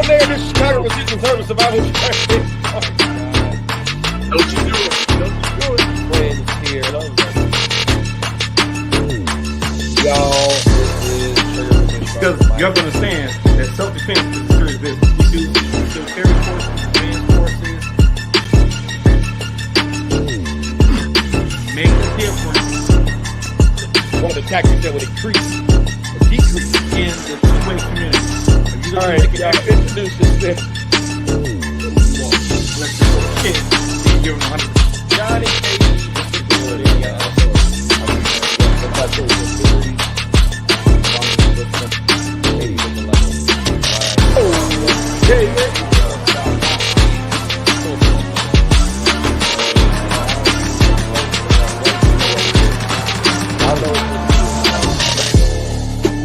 There, this Chicago was using service survival. Don't you do it. Don't you do it. Friends here. Y'all, this is because you have to understand that self-defense is a serious business. We do carry forces, advance forces, make a difference. one of the tactics that would increase or decrease in the two-way community. All right, y'all introduce yourself. Let's go. Give him 100%. Johnny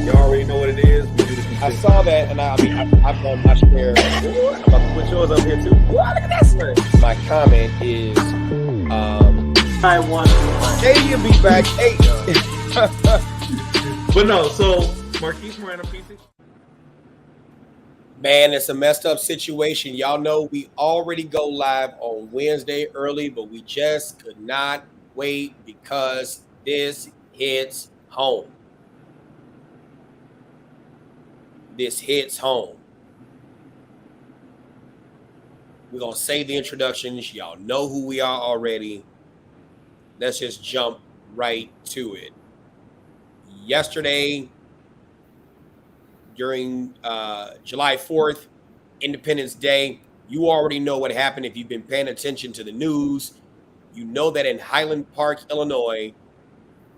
You already know what it is. I saw that, and I've done my share. I'm about to put yours up here too. Look at this one. My comment is, I want. hey, you'll be back. Hey. But no, so Marquise Miranda, PC. Man, it's a messed up situation. Y'all know we already go live on Wednesday early, but we just could not wait because this hits home. This hits home. We're going to save the introductions. Y'all know who we are already. Let's just jump right to it. Yesterday, during July 4th, Independence Day, you already know what happened if you've been paying attention to the news. You know that in Highland Park, Illinois,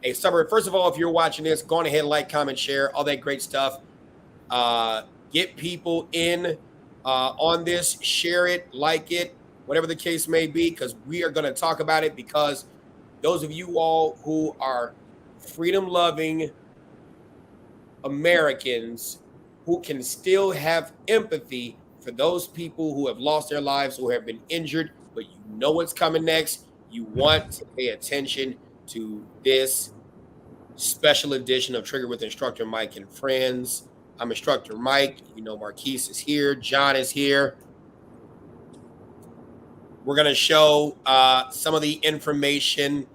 a suburb. First of all, if you're watching this, go on ahead, like, comment, share, all that great stuff. Get people in on this, share it, like it, whatever the case may be, because we are going to talk about it, because those of you all who are freedom-loving Americans who can still have empathy for those people who have lost their lives, who have been injured, but you know what's coming next, you want to pay attention to this special edition of Trigger with Instructor Mike and Friends. I'm Instructor Mike. You know, Marquise is here. John is here. We're going to show some of the information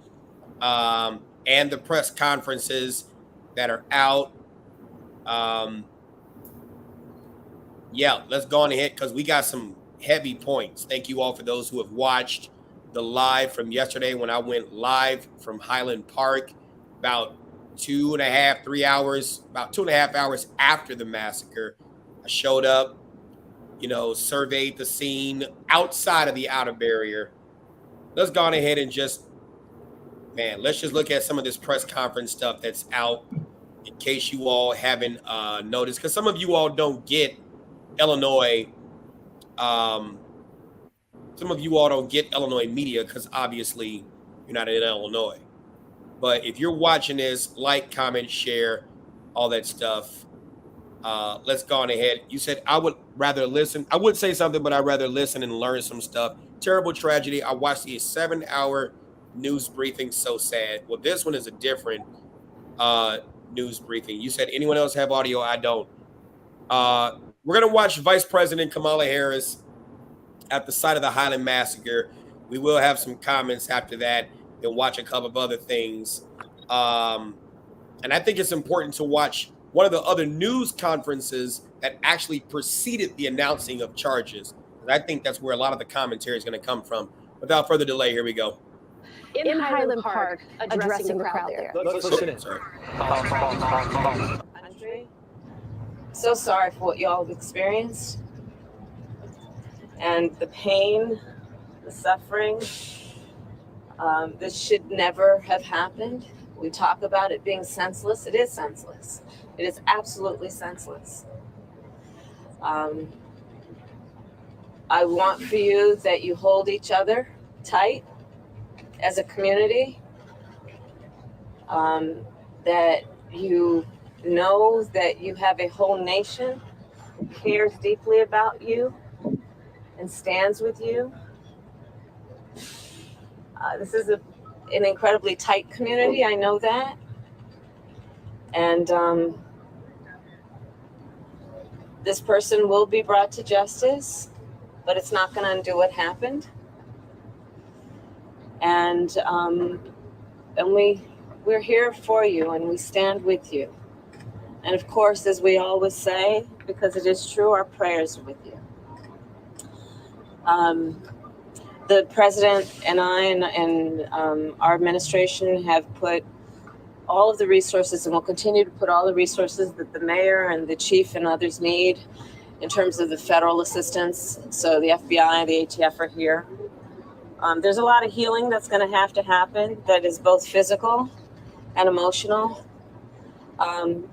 and the press conferences that are out. Yeah, let's go on ahead because we got some heavy points. Thank you all for those who have watched the live from yesterday when I went live from Highland Park about 2.5 hours after the massacre. I showed up, surveyed the scene outside of the outer barrier. Let's go on ahead and let's just look at some of this press conference stuff that's out in case you all haven't noticed, because some of you all don't get Illinois. Some of you all don't get Illinois media because obviously you're not in Illinois. But if you're watching this, like, comment, share, all that stuff. Let's go on ahead. You said I would rather listen. I would say something, but I'd rather listen and learn some stuff. Terrible tragedy. I watched the 7-hour news briefing. So sad. Well, this one is a different news briefing. You said anyone else have audio? I don't. We're going to watch Vice President Kamala Harris at the site of the Highland Massacre. We will have some comments after that. And watch a couple of other things. And I think it's important to watch one of the other news conferences that actually preceded the announcing of charges. And I think that's where a lot of the commentary is going to come from. Without further delay, here we go. In Highland Park, addressing the crowd there. Let's listen in. Sorry. So sorry for what y'all have experienced. And the pain, the suffering. This should never have happened. We talk about it being senseless. It is senseless. It is absolutely senseless. I want for you that you hold each other tight as a community, that you know that you have a whole nation who cares deeply about you and stands with you. This is an incredibly tight community. I know that. And This person will be brought to justice, but it's not going to undo what happened. And we're here for you, and we stand with you. And of course, as we always say, because it is true, our prayers are with you. The president and I and our administration have put all of the resources, and will continue to put all the resources that the mayor and the chief and others need in terms of the federal assistance. So the FBI, the ATF are here. There's a lot of healing that's going to happen that is both physical and emotional.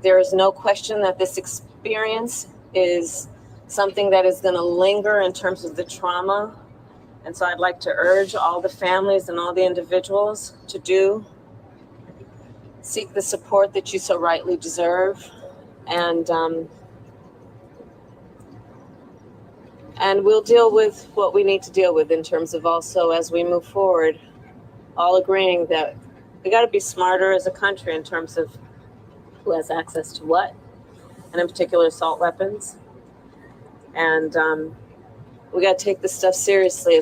There is no question that this experience is something that is going to linger in terms of the trauma. And so I'd like to urge all the families and all the individuals to seek the support that you so rightly deserve. And we'll deal with what we need to deal with in terms of also as we move forward, all agreeing that we got to be smarter as a country in terms of who has access to what, and in particular assault weapons. And we got to take this stuff seriously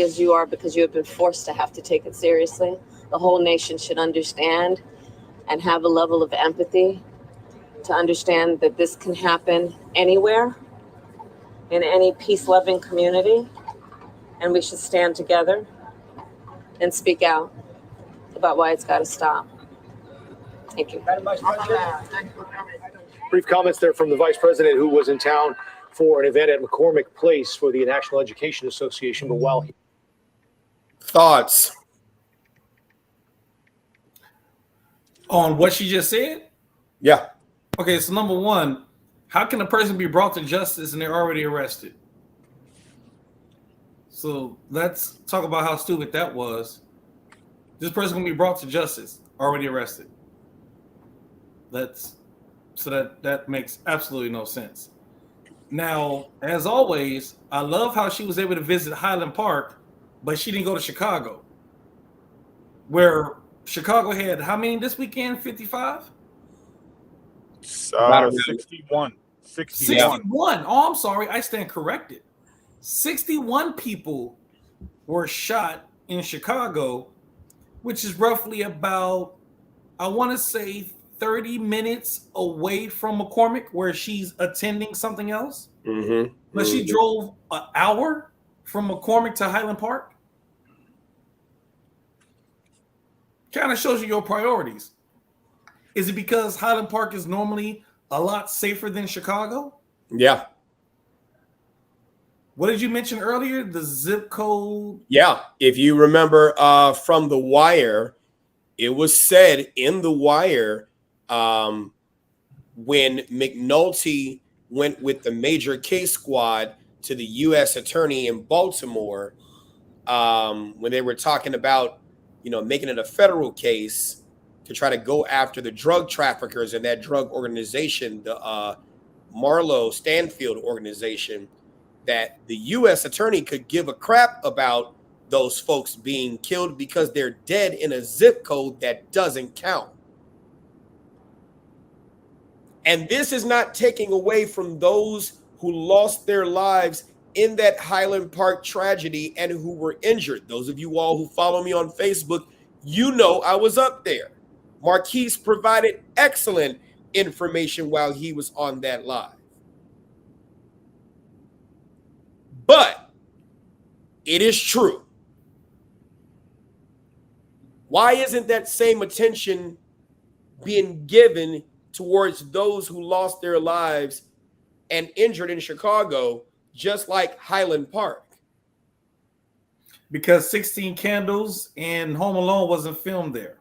as you are, because you have been forced to have to take it seriously. The whole nation should understand and have a level of empathy to understand that this can happen anywhere, in any peace-loving community, and we should stand together and speak out about why it's got to stop. Thank you. Brief comments there from the Vice President, who was in town for an event at McCormick Place for the National Education Association. But while Thoughts On what she just said? Yeah. Okay, so number one, how can a person be brought to justice and they're already arrested? So let's talk about how stupid that was. This person can be brought to justice, already arrested. That makes absolutely no sense. Now, as always, I love how she was able to visit Highland Park, but she didn't go to Chicago, where Chicago had how many this weekend? 55? 61. 61. Oh, I'm sorry. I stand corrected. 61 people were shot in Chicago, which is roughly about, I want to say, 30 minutes away from McCormick, where she's attending something else. Mm-hmm. But she drove an hour from McCormick to Highland Park. Kind of shows you your priorities. Is it because Highland Park is normally a lot safer than Chicago? Yeah. What did you mention earlier? The zip code? Yeah. If you remember from The Wire, it was said in The Wire when McNulty went with the major case squad to the U.S. attorney in Baltimore, when they were talking about, making it a federal case to try to go after the drug traffickers in that drug organization, the Marlowe Stanfield organization, that the U.S. attorney could give a crap about those folks being killed because they're dead in a zip code that doesn't count. And this is not taking away from those who lost their lives in that Highland Park tragedy and who were injured. Those of you all who follow me on Facebook, I was up there. Marquise provided excellent information while he was on that live. But it is true. Why isn't that same attention being given towards those who lost their lives and injured in Chicago, just like Highland Park? Because 16 Candles and Home Alone wasn't filmed there.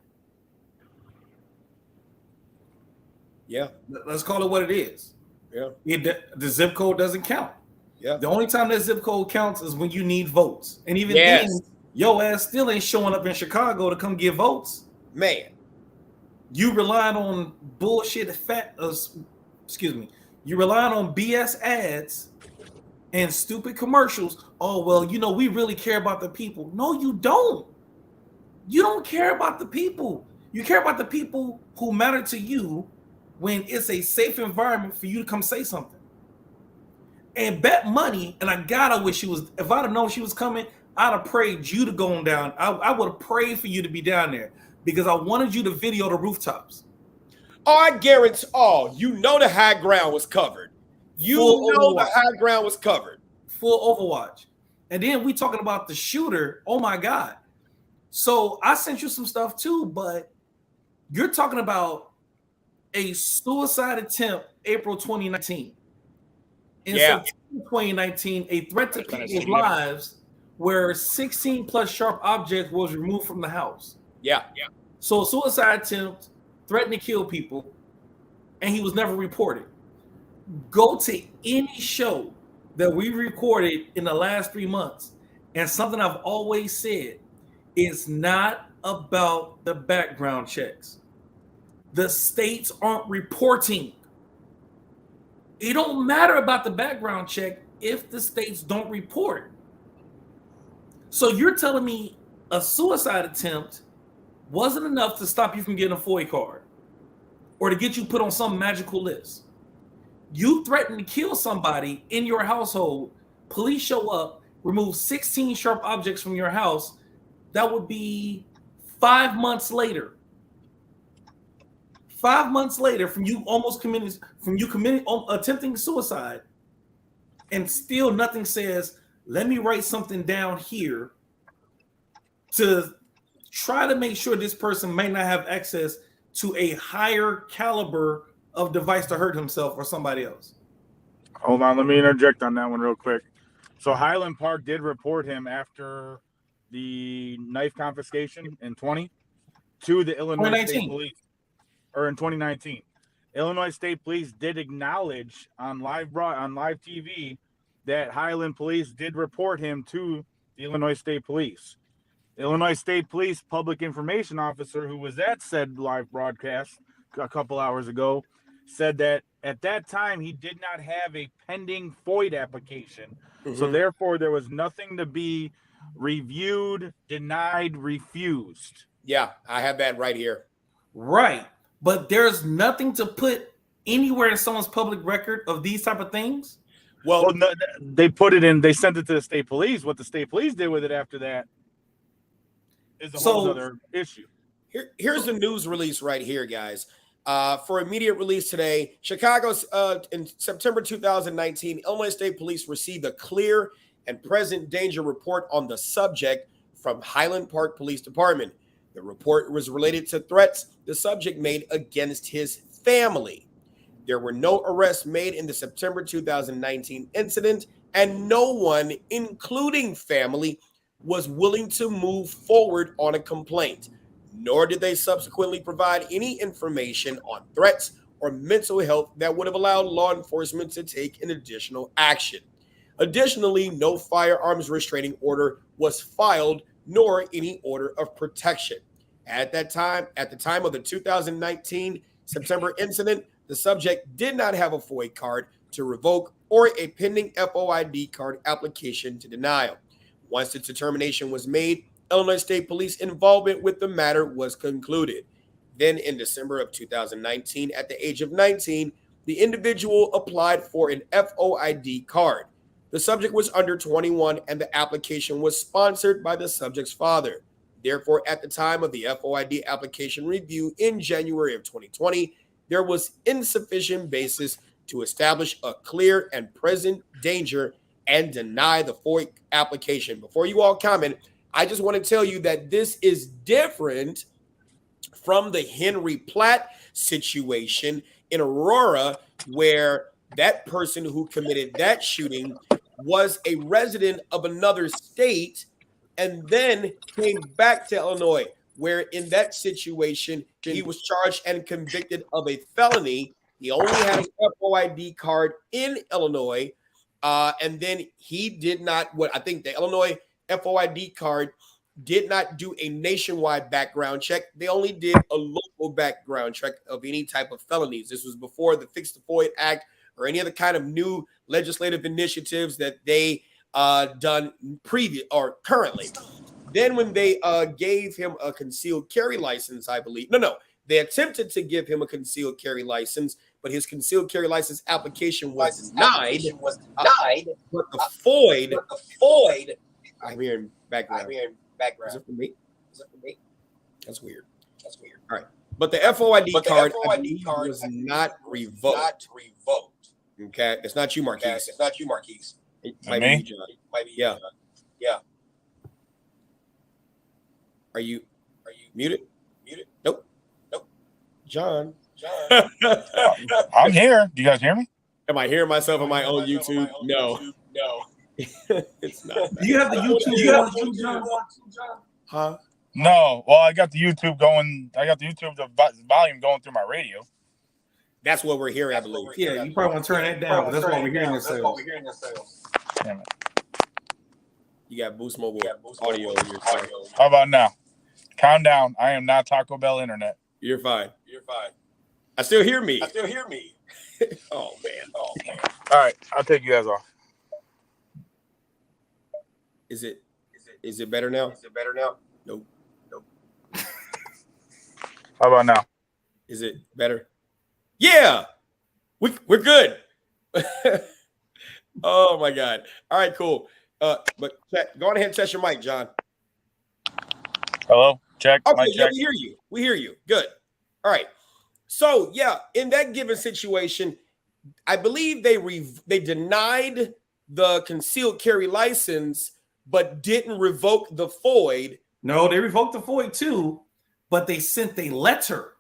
Yeah. Let's call it what it is. Yeah. The zip code doesn't count. Yeah. The only time that zip code counts is when you need votes. And even Yes. then, your ass still ain't showing up in Chicago to come get votes. Man. You relying on bullshit you relying on BS ads and stupid commercials. Oh, well, we really care about the people. No, you don't. You don't care about the people. You care about the people who matter to you when it's a safe environment for you to come say something. and bet money. And I wish she was. If I'd have known she was coming, I'd have prayed you to go on down. I would have prayed for you to be down there because I wanted you to video the rooftops. Oh, I guarantee. Oh, you know the high ground was covered. You know the high ground was covered. Full Overwatch. And then we talking about the shooter. Oh my God. So I sent you some stuff too, but you're talking about a suicide attempt April 2019. In September 2019, a threat to people's lives where 16 plus sharp objects was removed from the house. Yeah. So a suicide attempt, threatened to kill people, and he was never reported. Go to any show that we recorded in the last 3 months, and something I've always said, it's not about the background checks. The states aren't reporting. It don't matter about the background check if the states don't report. So you're telling me a suicide attempt wasn't enough to stop you from getting a FOIA card or to get you put on some magical list. You threatened to kill somebody in your household, police show up, remove 16 sharp objects from your house. That would be 5 months later. 5 months later from you attempting suicide, and still nothing says, let me write something down here to try to make sure this person may not have access to a higher caliber of device to hurt himself or somebody else. Hold on, let me interject on that one real quick. So Highland Park did report him after the knife confiscation in 20 to the Illinois State Police, or in 2019. Illinois State Police did acknowledge on live TV that Highland Police did report him to the Illinois State Police. The Illinois State Police public information officer who was at said live broadcast a couple hours ago said that at that time he did not have a pending FOIA application. Mm-hmm. So therefore there was nothing to be reviewed, denied, refused. Yeah, I have that right here. Right. But there's nothing to put anywhere in someone's public record of these type of things. Well, no, they put it in, they sent it to the state police. What the state police did with it after that is a whole other issue. Here's the news release right here, guys. For immediate release today, Chicago's in September 2019, Illinois State Police received a clear and present danger report on the subject from Highland Park Police Department. The report was related to threats the subject made against his family. There were no arrests made in the September 2019 incident, and no one, including family, was willing to move forward on a complaint, nor did they subsequently provide any information on threats or mental health that would have allowed law enforcement to take an additional action. Additionally, no firearms restraining order was filed, nor any order of protection. At the time of the 2019 September incident, the subject did not have a FOIA card to revoke or a pending FOID card application to denial. Once the determination was made, Illinois State Police involvement with the matter was concluded. Then in December of 2019, at the age of 19, the individual applied for an FOID card. The subject was under 21 and the application was sponsored by the subject's father. Therefore, at the time of the FOID application review in January of 2020, there was insufficient basis to establish a clear and present danger and deny the FOIA application. Before you all comment, I just want to tell you that this is different from the Henry Platt situation in Aurora, where that person who committed that shooting was a resident of another state and then came back to Illinois, where in that situation, he was charged and convicted of a felony. He only had an FOID card in Illinois, and then he did not, I think the Illinois FOID card did not do a nationwide background check. They only did a local background check of any type of felonies. This was before the Fix the FOIA Act or any other kind of new legislative initiatives that they done previous or currently. Then when they gave him a concealed carry license, I believe, they attempted to give him a concealed carry license, but his concealed carry license application was denied. But the FOID, I'm hearing background. Is it for me? That's weird. All right. But the FOID card, I believe, was not revoked. Okay. It's not you, Marquise. It might be me? you, John. Yeah. Are you muted? Nope. John. I'm here. Do you guys hear me? Am I hearing myself on my own YouTube? No. It's not. Do you have the YouTube? John? Huh? No. Well, I got the YouTube going. The volume going through my radio. That's what we're hearing, I believe. Yeah, you probably want to turn that down. That's why we're hearing ourselves. Damn it. You got Boost Mobile audio in your phone. How about now? Calm down. I am not Taco Bell internet. You're fine. I still hear me. Oh man. All right, I'll take you guys off. Is it better now? Nope. How about now? Is it better? Yeah. We're good. Oh my God. All right, cool. But go on ahead and test your mic, John. Hello? Check. Okay, Mic yeah, check. we hear you. Good. All right. So yeah, in that given situation, I believe they denied the concealed carry license, but didn't revoke the FOID. No, they revoked the FOID too, but they sent a letter.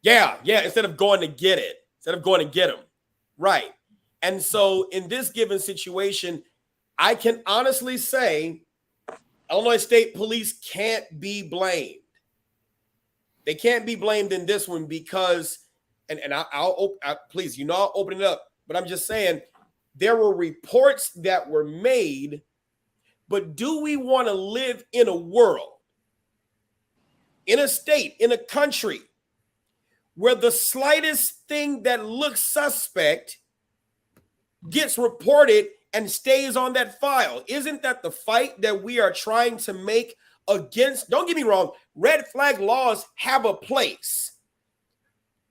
Yeah. Instead of going to get them. Right. And so in this given situation, I can honestly say Illinois State Police can't be blamed. They can't be blamed in this one because, and I'll please, I'll open it up, but I'm just saying there were reports that were made, but do we want to live in a world, in a state, in a country where the slightest thing that looks suspect gets reported and stays on that file? Isn't that the fight that we are trying to make against? Don't get me wrong, red flag laws have a place.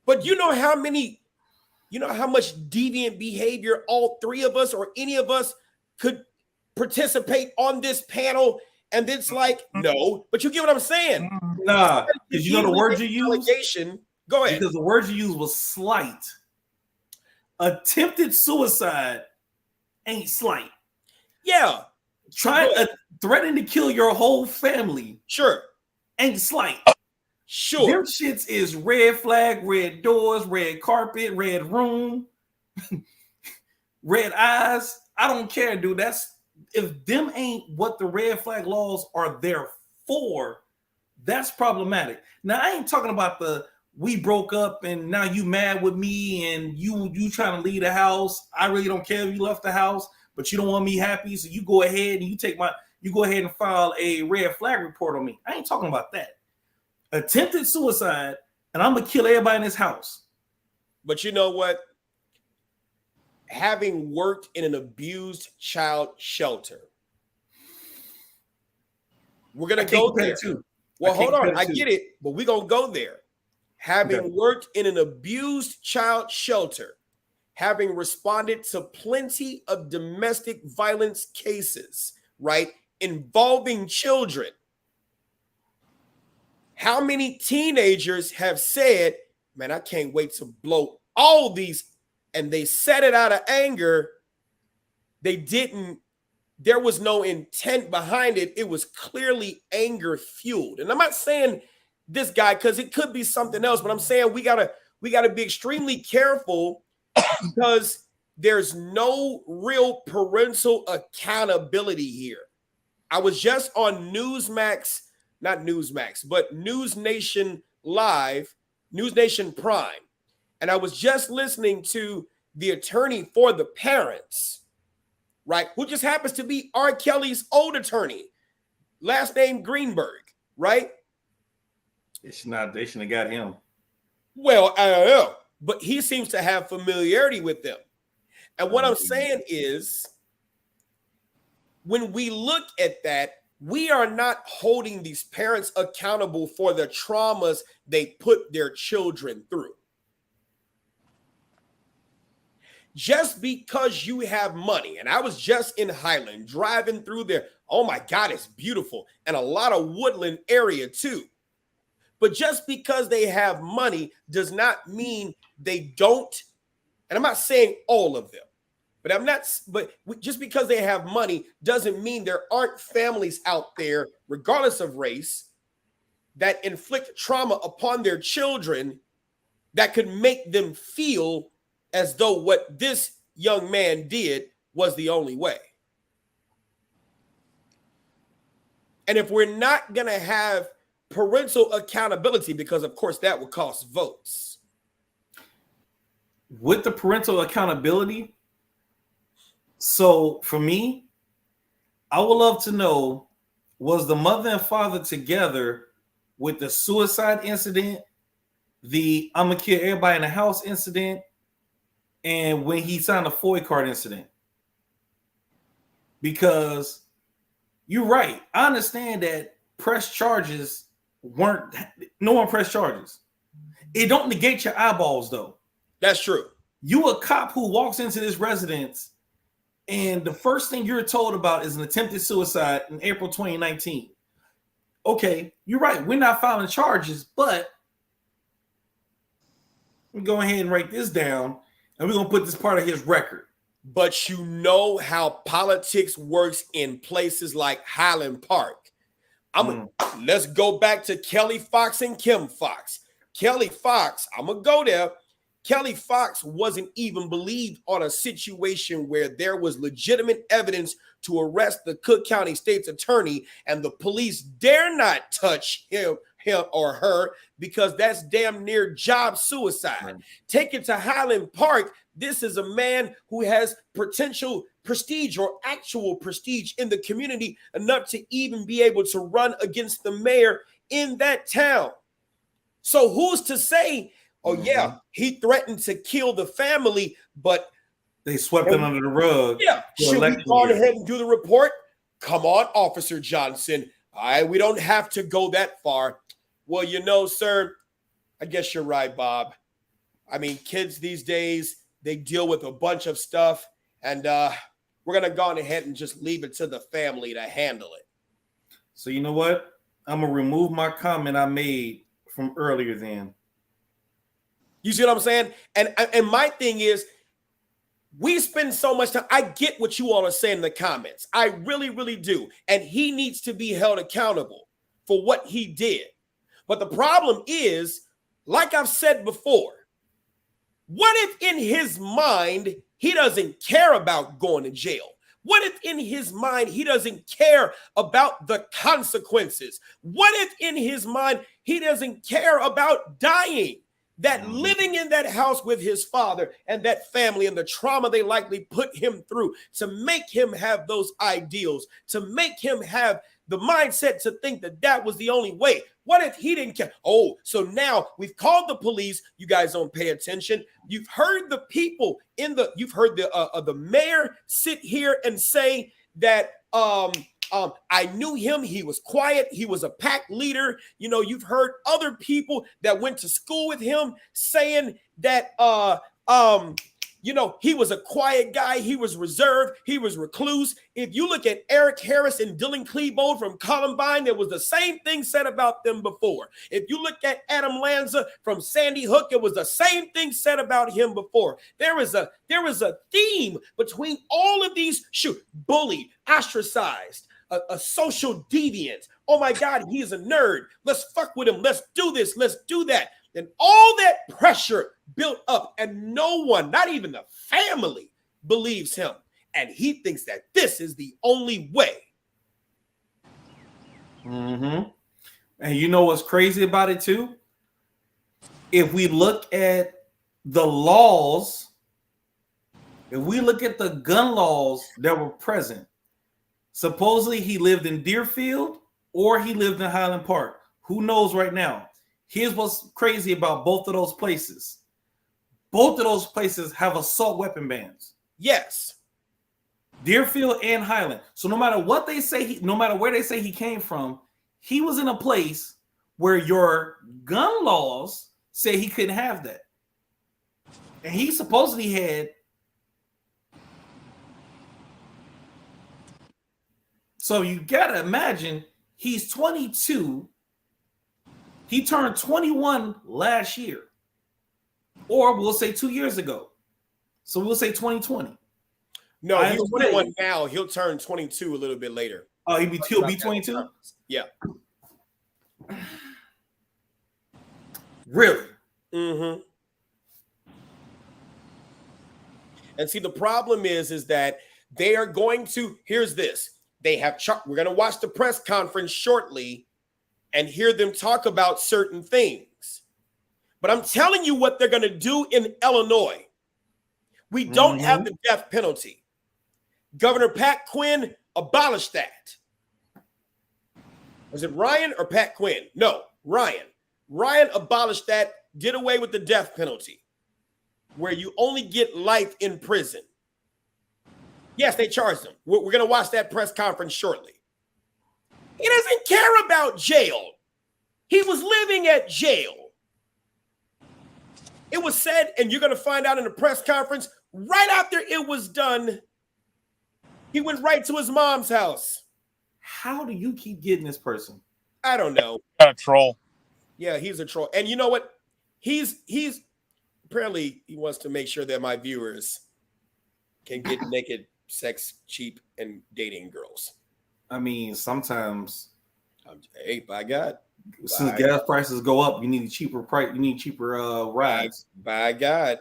But you know how much deviant behavior all three of us or any of us could participate on this panel, and it's like, no, but you get what I'm saying? Nah, because you know the word you used? Go ahead. Because the word you used was slight. Attempted suicide ain't slight. Yeah. Threatening to kill your whole family. Sure. Ain't slight. Sure. Their shits is red flag, red doors, red carpet, red room, red eyes. I don't care, dude. If them ain't what the red flag laws are there for, that's problematic. Now, I ain't talking about we broke up and now you mad with me and you trying to leave the house. I really don't care if you left the house, but you don't want me happy. So you go ahead and you go ahead and file a red flag report on me. I ain't talking about that. Attempted suicide, and I'm going to kill everybody in this house. But you know what? Having worked in an abused child shelter, we're going to go there too. Well, hold on. I get it, but we're going to go there. Having worked in an abused child shelter, having responded to plenty of domestic violence cases, right, involving children, how many teenagers have said, man, I can't wait to blow all these, and they said it out of anger. There was no intent behind it. It was clearly anger fueled. And I'm not saying this guy because it could be something else, but I'm saying we gotta be extremely careful because there's no real parental accountability here. I was just on Newsmax, not Newsmax, but News Nation Live, News Nation Prime, and I was just listening to the attorney for the parents, right, who just happens to be R. Kelly's old attorney, last name Greenberg, right? They shouldn't have got him. Well, I don't know, but he seems to have familiarity with them. And what I'm saying is, when we look at that, we are not holding these parents accountable for the traumas they put their children through. just because you have money, and I was just in Highland driving through there. Oh my God, it's beautiful. And a lot of woodland area too. But just because they have money does not mean they don't. And I'm not saying all of them, but just because they have money doesn't mean there aren't families out there, regardless of race, that inflict trauma upon their children that could make them feel as though what this young man did was the only way. And if we're not going to have parental accountability, because of course that would cost votes. With the parental accountability, so for me, I would love to know, was the mother and father together with the suicide incident, the I'm gonna kill everybody in the house incident, and when he signed a FOIA card incident? Because you're right. I understand that press charges no one pressed charges. It don't negate your eyeballs though. That's true. You a cop who walks into this residence and the first thing you're told about is an attempted suicide in April 2019. Okay, you're right. We're not filing charges, but we go ahead and write this down and we're going to put this part of his record. But you know how politics works in places like Highland Park. Let's go back to Kelly Fox and Kim Fox. Kelly Fox, I'm going to go there. Kelly Fox wasn't even believed on a situation where there was legitimate evidence to arrest the Cook County State's attorney, and the police dare not touch him or her because that's damn near job suicide. Right. Take it to Highland Park. This is a man who has potential prestige or actual prestige in the community enough to even be able to run against the mayor in that town. So who's to say, oh yeah, he threatened to kill the family, but they swept it under the rug. Yeah, should we go ahead and do the report? Come on, Officer Johnson. We don't have to go that far. Well, you know, sir, I guess you're right, Bob. I mean, kids these days, they deal with a bunch of stuff, and we're going to go ahead and just leave it to the family to handle it. So you know what? I'm going to remove my comment I made from earlier then. You see what I'm saying? And my thing is, we spend so much time. I get what you all are saying in the comments. I really, really do. And he needs to be held accountable for what he did. But the problem is, like I've said before, what if in his mind, he doesn't care about going to jail? What if in his mind, he doesn't care about the consequences? What if in his mind, he doesn't care about dying? That living in that house with his father and that family and the trauma they likely put him through to make him have those ideals, to make him have the mindset to think that that was the only way. What if he didn't care? Oh, so now we've called the police. You guys don't pay attention. You've heard the people you've heard the mayor sit here and say that, I knew him. He was quiet. He was a pack leader. You know, you've heard other people that went to school with him saying that, you know, he was a quiet guy. He was reserved. He was recluse. If you look at Eric Harris and Dylan Klebold from Columbine, there was the same thing said about them before. If you look at Adam Lanza from Sandy Hook, it was the same thing said about him before. There is a theme between all of these bullied, ostracized, a social deviant. Oh my God, he is a nerd. Let's fuck with him. Let's do this. Let's do that. And all that pressure built up, and no one, not even the family, believes him. And he thinks that this is the only way. Mm-hmm. And you know what's crazy about it too? If we look at the laws, if we look at the gun laws that were present, supposedly he lived in Deerfield or he lived in Highland Park. Who knows right now? Here's what's crazy about both of those places. Both of those places have assault weapon bans. Yes. Deerfield and Highland. So no matter what they say, no matter where they say he came from, he was in a place where your gun laws say he couldn't have that. And he supposedly had So you gotta imagine he's 22. He turned 21 last year, or we'll say 2 years ago. So we'll say 2020. No, he's 21 now. He'll turn 22 a little bit later. Oh, he'll be 22? Yeah. Really? Mm-hmm. And see, the problem is that they are going to, here's this. They have, we're going to watch the press conference shortly and hear them talk about certain things. But I'm telling you what they're going to do in Illinois. We don't have the death penalty. Governor Pat Quinn abolished that. Was it Ryan or Pat Quinn? No, Ryan. Ryan abolished that, did away with the death penalty, where you only get life in prison. Yes, they charged him. We're going to watch that press conference shortly. He doesn't care about jail. He was living at jail. It was said, and you're going to find out in the press conference, right after it was done, he went right to his mom's house. How do you keep getting this person? I don't know. A troll. Yeah, he's a troll. And you know what? He's apparently he wants to make sure that my viewers can get naked, sex, cheap, and dating girls. I mean, sometimes. Hey, by God. Since gas prices go up, you need cheaper price. You need cheaper rides. By God.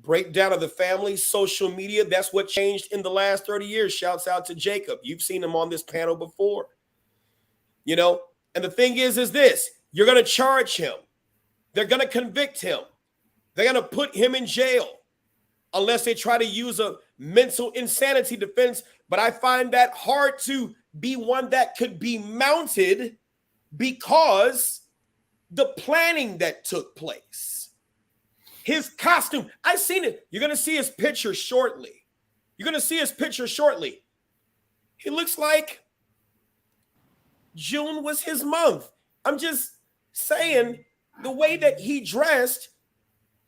Breakdown of the family, social media. That's what changed in the last 30 years. Shouts out to Jacob. You've seen him on this panel before. You know, and the thing is this. You're going to charge him. They're going to convict him. They're going to put him in jail unless they try to use a mental insanity defense. But I find that hard to be one that could be mounted because the planning that took place. His costume, I seen it. You're going to see his picture shortly. He looks like June was his month. I'm just saying the way that he dressed,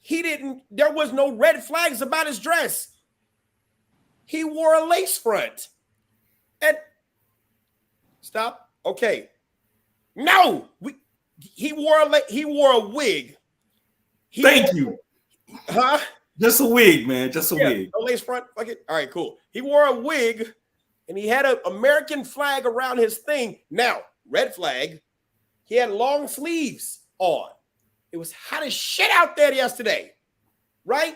there was no red flags about his dress. He wore a lace front. And stop. Okay. No, he wore a wig. Thank you. Huh? Just a wig, man. Just a wig. No lace front. Fuck it. All right, cool. He wore a wig and he had an American flag around his thing. Now, red flag. He had long sleeves on. It was hot as shit out there yesterday, right?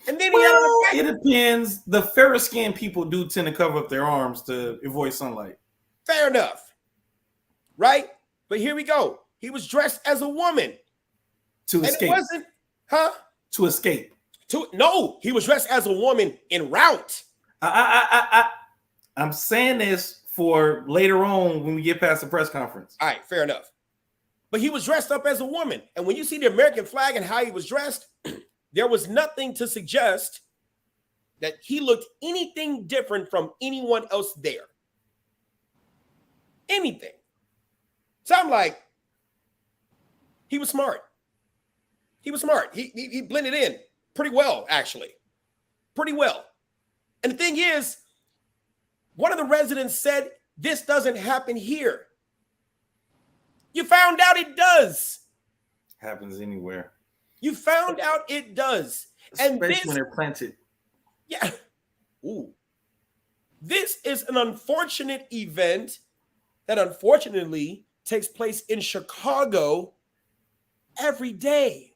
And then it depends. The fairer skinned people do tend to cover up their arms to avoid sunlight. Fair enough, right? But here we go. He was dressed as a woman to escape. It wasn't, huh? To escape. No, he was dressed as a woman en route. I'm saying this for later on when we get past the press conference. All right, fair enough. But he was dressed up as a woman. And when you see the American flag and how he was dressed, there was nothing to suggest that he looked anything different from anyone else there. Anything. So I'm like, he was smart. He blended in pretty well, actually. Pretty well. And the thing is, one of the residents said, this doesn't happen here. You found out it does. Happens anywhere. You found out it does. Especially when they're planted. Yeah. Ooh. This is an unfortunate event that unfortunately takes place in Chicago every day.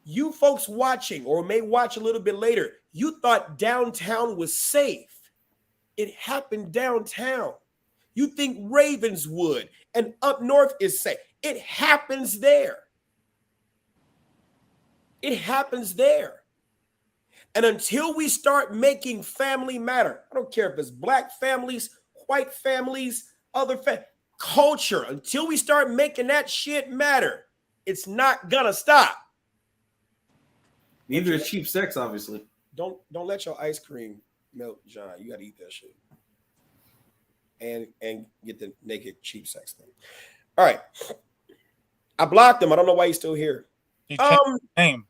You folks watching or may watch a little bit later, you thought downtown was safe. It happened downtown. You think Ravenswood and up north is safe. It happens there. It happens there. And until we start making family matter, I don't care if it's black families, white families, other culture, until we start making that shit matter, it's not gonna stop. Neither is cheap sex, obviously. Don't let your ice cream melt, John. You gotta eat that shit. And get the naked cheap sex thing. All right. I blocked him. I don't know why he's still here. He changed his name.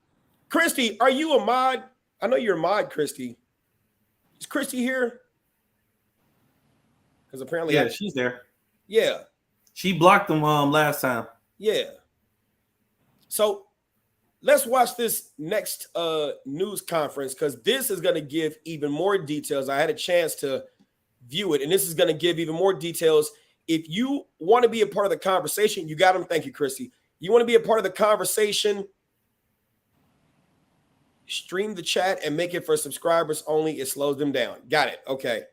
Christy, are you a mod? I know you're a mod, Christy. Is Christy here? Because apparently, she's there. Yeah, she blocked them last time. Yeah. So let's watch this next news conference, because this is going to give even more details. I had a chance to view it, and this is going to give even more details. If you want to be a part of the conversation, you got them. Thank you, Chrissy. You want to be a part of the conversation, stream the chat and make it for subscribers only. It slows them down. Got it. Okay.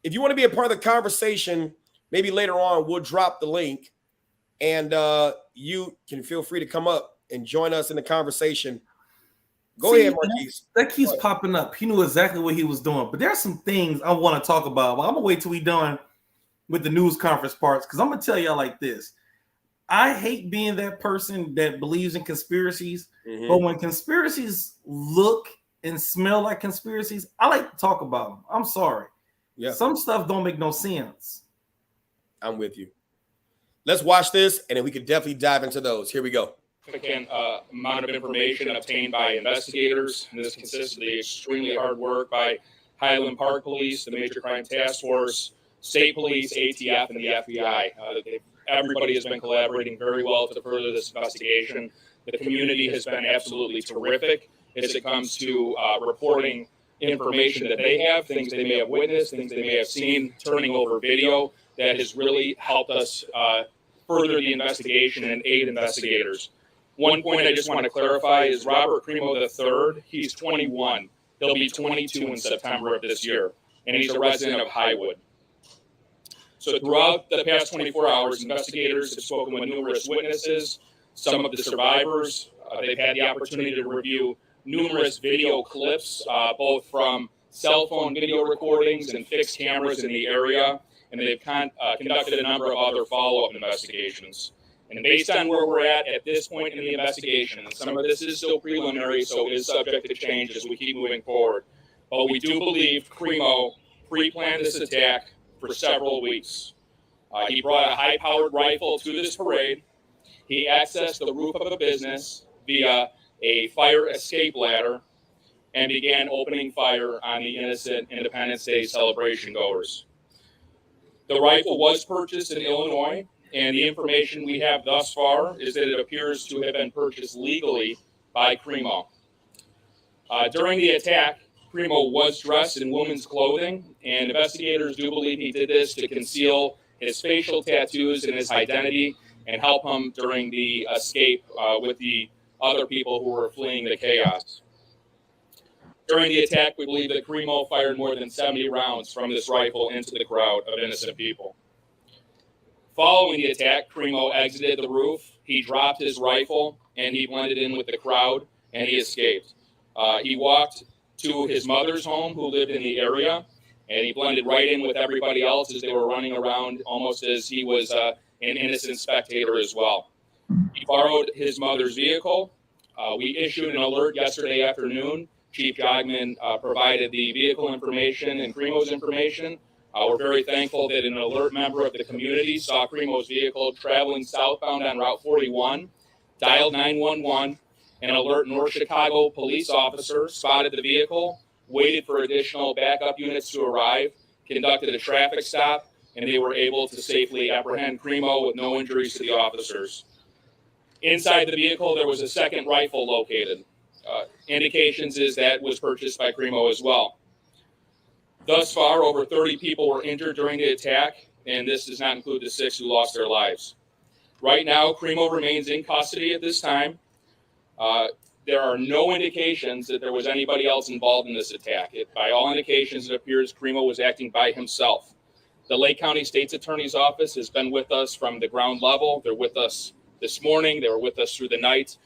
If you want to be a part of the conversation, maybe later on we'll drop the link, and you can feel free to come up and join us in the conversation. Go ahead, Marquise. That keeps popping up. He knew exactly what he was doing. But there's some things I want to talk about. Well, I'm going to wait till we're done with the news conference parts, because I'm going to tell y'all like this. I hate being that person that believes in conspiracies, but when conspiracies look and smell like conspiracies, I like to talk about them. I'm sorry. Yeah. Some stuff don't make no sense. I'm with you. Let's watch this, and then we could definitely dive into those. Here we go. Significant amount of information obtained by investigators, and this consists of the extremely hard work by Highland Park Police, the Major Crime Task Force, State Police, ATF, and the FBI. Everybody has been collaborating very well to further this investigation. The community has been absolutely terrific as it comes to reporting information that they have, things they may have witnessed, things they may have seen, turning over video that has really helped us further the investigation and aid investigators. One point I just want to clarify is Robert Crimo III, he's 21. He'll be 22 in September of this year, and he's a resident of Highwood. So throughout the past 24 hours, investigators have spoken with numerous witnesses, some of the survivors. They've had the opportunity to review numerous video clips, both from cell phone video recordings and fixed cameras in the area, and they've conducted a number of other follow-up investigations. And based on where we're at this point in the investigation, and some of this is still preliminary, so it is subject to change as we keep moving forward, but we do believe Crimo pre-planned this attack for several weeks. He brought a high-powered rifle to this parade. He accessed the roof of a business via a fire escape ladder and began opening fire on the innocent Independence Day celebration goers. The rifle was purchased in Illinois, and the information we have thus far is that it appears to have been purchased legally by Crimo. During the attack, Crimo was dressed in women's clothing, and investigators do believe he did this to conceal his facial tattoos and his identity and help him during the escape with the other people who were fleeing the chaos. During the attack, we believe that Crimo fired more than 70 rounds from this rifle into the crowd of innocent people. Following the attack, Crimo exited the roof, he dropped his rifle, and he blended in with the crowd, and he escaped. He walked to his mother's home, who lived in the area, and he blended right in with everybody else as they were running around, almost as he was an innocent spectator as well. He borrowed his mother's vehicle. We issued an alert yesterday afternoon. Chief Jogman provided the vehicle information and Crimo's information. We're very thankful that an alert member of the community saw Crimo's vehicle traveling southbound on Route 41, dialed 911, and an alert North Chicago police officer spotted the vehicle, waited for additional backup units to arrive, conducted a traffic stop, and they were able to safely apprehend Crimo with no injuries to the officers. Inside the vehicle, there was a second rifle located. Indications is that was purchased by Crimo as well. Thus far, over 30 people were injured during the attack, and this does not include the 6 who lost their lives. Right now, Crimo remains in custody at this time. There are no indications that there was anybody else involved in this attack. By all indications, it appears Crimo was acting by himself. The Lake County State's Attorney's Office has been with us from the ground level. They're with us this morning. They were with us through the night.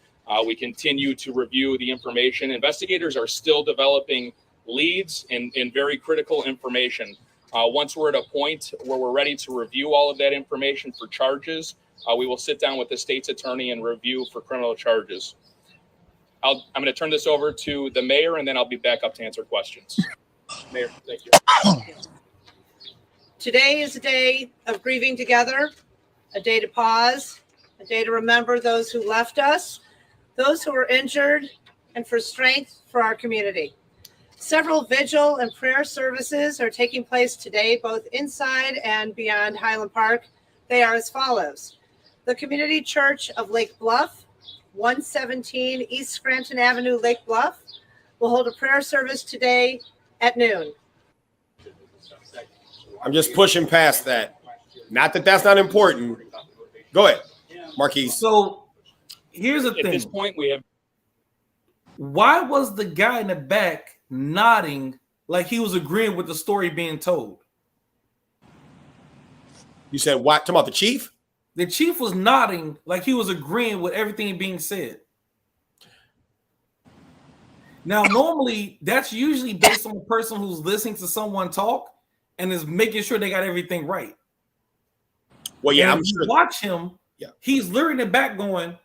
We continue to review the information. Investigators are still developing leads and very critical information. Once we're at a point where we're ready to review all of that information for charges, we will sit down with the state's attorney and review for criminal charges. I'm going to turn this over to the mayor, and then I'll be back up to answer questions. Mayor, thank you. Today is a day of grieving together, a day to pause, a day to remember those who left us, those who were injured, and for strength for our community. Several vigil and prayer services are taking place today, both inside and beyond Highland Park. They are as follows. The Community Church of Lake Bluff, 117 East Scranton Avenue, Lake Bluff, will hold a prayer service today at noon. I'm just pushing past that. Not that that's not important. Go ahead, Marquise. So here's the thing. At this point, we have. Why was the guy in the back nodding like he was agreeing with the story being told? You said what? Talking about the chief? The chief was nodding like he was agreeing with everything being said. Now, normally, that's usually based on the person who's listening to someone talk and is making sure they got everything right. Well, yeah, and I'm sure. Watch him. Yeah. He's literally in the back going,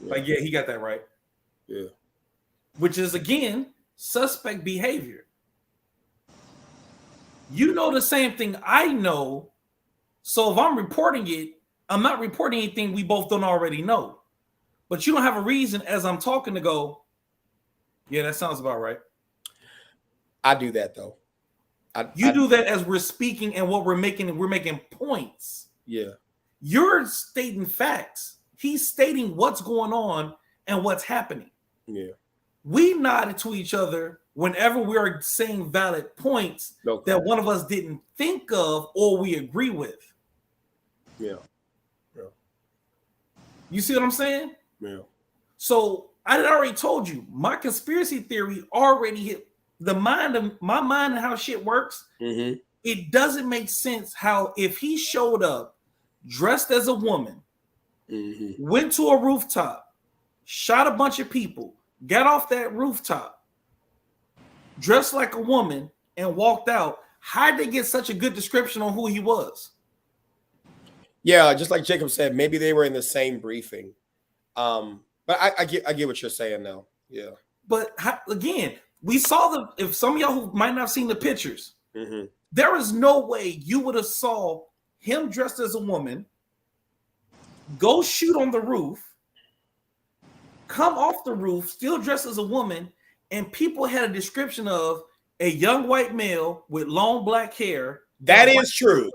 like, yeah, he got that right. Yeah. Which is, again, suspect behavior. You know the same thing I know. So if I'm reporting it, I'm not reporting anything we both don't already know. But you don't have a reason as I'm talking to go, yeah, that sounds about right. I do that, though. You do that as we're speaking and what we're making points. Yeah. You're stating facts. He's stating what's going on and what's happening. Yeah. We nodded to each other whenever we are saying valid points that one of us didn't think of or we agree with. Yeah. Yeah. You see what I'm saying? Yeah. So I had already told you my conspiracy theory already hit the mind of my mind and how shit works. Mm-hmm. It doesn't make sense how if he showed up dressed as a woman, went to a rooftop, shot a bunch of people, got off that rooftop, dressed like a woman, and walked out, how'd they get such a good description on who he was? Yeah, just like Jacob said, maybe they were in the same briefing. But I get what you're saying now. Yeah. But again, we saw if some of y'all who might not have seen the pictures, there is no way you would have saw him dressed as a woman, go shoot on the roof, come off the roof, still dressed as a woman, and people had a description of a young white male with long black hair. That is true.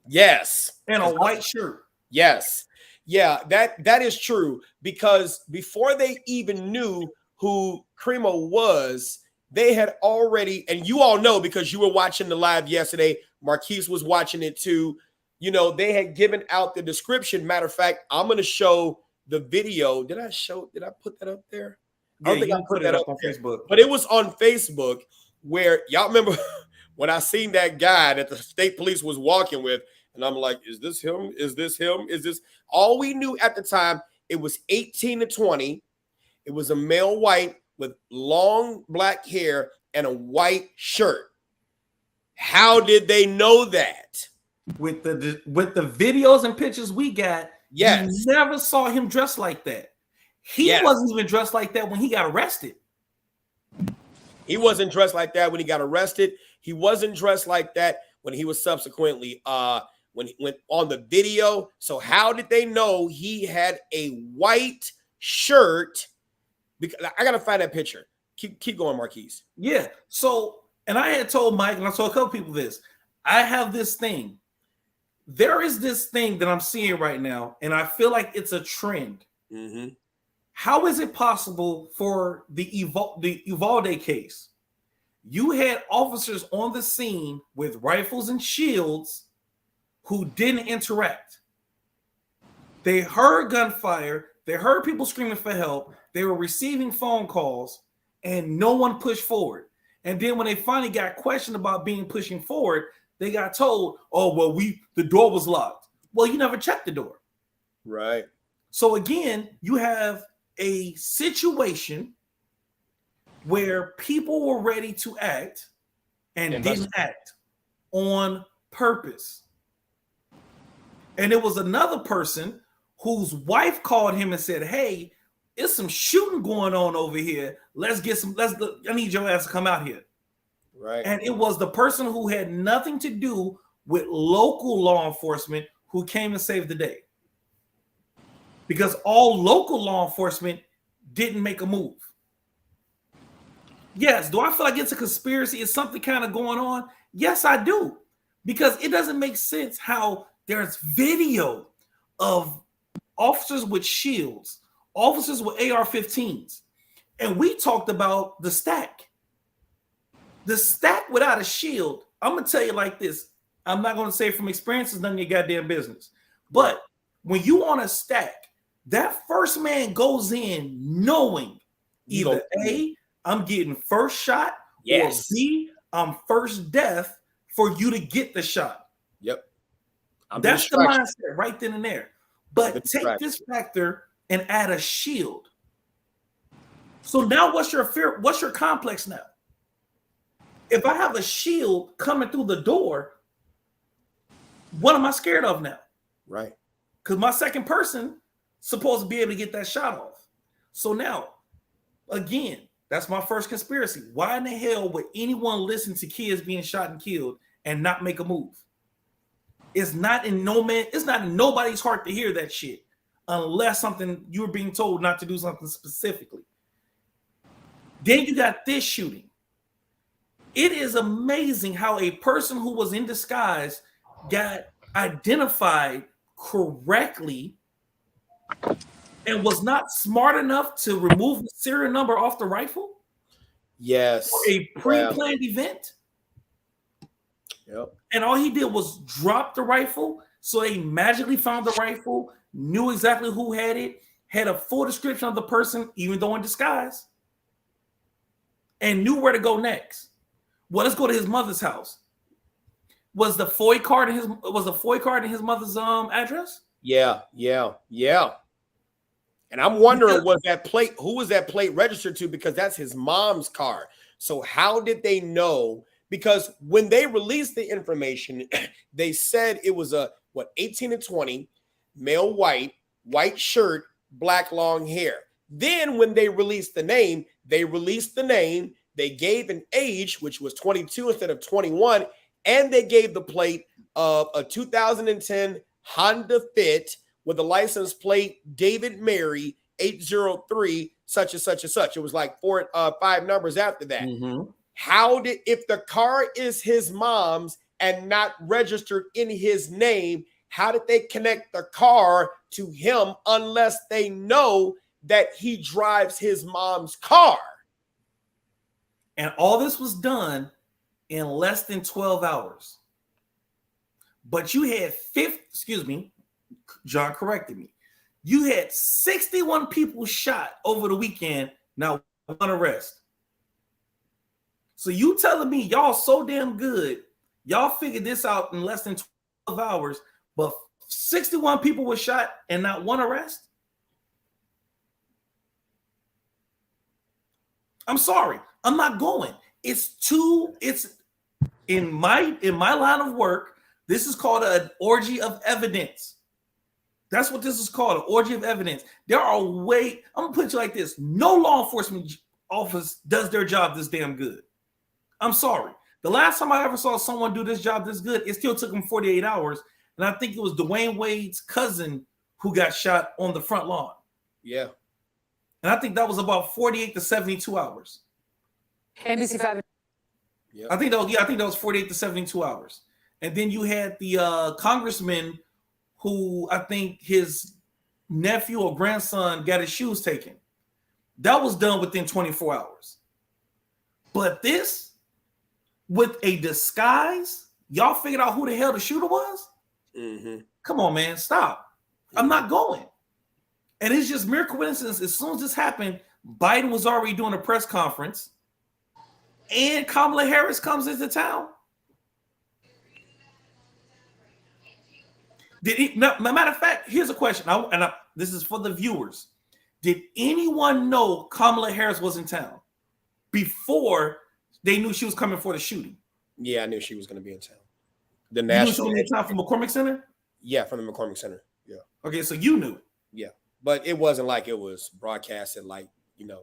Yes. And a white shirt. Yes. Yeah, that is true, because before they even knew who Cremo was, they had already, and you all know because you were watching the live yesterday, Marquise was watching it too. You know, they had given out the description. Matter of fact, I'm going to show the video. Did I put that up there? I don't think I put that up on Facebook. But it was on Facebook where y'all remember when I seen that guy that the state police was walking with, and I'm like, is this him? Is this him? Is this all we knew at the time? It was 18 to 20. It was a male white with long black hair and a white shirt. How did they know that? With the videos and pictures we got, yes, you never saw him dressed like that. He wasn't even dressed like that when he got arrested. He wasn't dressed like that when he got arrested. He wasn't dressed like that when he was subsequently when he went on the video. So how did they know he had a white shirt? Because I gotta find that picture. Keep going, Marquise. Yeah. So, and I had told Mike, and I told a couple people this. I have this thing. There is this thing that I'm seeing right now, and I feel like it's a trend. How is it possible for the Uvalde case? You had officers on the scene with rifles and shields who didn't interact. They heard gunfire. They heard people screaming for help. They were receiving phone calls, and no one pushed forward. And then when they finally got questioned about pushing forward, they got told, oh, well, the door was locked. Well, you never checked the door. Right. So again, you have a situation where people were ready to act and didn't act on purpose. And it was another person whose wife called him and said, hey, it's some shooting going on over here. I need your ass to come out here. Right. And it was the person who had nothing to do with local law enforcement who came and saved the day. Because all local law enforcement didn't make a move. Yes. Do I feel like it's a conspiracy? Is something kind of going on? Yes, I do. Because it doesn't make sense how there's video of officers with shields, officers with AR-15s. And we talked about the stack. The stack without a shield, I'm going to tell you like this. I'm not going to say from experience, it's none of your goddamn business. But when you on a stack, that first man goes in knowing either A, I'm getting first shot, or B, I'm first death for you to get the shot. Yep. That's the mindset right then and there. But take this factor and add a shield. So now what's your fear? What's your complex now? If I have a shield coming through the door, what am I scared of now? Right. Because my second person supposed to be able to get that shot off. So now, again, that's my first conspiracy. Why in the hell would anyone listen to kids being shot and killed and not make a move? It's not in nobody's heart to hear that shit unless something you were being told not to do something specifically. Then you got this shooting. It is amazing how a person who was in disguise got identified correctly and was not smart enough to remove the serial number off the rifle. Yes. For a pre-planned event. Yep. And all he did was drop the rifle. So they magically found the rifle, knew exactly who had it, had a full description of the person, even though in disguise, and knew where to go next. Well, let's go to his mother's house. Was the FOI card in his mother's address? Yeah. And I'm wondering, who was that plate registered to? Because that's his mom's car. So how did they know? Because when they released the information, they said it was 18 to 20, male white shirt, black long hair. Then when they released the name, they gave an age, which was 22 instead of 21, and they gave the plate of a 2010 Honda Fit with a license plate David Mary 803 such and such and such. It was like 5 numbers after that. Mm-hmm. If the car is his mom's and not registered in his name, how did they connect the car to him unless they know that he drives his mom's car? And all this was done in less than 12 hours. But you had John corrected me. You had 61 people shot over the weekend, now one arrest. So you telling me y'all so damn good, y'all figured this out in less than 12 hours, but 61 people were shot and not one arrest? I'm sorry. I'm not going. It's in my line of work, this is called an orgy of evidence. That's what this is called, an orgy of evidence. I'm gonna put you like this. No law enforcement office does their job this damn good. I'm sorry. The last time I ever saw someone do this job this good, it still took them 48 hours. And I think it was Dwayne Wade's cousin who got shot on the front lawn. Yeah. And I think that was about 48 to 72 hours. NBC5. Yep. I think that was 48 to 72 hours. And then you had the congressman who I think his nephew or grandson got his shoes taken. That was done within 24 hours. But this, with a disguise, y'all figured out who the hell the shooter was? Mm-hmm. Come on, man, stop. I'm not going. And it's just mere coincidence. As soon as this happened, Biden was already doing a press conference and Kamala Harris comes into town. Matter of fact, here's a question. This is for the viewers. Did anyone know Kamala Harris was in town before they knew she was coming for the shooting? Yeah, I knew she was going to be in town. You knew she was in town from McCormick Center? Yeah, from the McCormick Center. Yeah. Okay, so you knew. Yeah, but it wasn't like it was broadcasted like, yeah.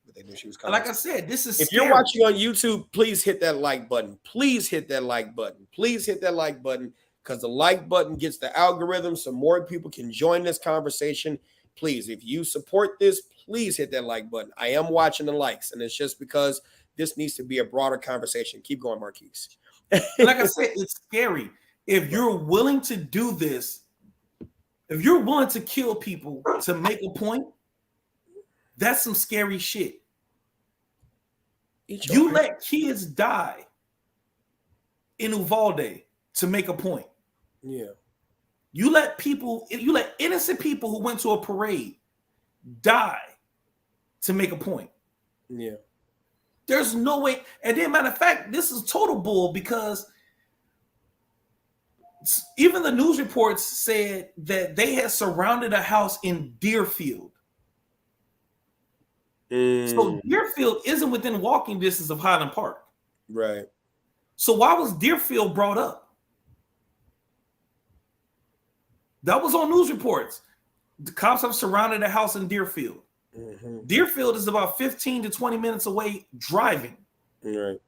But they knew she was coming. Like I said, this is If scary. you're watching on YouTube, please hit that like button. Please hit that like button. Please hit that like button because the like button gets the algorithm so more people can join this conversation. Please, if you support this, please hit that like button. I am watching the likes, and it's just because this needs to be a broader conversation. Keep going, Marquise. Like I said, it's scary. If you're willing to do this, if you're willing to kill people to make a point, that's some scary shit. You let kids die in Uvalde to make a point. Yeah. You let innocent people who went to a parade die to make a point. Yeah. There's no way. And then, matter of fact, this is total bull because even the news reports said that they had surrounded a house in Deerfield. So Deerfield isn't within walking distance of Highland Park. Right. So why was Deerfield brought up? That was on news reports. The cops have surrounded a house in Deerfield. Deerfield is about 15 to 20 minutes away driving. Right.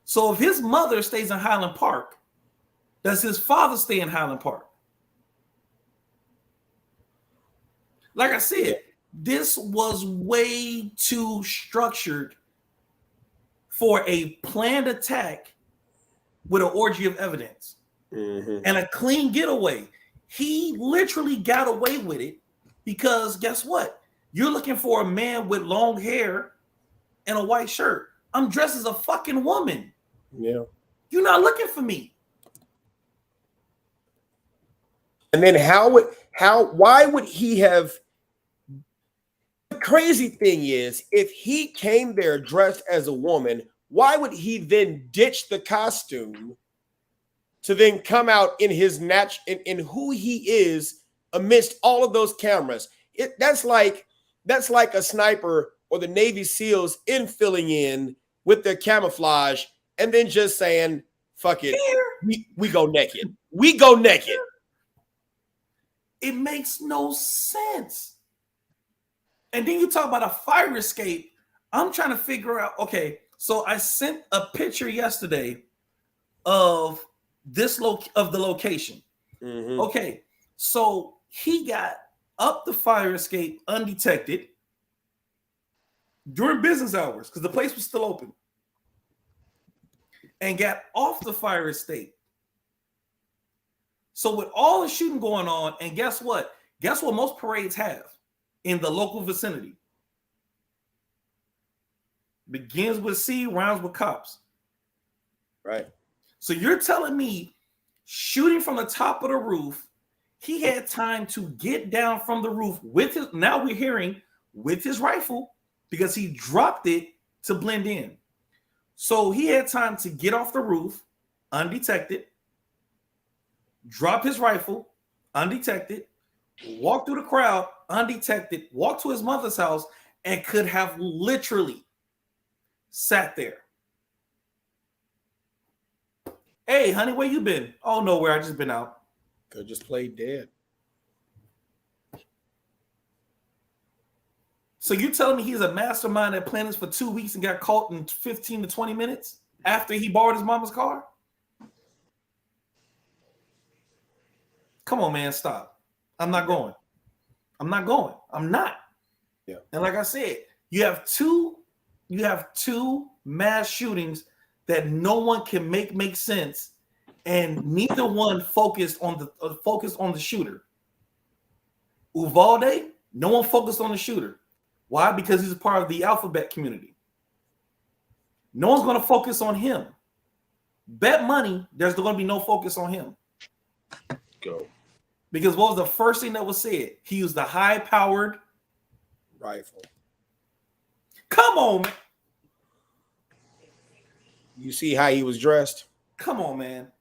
So if his mother stays in Highland Park, does his father stay in Highland Park? Like I said, this was way too structured for a planned attack with an orgy of evidence and a clean getaway. He literally got away with it because guess what? You're looking for a man with long hair and a white shirt. I'm dressed as a fucking woman. Yeah. You're not looking for me. And then why would he have? The crazy thing is, if he came there dressed as a woman, why would he then ditch the costume to then come out in his in who he is amidst all of those cameras? That's like a sniper or the Navy SEALs filling in with their camouflage and then just saying, fuck it, we go naked. We go naked. It makes no sense. And then you talk about a fire escape. I'm trying to figure out, okay, so I sent a picture yesterday of of the location. Okay, so he got up the fire escape undetected during business hours because the place was still open and got off the fire escape. So with all the shooting going on, and guess what? Guess what most parades have in the local vicinity? Begins with C, rounds with cops. Right. So you're telling me shooting from the top of the roof, he had time to get down from the roof with his, now we're hearing, with his rifle because he dropped it to blend in. So he had time to get off the roof undetected, drop his rifle undetected, walk through the crowd undetected, walk to his mother's house, and could have literally sat there. Hey, honey, where you been? Oh, nowhere. I just been out. Could just play dead. So you telling me he's a mastermind that planned this for 2 weeks and got caught in 15 to 20 minutes after he borrowed his mama's car? Come on, man, stop. I'm not going. I'm not. Yeah. And like I said, you have two mass shootings that no one can make sense, and neither one focused on the shooter. Uvalde, no one focused on the shooter. Why? Because he's a part of the alphabet community. No one's going to focus on him. Bet money, there's going to be no focus on him. Go. Because what was the first thing that was said? He used the high-powered rifle. Come on, man. You see how he was dressed? Come on, man.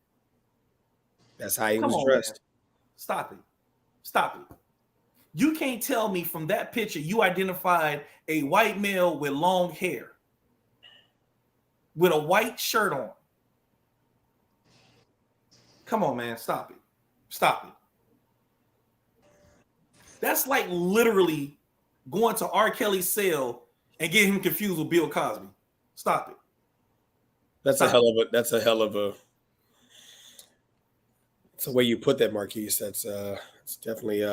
That's how he was dressed. Man. Stop it. You can't tell me from that picture you identified a white male with long hair with a white shirt on. Come on, man. Stop it. That's like literally going to R. Kelly's cell and getting him confused with Bill Cosby. Stop it. That's a hell of a it's the way you put that, Marquise. That's it's definitely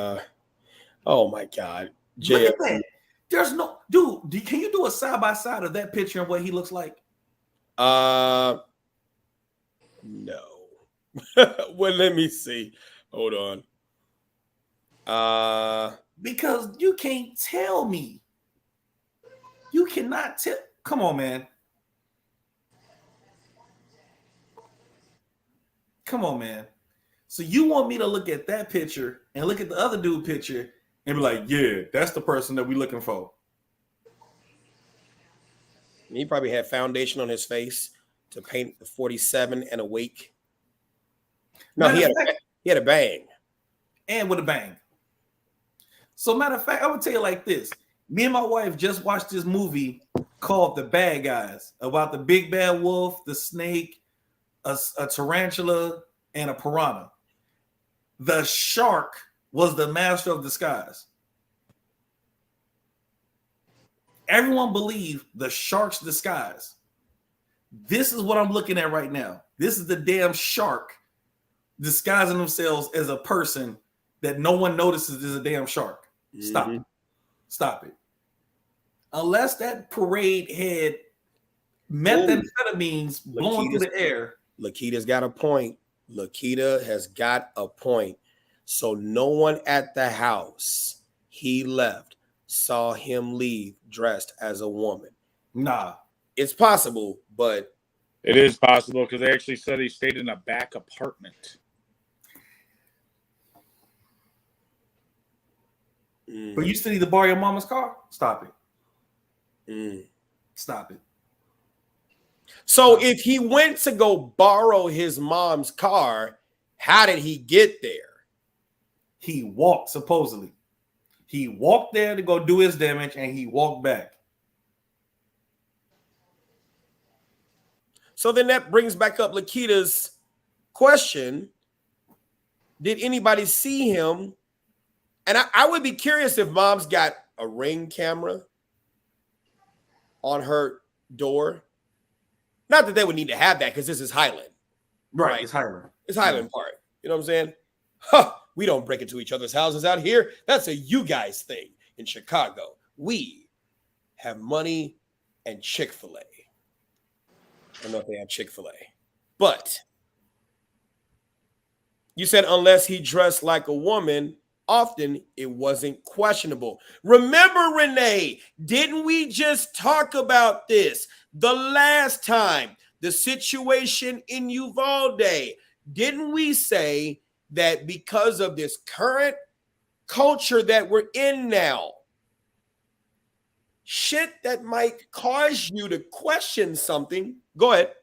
oh my God. Look at that. There's no dude. Can you do a side by side of that picture and what he looks like? No. Well, let me see. Hold on. Because you can't tell me. You cannot tell. Come on, man. Come on, man. So you want me to look at that picture and look at the other dude picture and be like, yeah, that's the person that we're looking for. He probably had foundation on his face to paint the 47 and awake. No, he had a bang. And with a bang. So matter of fact, I would tell you like this. Me and my wife just watched this movie called The Bad Guys about the big bad wolf, the snake, a tarantula, and a piranha. The shark was the master of disguise. Everyone believed the shark's disguise. This is what I'm looking at right now. This is the damn shark disguising themselves as a person that no one notices is a damn shark. Stop it. Stop it. Unless that parade had methamphetamines blowing through the air. Lakita's got a point. Lakita has got a point. So no one at the house he left saw him leave dressed as a woman. Nah. It's possible, but it is possible because they actually said he stayed in a back apartment. But you still need to borrow your mama's car? Stop it. Stop it. So if he went to go borrow his mom's car, how did he get there? He walked, supposedly. He walked there to go do his damage, and he walked back. So then that brings back up Lakita's question. Did anybody see him? And I would be curious if mom's got a Ring camera on her door. Not that they would need to have that because this is Highland. Right, it's Highland. It's Highland Park. You know what I'm saying? Huh, we don't break into each other's houses out here. That's a you guys thing in Chicago. We have money and Chick-fil-A. I don't know if they have Chick-fil-A. But you said unless he dressed like a woman, often it wasn't questionable. Remember, Renee, didn't we just talk about this the last time? The situation in Uvalde. Didn't we say that because of this current culture that we're in now, shit that might cause you to question something? Go ahead.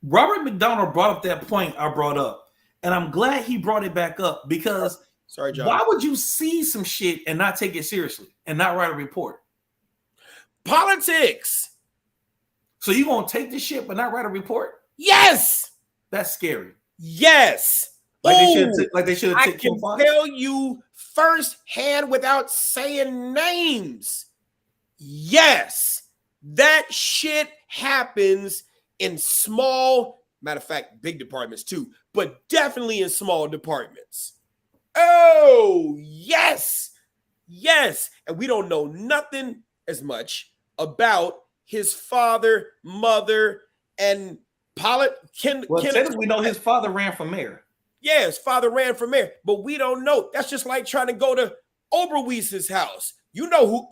Robert McDonald brought up that point I brought up, and I'm glad he brought it back up because sorry, John. Why would you see some shit and not take it seriously and not write a report? Politics. So you gonna take the shit but not write a report? Yes. That's scary. Yes. Like they should have I can tell you firsthand without saying names. Yes, that shit happens in small, matter of fact, big departments too, but definitely in small departments. Oh, yes. Yes. And we don't know nothing as much about his father, mother, and we know his father ran for mayor. Yeah, his father ran for mayor, but we don't know. That's just like trying to go to Oberweis's house. You know who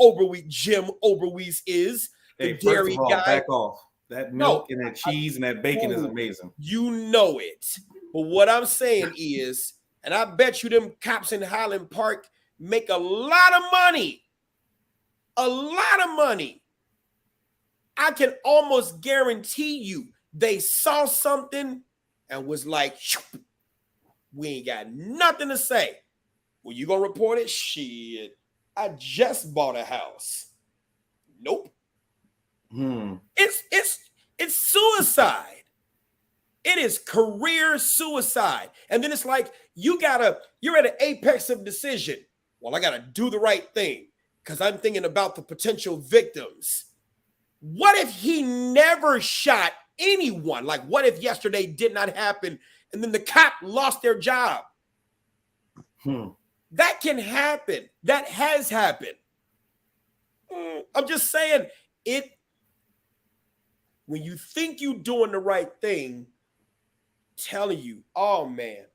Jim Oberweis is, the dairy guy. Back off. That milk and that cheese and that bacon is amazing. You know it. But what I'm saying is, and I bet you them cops in Highland Park make a lot of money. A lot of money. I can almost guarantee you they saw something and was like, we ain't got nothing to say. Well, you gonna report it? Shit, I just bought a house. Nope. It's suicide. It is career suicide. And then it's like you're at an apex of decision. Well, I gotta do the right thing because I'm thinking about the potential victims. What if he never shot anyone? Like, what if yesterday did not happen and then the cop lost their job? That can happen. That has happened. I'm just saying it. When you think you're doing the right thing, telling you, oh man,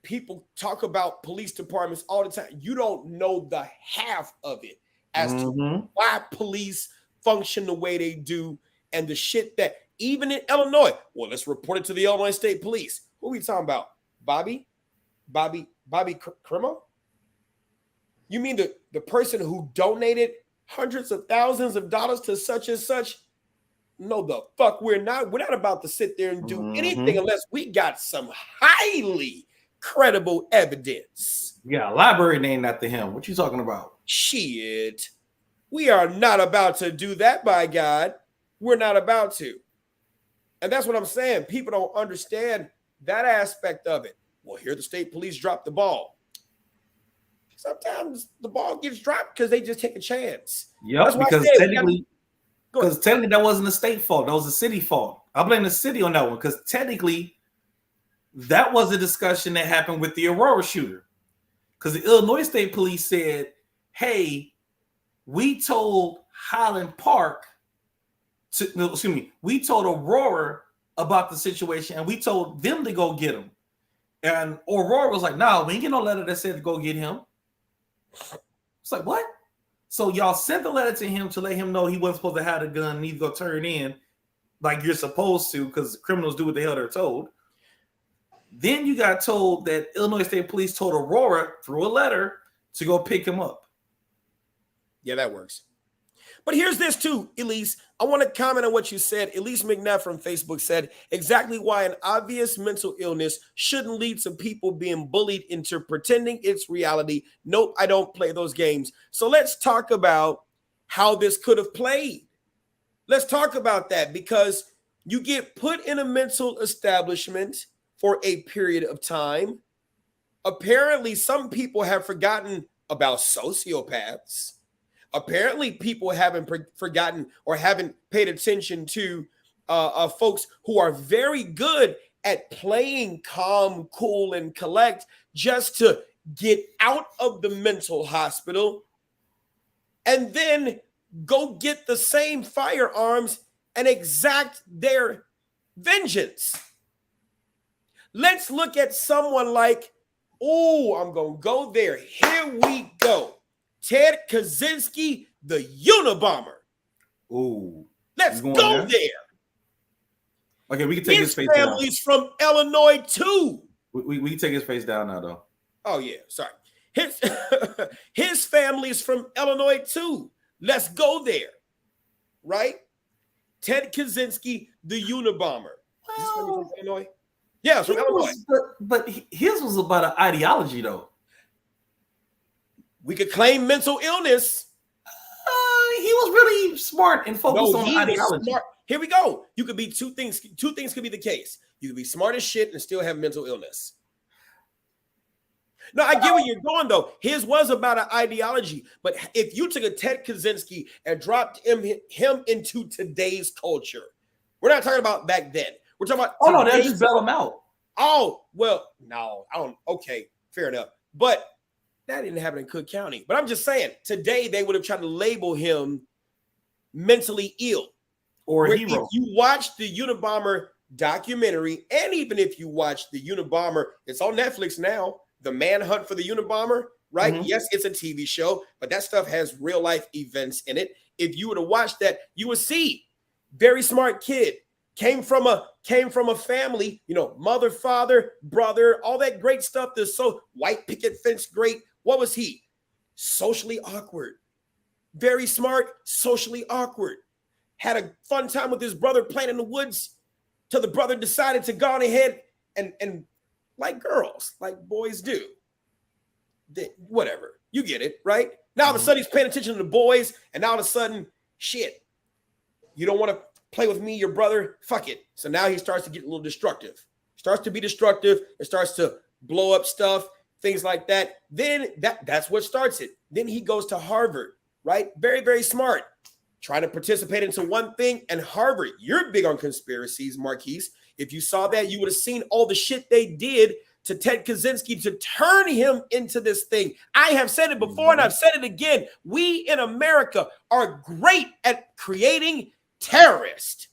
people talk about police departments all the time. You don't know the half of it as to why police function the way they do and the shit that even in Illinois, well, let's report it to the Illinois State Police. Who are we talking about? Bobby Crimo? You mean the person who donated hundreds of thousands of dollars to such and such? No, the fuck we're not. We're not about to sit there and do anything unless we got some highly credible evidence. Yeah, a library named after him. What you talking about? Shit. We are not about to do that, by God. We're not about to. And that's what I'm saying. People don't understand that aspect of it. Well, here the state police dropped the ball. Sometimes the ball gets dropped because they just take a chance. Yep, because technically that wasn't the state fault. That was the city fault. I blame the city on that one because technically that was a discussion that happened with the Aurora shooter. Because the Illinois State Police said, hey, we told Highland Park, we told Aurora about the situation and we told them to go get him. And Aurora was like, no, we ain't get no letter that said to go get him. It's like, what? So y'all sent the letter to him to let him know he wasn't supposed to have a gun and he'd go turn in like you're supposed to because criminals do what the hell they're told. Then you got told that Illinois State Police told Aurora through a letter to go pick him up. Yeah, that works. But here's this too, Elise. I want to comment on what you said. Elise McNabb from Facebook said exactly why an obvious mental illness shouldn't lead to people being bullied into pretending it's reality. Nope, I don't play those games. So let's talk about how this could have played. Let's talk about that because you get put in a mental establishment for a period of time. Apparently, some people have forgotten about sociopaths. Apparently, people haven't forgotten or haven't paid attention to folks who are very good at playing calm, cool, and collect just to get out of the mental hospital and then go get the same firearms and exact their vengeance. Let's look at someone like, oh, I'm going to go there. Here we go. Ted Kaczynski, the Unabomber. Ooh. Let's go there. Okay, we can take his face down. His family's from Illinois, too. We can take his face down now, though. Oh, yeah. Sorry. His family's from Illinois, too. Let's go there. Right? Ted Kaczynski, the Unabomber. Well, from Illinois? Yeah, it's from Illinois. But his was about an ideology, though. We could claim mental illness. He was really smart and focused on ideology. Smart. Here we go. You could be two things. Two things could be the case. You could be smart as shit and still have mental illness. No, I get where you're going, though. His was about an ideology. But if you took a Ted Kaczynski and dropped him into today's culture, we're not talking about back then. We're talking about. Oh, no, they just bail him out. Oh, well, no, I don't. Okay, fair enough. But that didn't happen in Cook County. But I'm just saying, today they would have tried to label him mentally ill. Or a hero. If you watch the Unabomber documentary, and even if you watch the Unabomber, it's on Netflix now, The Manhunt for the Unabomber, right? Mm-hmm. Yes, it's a TV show, but that stuff has real life events in it. If you were to watch that, you would see very smart kid, came from a family, mother, father, brother, all that great stuff. That's so white picket fence great. What was he? Socially awkward. Very smart, socially awkward. Had a fun time with his brother playing in the woods till the brother decided to go on ahead and like girls, like boys do. Whatever. You get it, right? Now all of a sudden he's paying attention to the boys, and now all of a sudden, shit, you don't want to play with me, your brother? Fuck it. So now he starts to get a little destructive. Starts to be destructive. It starts to blow up stuff, things like that. Then that's what starts it. Then he goes to Harvard, right? Very, very smart. Trying to participate into one thing. And Harvard, you're big on conspiracies, Marquise. If you saw that, you would have seen all the shit they did to Ted Kaczynski to turn him into this thing. I have said it before and I've said it again. We in America are great at creating terrorists.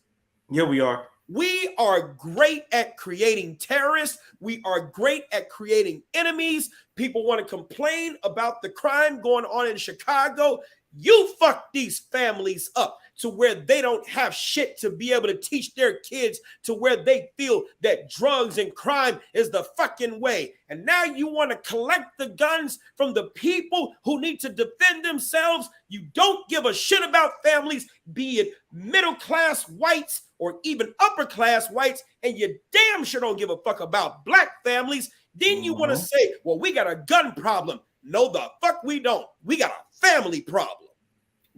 Yeah, we are. We are great at creating terrorists. We are great at creating enemies. People want to complain about the crime going on in Chicago. You fuck these families up to where they don't have shit to be able to teach their kids, to where they feel that drugs and crime is the fucking way. And now you want to collect the guns from the people who need to defend themselves. You don't give a shit about families, be it middle-class whites or even upper-class whites, and you damn sure don't give a fuck about black families. Then you want to say, well, we got a gun problem. No, the fuck we don't. We got a family problem.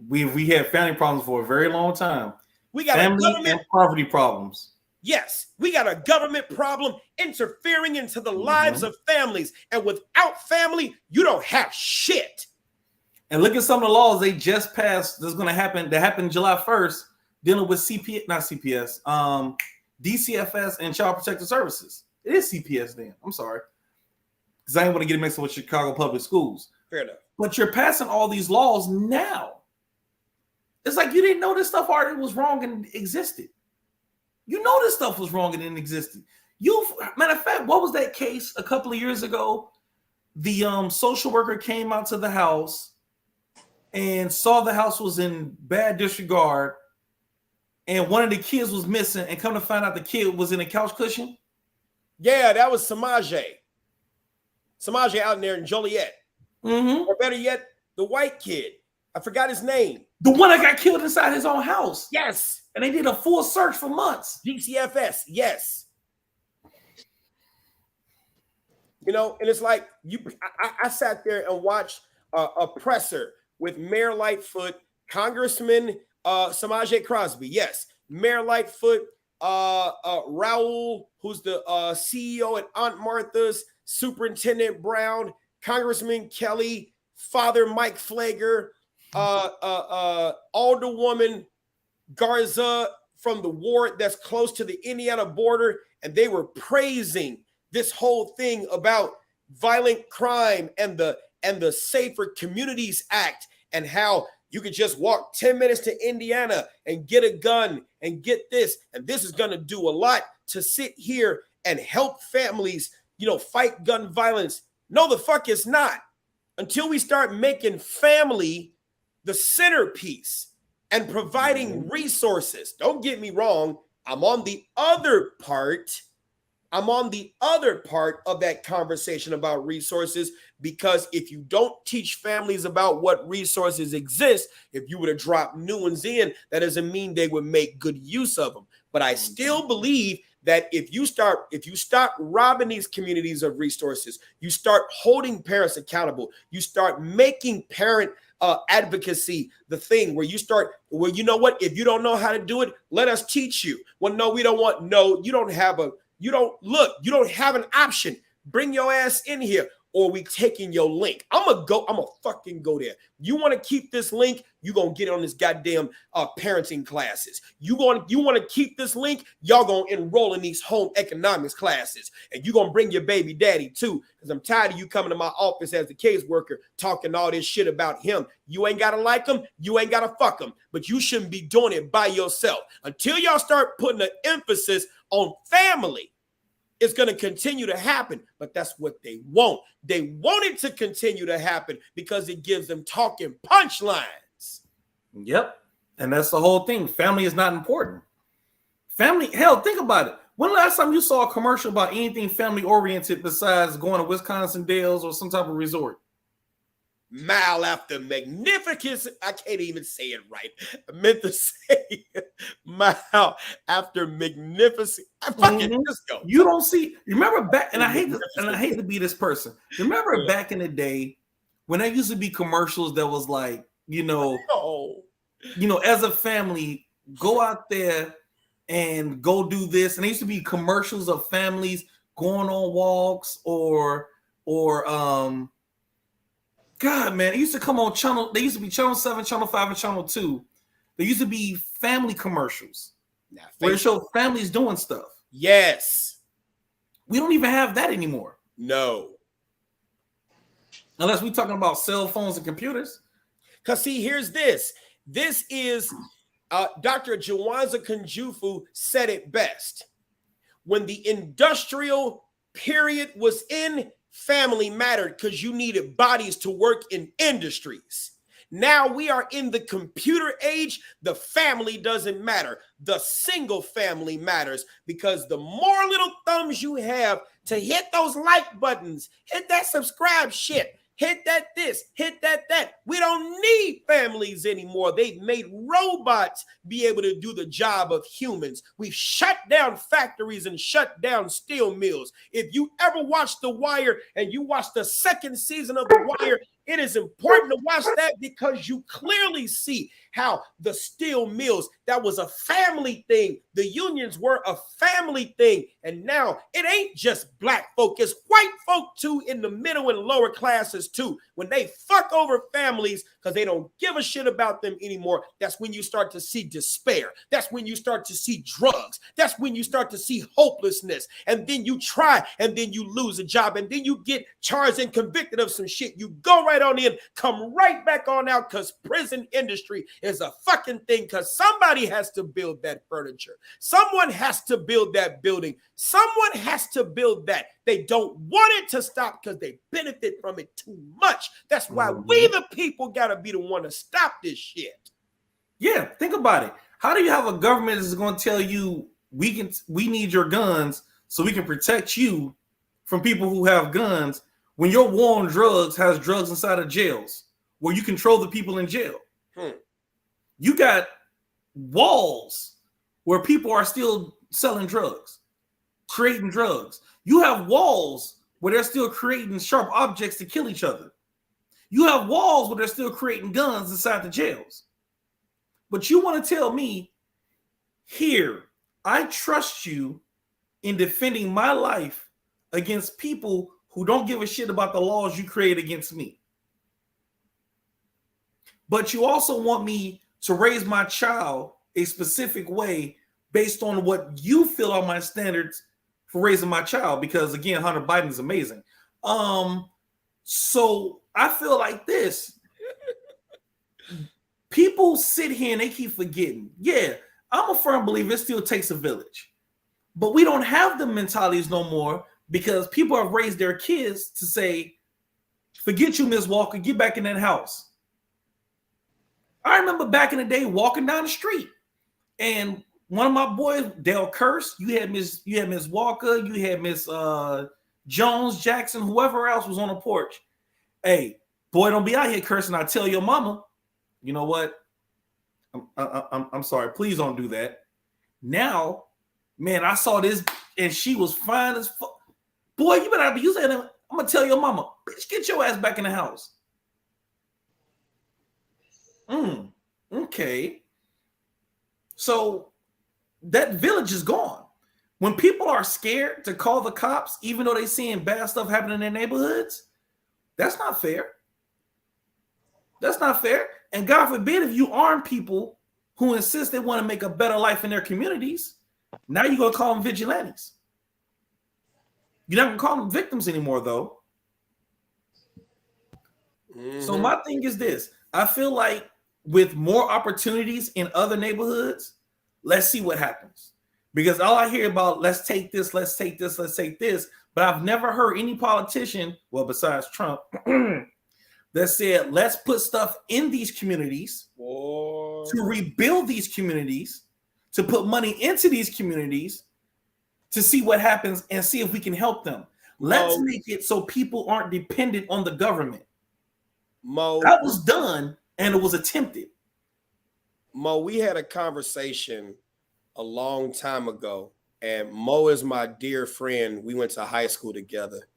We had family problems for a very long time. We got family a government and poverty problems. Yes, we got a government problem interfering into the lives of families. And without family, you don't have shit. And look at some of the laws they just passed that's going to happen. That happened July 1st, dealing with DCFS and Child Protective Services. It is CPS then. I'm sorry. Because I didn't want to get it mixed up with Chicago Public Schools. Fair enough. But you're passing all these laws now. It's like you didn't know this stuff already was wrong and existed. You know this stuff was wrong and it existed. Matter of fact, what was that case a couple of years ago? The social worker came out to the house and saw the house was in bad disregard, and one of the kids was missing, and come to find out the kid was in a couch cushion. Yeah, that was Samaje. Samaje out there in Joliet. Or better yet, the white kid. I forgot his name. The one that got killed inside his own house. Yes. And they did a full search for months. DCFS, yes. You know, and it's like I sat there and watched a presser with Mayor Lightfoot, Congressman Samaje Crosby, yes, Mayor Lightfoot, Raul, who's the CEO at Aunt Martha's, Superintendent Brown, Congressman Kelly, Father Mike Flager, Alderwoman Garza from the ward that's close to the Indiana border, and they were praising this whole thing about violent crime and the Safer Communities Act, and how you could just walk 10 minutes to Indiana and get a gun and get this, and this is going to do a lot to sit here and help families, you know, fight gun violence. No, the fuck it's not. Until we start making family the centerpiece and providing resources. Don't get me wrong. I'm on the other part of that conversation about resources, because if you don't teach families about what resources exist, if you were to drop new ones in, that doesn't mean they would make good use of them. But I still believe that if you stop robbing these communities of resources, you start holding parents accountable, you start making parent advocacy the thing where you start, well, you know what, if you don't know how to do it, let us teach you. Well, no, we don't want, no, you don't have an option. Bring your ass in here, or we taking your link. I'm gonna fucking go there. You want to keep this link, you gonna get on this goddamn parenting classes. You want to keep this link, y'all gonna enroll in these home economics classes, and you gonna bring your baby daddy too, because I'm tired of you coming to my office as the caseworker talking all this shit about him. You ain't gotta like him, you ain't gotta fuck him, but you shouldn't be doing it by yourself. Until y'all start putting an emphasis on family, it's going to continue to happen, but that's what they want. They want it to continue to happen because it gives them talking punchlines. Yep. And that's the whole thing. Family is not important. Family, hell, think about it. When the last time you saw a commercial about anything family oriented besides going to Wisconsin Dells or some type of resort? Mile after magnificence. I can't even say it right. I meant to say mile after magnificent. I fucking just go. You don't see. Remember back, and I hate to be this person. Remember back in the day when there used to be commercials that was like, you know, as a family, go out there and go do this. And there used to be commercials of families going on walks or God, man, it used to come on channel. They used to be channel 7, channel 5, and channel 2. There used to be family commercials where it showed families doing stuff. Yes. We don't even have that anymore. No. Unless we're talking about cell phones and computers. Because see, here's this. This is Dr. Jawanza Kunjufu said it best. When the industrial period was in, family mattered because you needed bodies to work in industries. Now we are in the computer age. The family doesn't matter. The single family matters because the more little thumbs you have to hit those like buttons, hit that subscribe shit, hit that this, hit that that. We don't need families anymore. They've made robots be able to do the job of humans. We've shut down factories and shut down steel mills. If you ever watch The Wire and you watch the second season of The Wire, it is important to watch that because you clearly see how the steel mills, that was a family thing. The unions were a family thing. And now it ain't just black folk, it's white folk too in the middle and lower classes too. When they fuck over families because they don't give a shit about them anymore, that's when you start to see despair. That's when you start to see drugs. That's when you start to see hopelessness. And then you try and then you lose a job and then you get charged and convicted of some shit. You go right on in, come right back on out because prison industry is a fucking thing because somebody has to build that furniture. Someone has to build that building. Someone has to build that. They don't want it to stop because they benefit from it too much. That's why we the people got to be the one to stop this shit. Yeah, think about it. How do you have a government that's going to tell you we need your guns so we can protect you from people who have guns when your war on drugs has drugs inside of jails where you control the people in jail? You got walls where people are still selling drugs, creating drugs. You have walls where they're still creating sharp objects to kill each other. You have walls where they're still creating guns inside the jails. But you want to tell me, here, I trust you in defending my life against people who don't give a shit about the laws you create against me. But you also want me to raise my child a specific way based on what you feel are my standards for raising my child. Because again, Hunter Biden is amazing. So I feel like this. People sit here and they keep forgetting. Yeah, I'm a firm believer it still takes a village. But we don't have the mentalities no more because people have raised their kids to say, forget you, Miss Walker, get back in that house. I remember back in the day walking down the street and one of my boys, Dale Curse, you had Miss Walker, you had Miss Jones, Jackson, whoever else was on the porch. Hey, boy, don't be out here cursing. I tell your mama, you know what? I'm sorry. Please don't do that. Now, man, I saw this and she was fine as fuck. Boy, you better be using it. I'm gonna tell your mama, bitch, get your ass back in the house. Okay. So that village is gone. When people are scared to call the cops, even though they're seeing bad stuff happen in their neighborhoods, that's not fair. That's not fair. And God forbid if you arm people who insist they want to make a better life in their communities, now you're going to call them vigilantes. You're not going to call them victims anymore, though. So my thing is this. I feel like with more opportunities in other neighborhoods, let's see what happens. Because all I hear about, let's take this, let's take this, let's take this. But I've never heard any politician, well, besides Trump, that said, let's put stuff in these communities to rebuild these communities, to put money into these communities, to see what happens and see if we can help them. Let's make it so people aren't dependent on the government. That was done and it was attempted. Mo, we had a conversation a long time ago, and Mo is my dear friend. We went to high school together.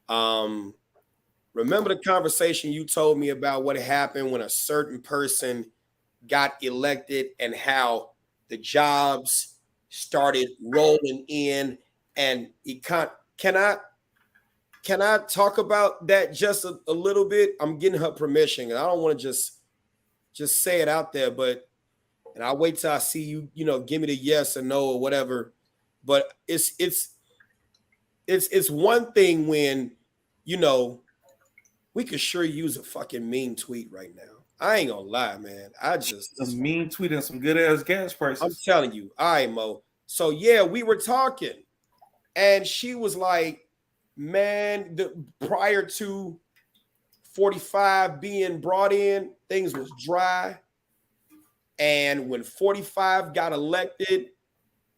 Remember the conversation you told me about what happened when a certain person got elected and how the jobs started rolling in, and can I talk about that just a little bit? I'm getting her permission, and I don't want to just say it out there, and I'll wait till I see you, give me the yes or no or whatever. But it's it's one thing when, you know, we could sure use a fucking mean tweet right now. I ain't gonna lie, man. I just a mean tweet and some good ass gas prices. I'm telling you, all right, Mo. So yeah, we were talking, and she was like, man, prior to 45 being brought in, things was dry. And when 45 got elected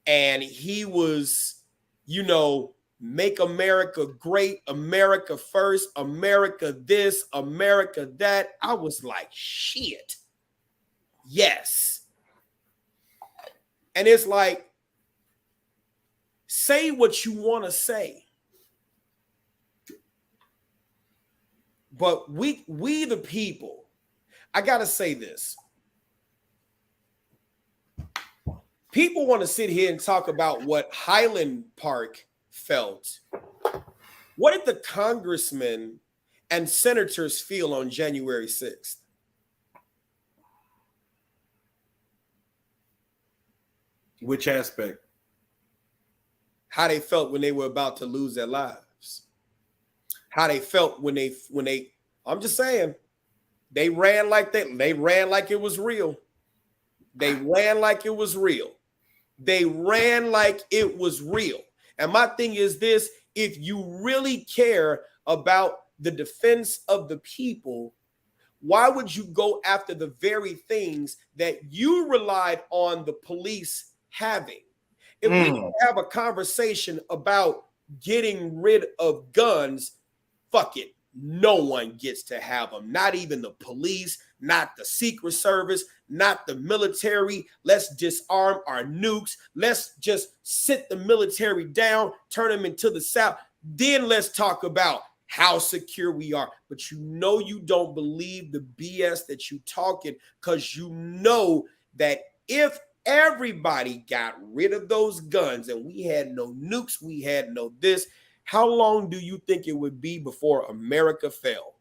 and he was, you know, make America great, America first, America this, America that, I was like, shit. Yes. And it's like, say what you want to say. But we the people, I got to say this. People want to sit here and talk about what Highland Park felt. What did the congressmen and senators feel on January 6th? Which aspect? How they felt when they were about to lose their lives. How they felt when they I'm just saying, they ran like they ran like it was real. They ran like it was real. They ran like it was real. And my thing is this, if you really care about the defense of the people, why would you go after the very things that you relied on the police having? If we don't have a conversation about getting rid of guns, fuck it. No one gets to have them. Not even the police, not the Secret Service, not the military. Let's disarm our nukes. Let's just sit the military down, turn them into the South. Then let's talk about how secure we are. But you know you don't believe the BS that you talking, because you know that if everybody got rid of those guns and we had no nukes, we had no this, how long do you think it would be before America fell?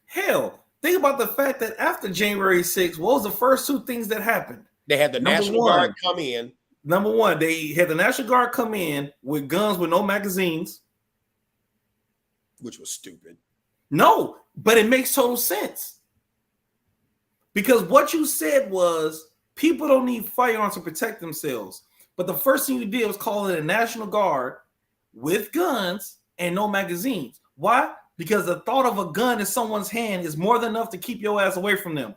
Hell, think about the fact that after January 6th, what was the first two things that happened? They had the National Guard come in. Number one, they had the National Guard come in with guns with no magazines. Which was stupid. No, but it makes total sense. Because what you said was people don't need firearms to protect themselves. But the first thing you did was call in a National Guard with guns and no magazines. Why? Because the thought of a gun in someone's hand is more than enough to keep your ass away from them.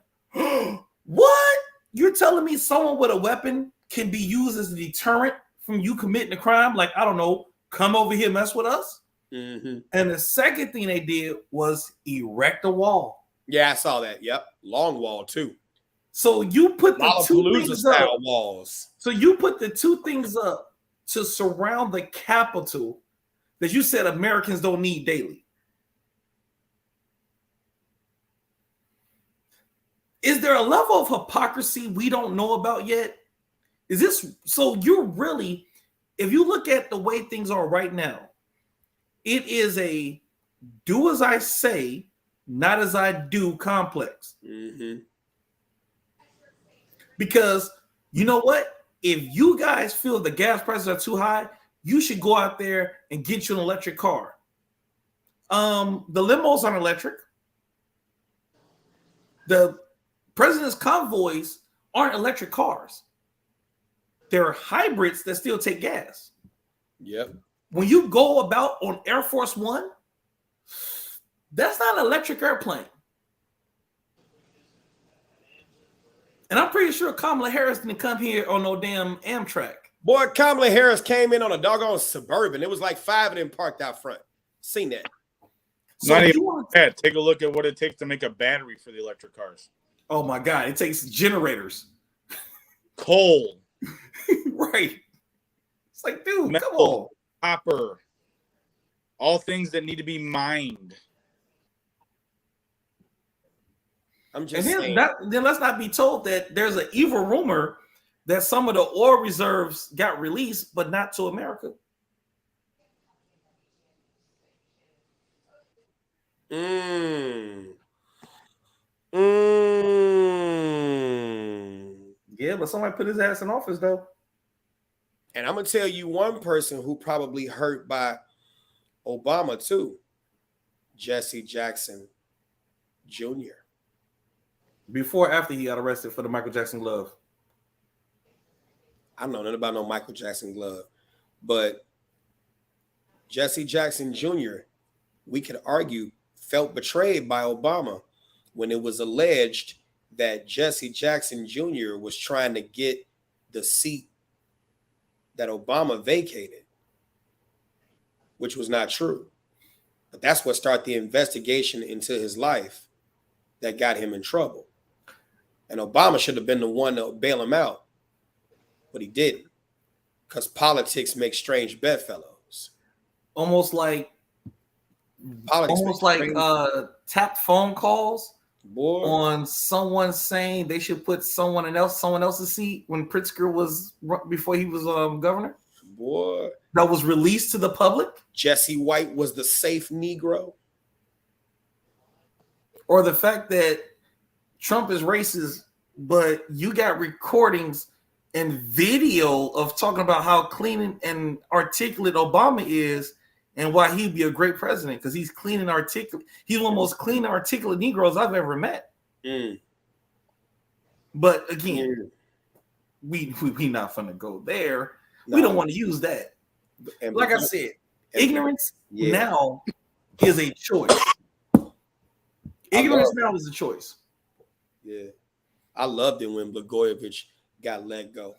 What? You're telling me someone with a weapon can be used as a deterrent from you committing a crime? Like, I don't know, come over here, mess with us? Mm-hmm. And the second thing they did was erect a wall. Yeah, I saw that. Yep. Long wall, too. So you put the two things up. Walls. So you put the two things up to surround the Capitol that you said Americans don't need daily. Is there a level of hypocrisy we don't know about yet? Is this so? You're really, if you look at the way things are right now, it is a do as I say, not as I do complex. Mm-hmm. Because you know what? If you guys feel the gas prices are too high, you should go out there and get you an electric car. The limos aren't electric. The president's convoys aren't electric cars. They're hybrids that still take gas. Yep. When you go about on Air Force One, that's not an electric airplane. And I'm pretty sure Kamala Harris didn't come here on no damn Amtrak. Boy, Kamala Harris came in on a doggone Suburban. It was like 5 of them parked out front. Seen that. So not even that. Take a look at what it takes to make a battery for the electric cars. Oh my God, it takes generators. Coal. Right. It's like, dude, metal, come on. Copper. All things that need to be mined. I'm just saying. Then let's not be told that there's an evil rumor that some of the oil reserves got released, but not to America. Yeah, but somebody put his ass in office, though. And I'm going to tell you one person who probably hurt by Obama too. Jesse Jackson Jr. Before or after he got arrested for the Michael Jackson glove? I don't know nothing about no Michael Jackson glove, but Jesse Jackson Jr., we could argue, felt betrayed by Obama when it was alleged that Jesse Jackson Jr. was trying to get the seat that Obama vacated, which was not true. But that's what started the investigation into his life that got him in trouble. And Obama should have been the one to bail him out, but he didn't, because politics makes strange bedfellows. Almost like tapped phone calls on someone saying they should put someone else's seat when Pritzker was before he was governor. Boy, that was released to the public. Jesse White was the safe Negro. Or the fact that Trump is racist, but you got recordings and video of talking about how clean and articulate Obama is and why he'd be a great president, because he's clean and articulate. He's one of the most clean and articulate Negroes I've ever met. But again, we not finna go there. No. We don't want to use that. Like I said, ignorance now is a choice. Ignorance now is a choice. Yeah. I loved it when Blagojevich got let go.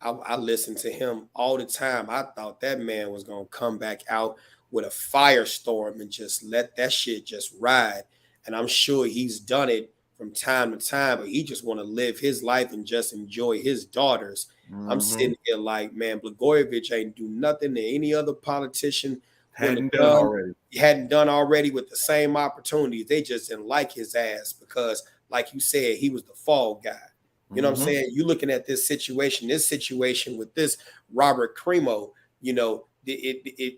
I listened to him all the time. I thought that man was going to come back out with a firestorm and just let that shit just ride. And I'm sure he's done it from time to time, but he just want to live his life and just enjoy his daughters. Mm-hmm. I'm sitting here like, man, Blagojevich ain't do nothing that any other politician hadn't done already with the same opportunities. They just didn't like his ass because, like you said, he was the fall guy. You know what I'm saying? You looking at this situation with this Robert Cremo, you know, is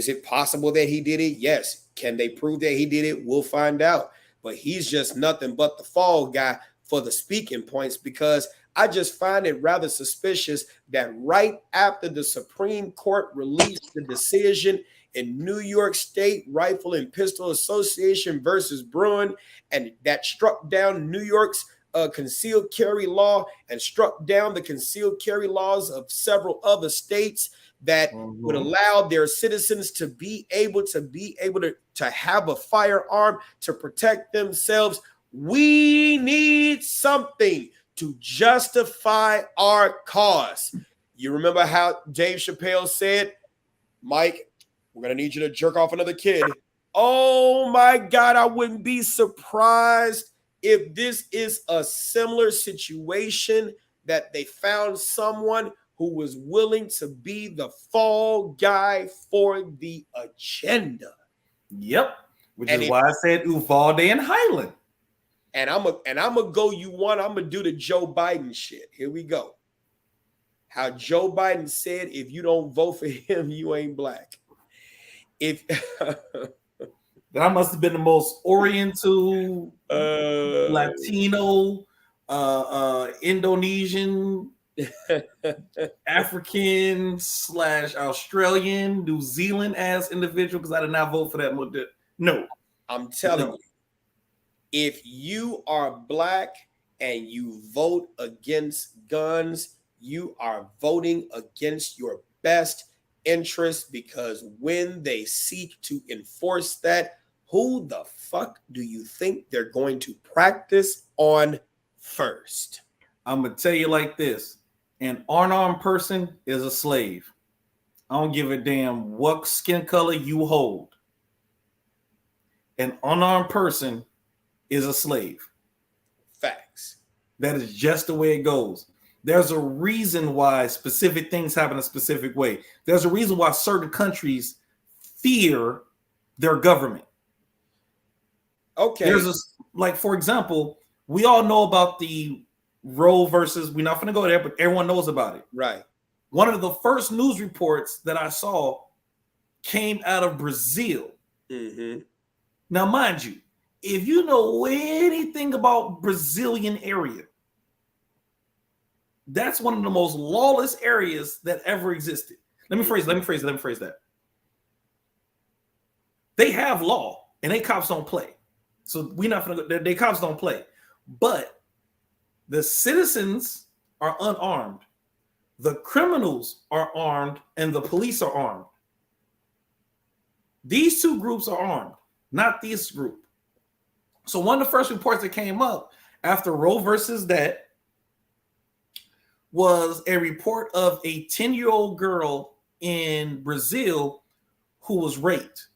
it possible that he did it? Yes. Can they prove that he did it? We'll find out. But he's just nothing but the fall guy for the speaking points, because I just find it rather suspicious that right after the Supreme Court released the decision in New York State Rifle and Pistol Association versus Bruin, and that struck down New York's concealed carry law and struck down the concealed carry laws of several other states that would allow their citizens to be able to have a firearm to protect themselves. We need something to justify our cause. You remember how Dave Chappelle said, Mike, we're going to need you to jerk off another kid. Oh my God, I wouldn't be surprised if this is a similar situation, that they found someone who was willing to be the fall guy for the agenda. Yep. Which is why I said Uvalde and Highland. And I'm gonna go I'm gonna do the Joe Biden shit. Here we go. How Joe Biden said, if you don't vote for him, you ain't black. That must have been the most Oriental, Latino, Indonesian, African / Australian, New Zealand ass individual, because I did not vote for that. No. I'm telling you, if you are black and you vote against guns, you are voting against your best interest, because when they seek to enforce that, who the fuck do you think they're going to practice on first? I'm going to tell you like this. An unarmed person is a slave. I don't give a damn what skin color you hold. An unarmed person is a slave. Facts. That is just the way it goes. There's a reason why specific things happen a specific way. There's a reason why certain countries fear their government. Okay. Like, for example, we all know about the Roe versus, we're not going to go there, but everyone knows about it. Right. One of the first news reports that I saw came out of Brazil. Mm-hmm. Now, mind you, if you know anything about Brazilian area, that's one of the most lawless areas that ever existed. Let me phrase that. They have law, and they cops don't play. So we not gonna. They cops don't play, but the citizens are unarmed. The criminals are armed, and the police are armed. These two groups are armed, not this group. So one of the first reports that came up after Roe versus that was a report of a 10-year-old girl in Brazil who was raped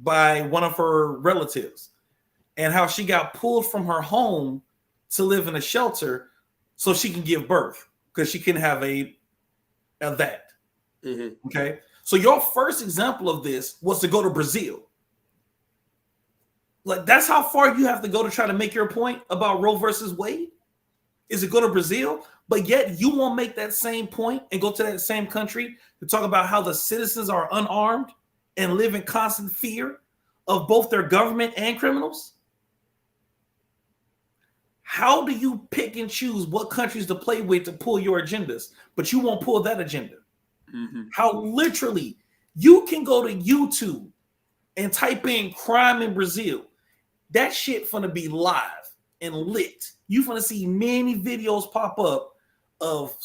by one of her relatives, and how she got pulled from her home to live in a shelter so she can give birth because she couldn't have that. Mm-hmm. Okay. So your first example of this was to go to Brazil. Like, that's how far you have to go to try to make your point about Roe versus Wade, is to go to Brazil, but yet you won't make that same point and go to that same country to talk about how the citizens are unarmed and live in constant fear of both their government and criminals. How do you pick and choose what countries to play with to pull your agendas, but you won't pull that agenda? Mm-hmm. How literally you can go to YouTube and type in crime in Brazil. That shit finna be live and lit. You finna see many videos pop up of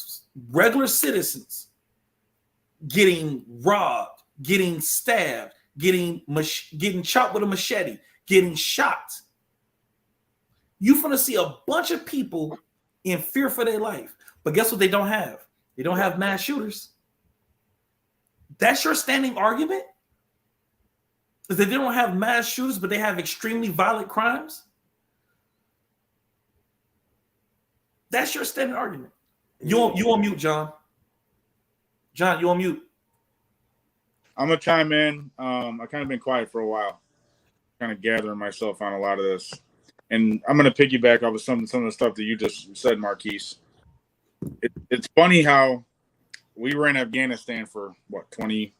regular citizens getting robbed, getting stabbed, getting chopped with a machete, getting shot. You finna see a bunch of people in fear for their life. But guess what they don't have? They don't have mass shooters. That's your standing argument? Is that they don't have mass shooters, but they have extremely violent crimes? That's your standing argument. You on mute, John. John, you on mute. I'm gonna chime in. I've kind of been quiet for a while, kind of gathering myself on a lot of this, and I'm gonna piggyback off of some of the stuff that you just said, Marquise. It's funny how we were in Afghanistan for what 20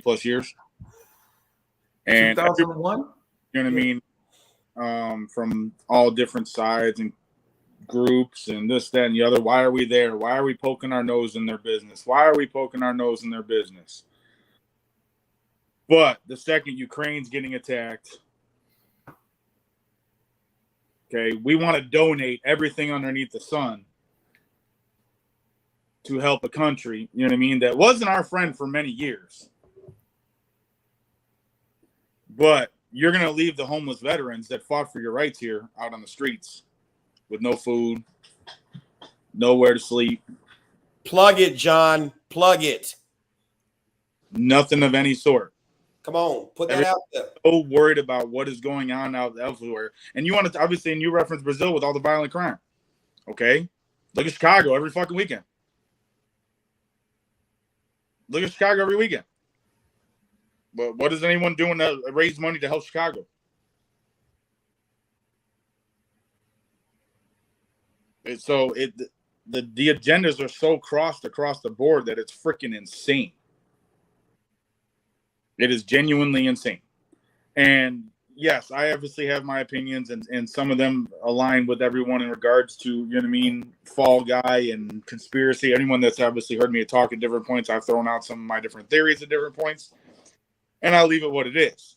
plus years, and 2001. You know what I mean? From all different sides and groups and this, that, and the other. Why are we there? Why are we poking our nose in their business? Why are we poking our nose in their business? But the second Ukraine's getting attacked, okay, we want to donate everything underneath the sun to help a country, you know what I mean, that wasn't our friend for many years. But you're going to leave the homeless veterans that fought for your rights here out on the streets with no food, nowhere to sleep. Plug it, John. Plug it. Nothing of any sort. Come on, put that out there. So worried about what is going on out elsewhere. And you want to, obviously, and you reference Brazil with all the violent crime. Okay? Look at Chicago every fucking weekend. Look at Chicago every weekend. But what is anyone doing to raise money to help Chicago? The agendas are so crossed across the board that it's freaking insane. It is genuinely insane. And yes, I obviously have my opinions, and some of them align with everyone in regards to, you know what I mean, Fall Guy and conspiracy. Anyone that's obviously heard me talk at different points, I've thrown out some of my different theories at different points, and I'll leave it what it is.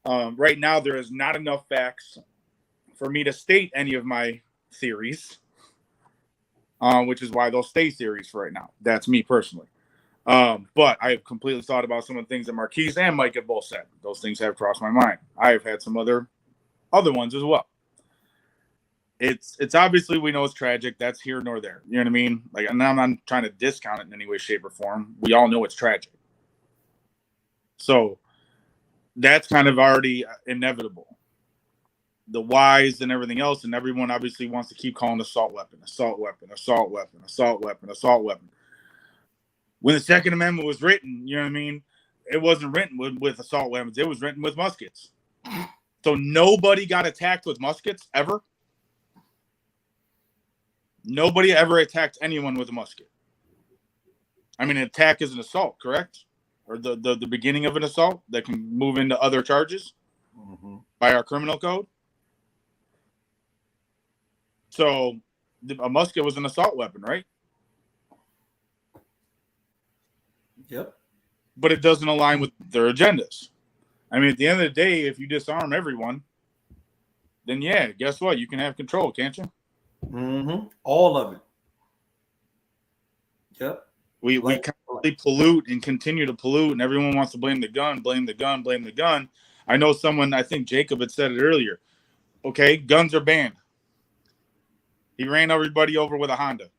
Right now, there is not enough facts for me to state any of my theories, which is why they'll stay theories for right now. That's me personally. But I have completely thought about some of the things that Marquise and Mike have both said. Those things have crossed my mind. I have had some other ones as well. It's obviously, we know it's tragic. That's here nor there. You know what I mean? Like, and I'm not trying to discount it in any way, shape, or form. We all know it's tragic. So that's kind of already inevitable. The whys and everything else, and everyone obviously wants to keep calling assault weapon. When the Second Amendment was written, you know what I mean, it wasn't written with assault weapons. It was written with muskets. So nobody got attacked with muskets ever. Nobody ever attacked anyone with a musket. I mean, an attack is an assault, correct? Or the beginning of an assault that can move into other charges by our criminal code. So a musket was an assault weapon, right? Yep. But it doesn't align with their agendas. I mean, at the end of the day, if you disarm everyone, then yeah, guess what? You can have control, can't you? Mm-hmm. All of it. Yep. We constantly pollute and continue to pollute, and everyone wants to blame the gun, blame the gun, blame the gun. I know someone, I think Jacob had said it earlier. Okay, guns are banned. He ran everybody over with a Honda.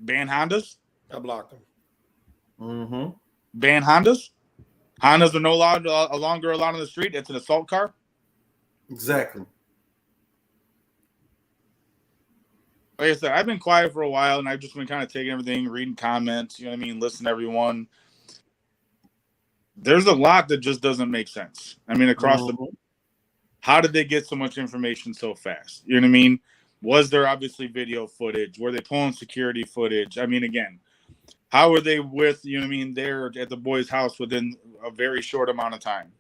Ban Hondas? I blocked him. Mm-hmm. Ban Hondas? Hondas are no longer allowed on the street. It's an assault car. Exactly. Like I said, I've been quiet for a while, and I've just been kind of taking everything, reading comments, you know what I mean, listening to everyone. There's a lot that just doesn't make sense. I mean, across the board. How did they get so much information so fast? You know what I mean? Was there obviously video footage? Were they pulling security footage? I mean, again, how were they with, you know what I mean, there at the boy's house within a very short amount of time?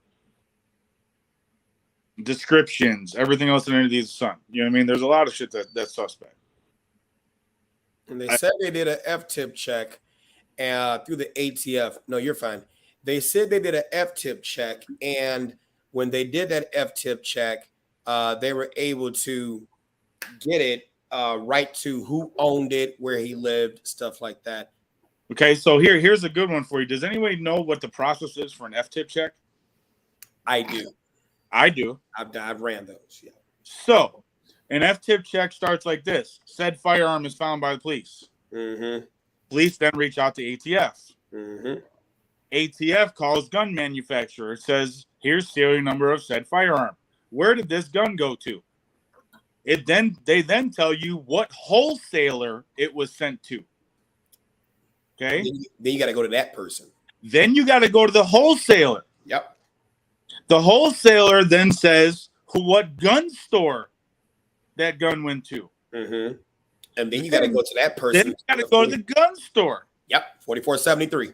Descriptions, everything else underneath the sun. You know what I mean? There's a lot of shit that's suspect. And they said they did an F-tip check through the ATF. No, you're fine. They said they did an F-tip check, and when they did that F-tip check, they were able to get it right to who owned it, where he lived, stuff like that. Okay, so here's a good one for you. Does anybody know what the process is for an F-tip check? I do. I do. I've ran those, yeah. So, an F-tip check starts like this. Said firearm is found by the police. Mm-hmm. Police then reach out to ATF. Mm-hmm. ATF calls gun manufacturer, says, here's serial number of said firearm. Where did this gun go to? They then tell you what wholesaler it was sent to. Okay? Then you got to go to that person. Then you got to go to the wholesaler. Yep. The wholesaler then says what gun store that gun went to. Mm-hmm. And then you got to go to that person. Then you got to go to the gun store. Yep, 4473.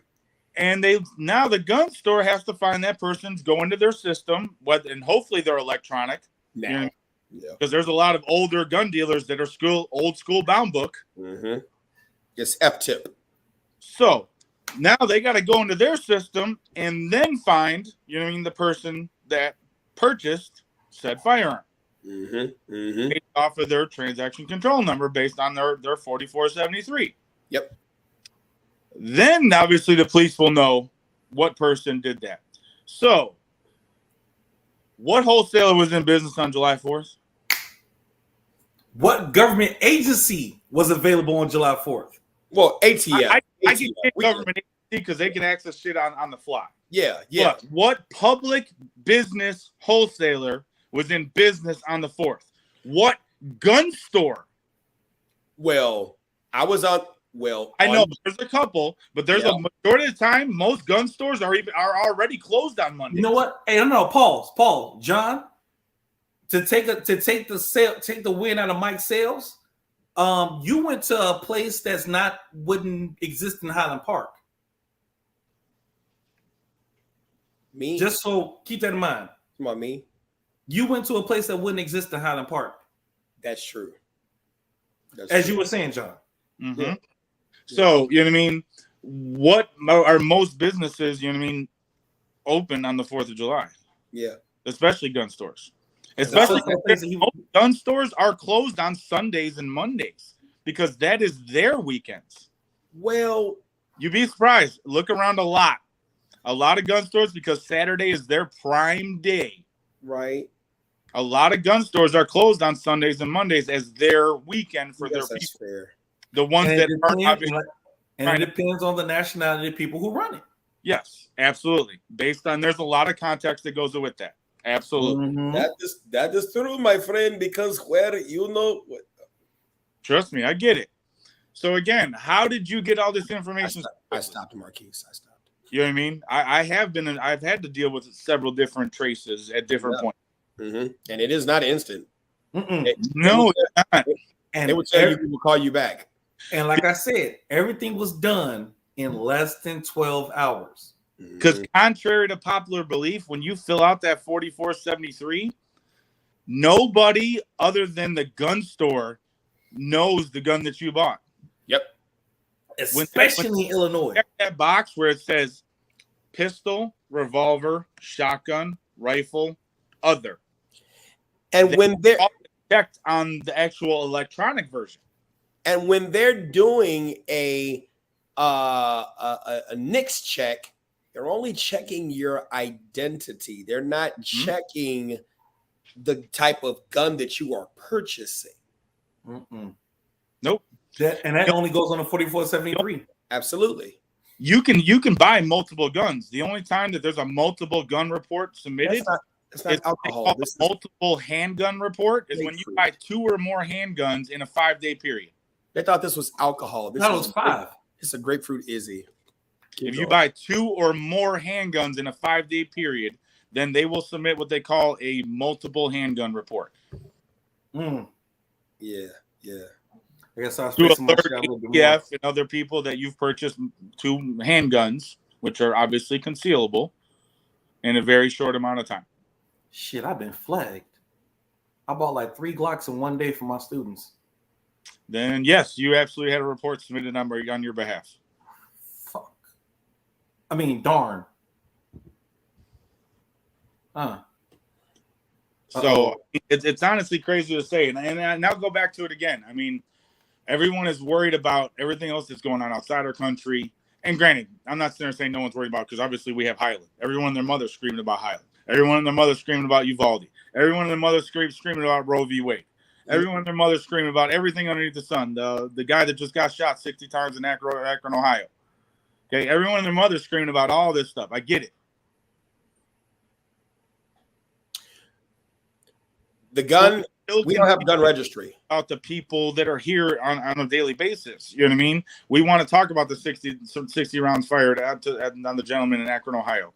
And now the gun store has to find that person's go into their system, and hopefully they're electronic. Now, you know, yeah, because there's a lot of older gun dealers that are old school bound book. Mm-hmm. It's F-tip. So now they got to go into their system and then find, you know what I mean, the person that purchased said firearm. Mm-hmm. Mm-hmm. Based off of their transaction control number, based on their 4473. Yep. Then obviously the police will know what person did that. So, what wholesaler was in business on July 4th? What government agency was available on July 4th? Well, ATF. I can say government agency because they can access shit on the fly. Yeah. But what public business wholesaler was in business on the 4th? What gun store? Well, I was on. Well, I know there's a couple, but there's a majority of the time most gun stores are already closed on Monday. You know what? Hey, no, Paul, John, to take the win out of Mike's sales. You went to a place wouldn't exist in Highland Park. Me? Just so keep that in mind. Come on, me. You went to a place that wouldn't exist in Highland Park. That's true. As you were saying, John. Mm-hmm. Yeah. So, you know what I mean? What are most businesses, you know what I mean, open on the 4th of July? Yeah. Especially gun stores. Especially most gun stores are closed on Sundays and Mondays because that is their weekends. Well, you'd be surprised. Look around a lot of gun stores because Saturday is their prime day. Right. A lot of gun stores are closed on Sundays and Mondays as their weekend for their people. Fair. The ones that it depends on the nationality of people who run it. Yes, absolutely. Based on there's a lot of context that goes with that. Absolutely. Mm-hmm. That is true, my friend, because trust me, I get it. So again, how did you get all this information? I stopped Marquise. I stopped. You know what I mean? I've had to deal with several different traces at different points. Mm-hmm. And it is not instant. It's not. And they would tell you, we will call you back. And like I said, everything was done in less than 12 hours. Because contrary to popular belief, when you fill out that 4473, nobody other than the gun store knows the gun that you bought. Yep. Especially in Illinois. Check that box where it says pistol revolver, shotgun, rifle, other. And when they're checked on the actual electronic version, and when they're doing a NICS check, they're only checking your identity. They're not checking the type of gun that you are purchasing. Nope. That only goes on a 4473. Absolutely. You can buy multiple guns. The only time that there's a multiple gun report submitted, it's not alcohol. This multiple handgun report is when you buy 2 or more handguns in a 5-day period. They thought this was alcohol. This was 5. It's a grapefruit Izzy. If you buy 2 or more handguns in a 5-day period, then they will submit what they call a multiple handgun report. Yeah. I guess I'll to alert ATF and other people that you've purchased 2 handguns, which are obviously concealable, in a very short amount of time. Shit, I've been flagged. I bought like 3 Glocks in one day for my students. Then yes, you absolutely had a report submitted on your behalf. Fuck. I mean, darn. So it's honestly crazy to say, and I'll go back to it again. I mean, everyone is worried about everything else that's going on outside our country. And granted, I'm not sitting there saying no one's worried about it, because obviously we have Highland. Everyone and their mother screaming about Highland. Everyone and their mother screaming about Uvalde. Everyone and their mother screaming about Roe v. Wade. Everyone and their mother screaming about everything underneath the sun. The guy that just got shot 60 times in Akron, Ohio. Okay, everyone and their mother screaming about all this stuff. I get it. The gun, we don't have gun registry. About the people that are here on a daily basis. You know what I mean? We want to talk about the 60 rounds fired on the gentleman in Akron, Ohio.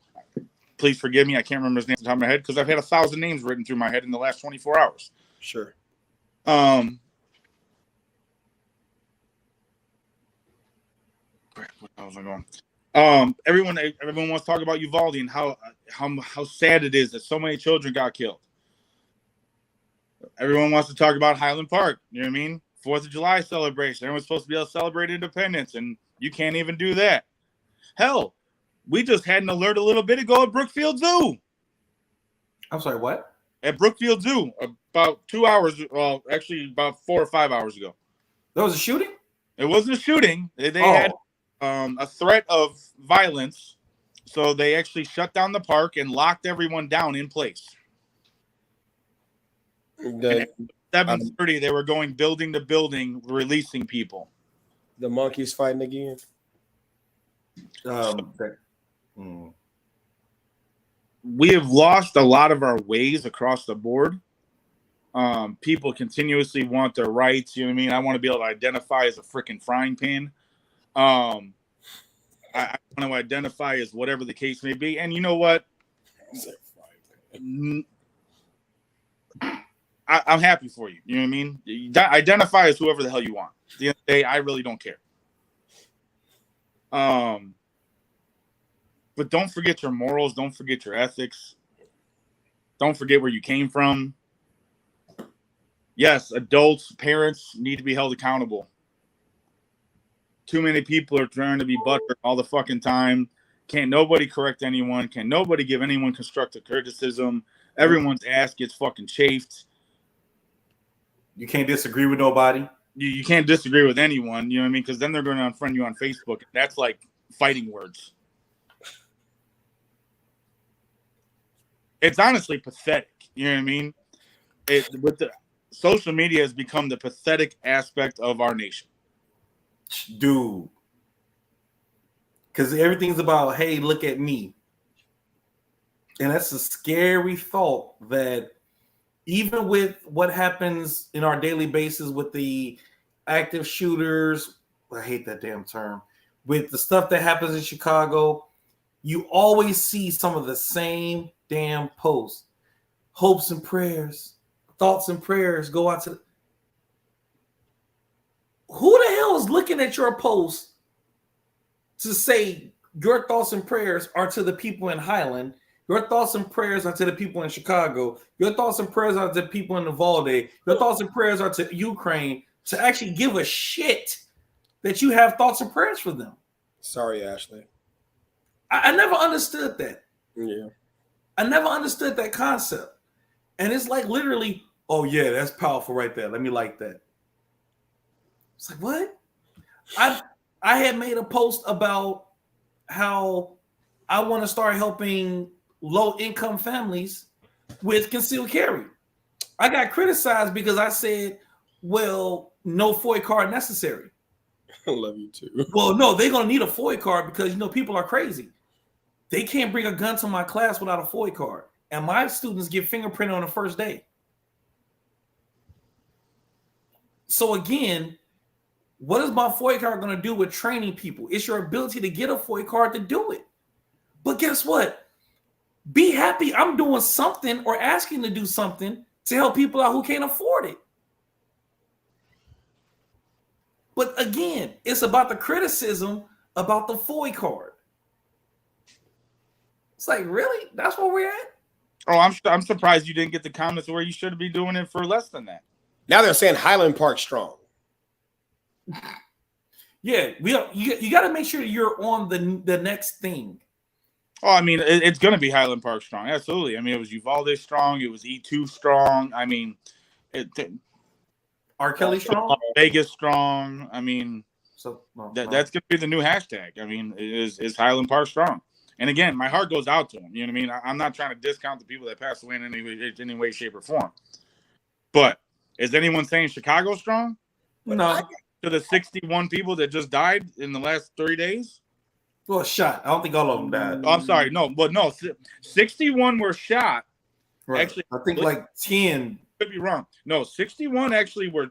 Please forgive me. I can't remember his name off the top of my head because I've had 1,000 names written through my head in the last 24 hours. Sure. Where was I going? Everyone wants to talk about Uvalde and how sad it is that so many children got killed. Everyone wants to talk about Highland Park. You know what I mean? 4th of July celebration. Everyone's supposed to be able to celebrate independence, and you can't even do that. Hell, we just had an alert a little bit ago at Brookfield Zoo. I'm sorry, what? At Brookfield Zoo, about 2 hours, well, actually about 4 or 5 hours ago. There was a shooting? It wasn't a shooting. They had a threat of violence, so they actually shut down the park and locked everyone down in place. At 7:30, they were going building to building, releasing people. The monkeys fighting again. We have lost a lot of our ways across the board. People continuously want their rights. You know what I mean? I want to be able to identify as a freaking frying pan. I want to identify as whatever the case may be. And you know what? I'm happy for you. You know what I mean? Identify as whoever the hell you want. At the end of the day, I really don't care. But don't forget your morals. Don't forget your ethics. Don't forget where you came from. Yes, adults, parents need to be held accountable. Too many people are trying to be butthurt all the fucking time. Can't nobody correct anyone. Can't nobody give anyone constructive criticism. Everyone's ass gets fucking chafed. You can't disagree with nobody. You can't disagree with anyone, you know what I mean? Because then they're going to unfriend you on Facebook. That's like fighting words. It's honestly pathetic. You know what I mean? Social media has become the pathetic aspect of our nation. Dude. Because everything's about, hey, look at me. And that's a scary thought that even with what happens in our daily basis with the active shooters, I hate that damn term, with the stuff that happens in Chicago, you always see some of the same damn posts. Hopes and prayers, thoughts and prayers go out to... Who the hell is looking at your post to say your thoughts and prayers are to the people in Highland? Your thoughts and prayers are to the people in Chicago. Your thoughts and prayers are to the people in Uvalde. Your thoughts and prayers are to Ukraine, to actually give a shit that you have thoughts and prayers for them. Sorry, Ashley. I never understood that. Yeah. I never understood that concept. And it's like literally, oh yeah, that's powerful right there. Let me like that. It's like, what? I had made a post about how I want to start helping low income families with concealed carry. I got criticized because I said, well, no FOIA card necessary. I love you too. Well, no, they're going to need a FOIA card because, people are crazy. They can't bring a gun to my class without a FOIA card. And my students get fingerprinted on the first day. So again, what is my FOIA card going to do with training people? It's your ability to get a FOIA card to do it. But guess what? Be happy I'm doing something or asking to do something to help people out who can't afford it. But again, it's about the criticism about the FOIA card. It's like, really? That's where we're at? Oh, I'm surprised you didn't get the comments where you should be doing it for less than that. Now they're saying Highland Park strong. Yeah, you got to make sure you're on the next thing. Oh, I mean, it's going to be Highland Park strong. Absolutely. I mean, it was Uvalde strong. It was E2 strong. I mean, R. Kelly strong? Vegas strong. I mean, that's going to be the new hashtag. I mean, is Highland Park strong? And again, my heart goes out to them. You know what I mean? I'm not trying to discount the people that passed away in any way, shape, or form. But is anyone saying Chicago strong? No. To the 61 people that just died in the last 30 days? Well, shot. I don't think all of them died. Oh, I'm sorry. No, but no, 61 were shot. Right. Actually, I think like 10. Could be wrong. No, 61 actually were.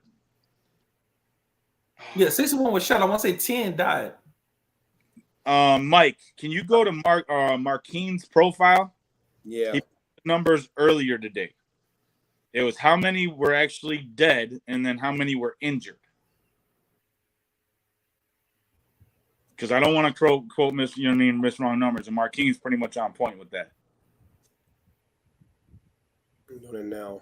Yeah, 61 was shot. I want to say 10 died. Mike, can you go to Marquin's profile? Yeah. He put the numbers earlier today. It was how many were actually dead and then how many were injured. Because I don't want to quote miss wrong numbers, and Marquin's pretty much on point with that. I'm doing it now.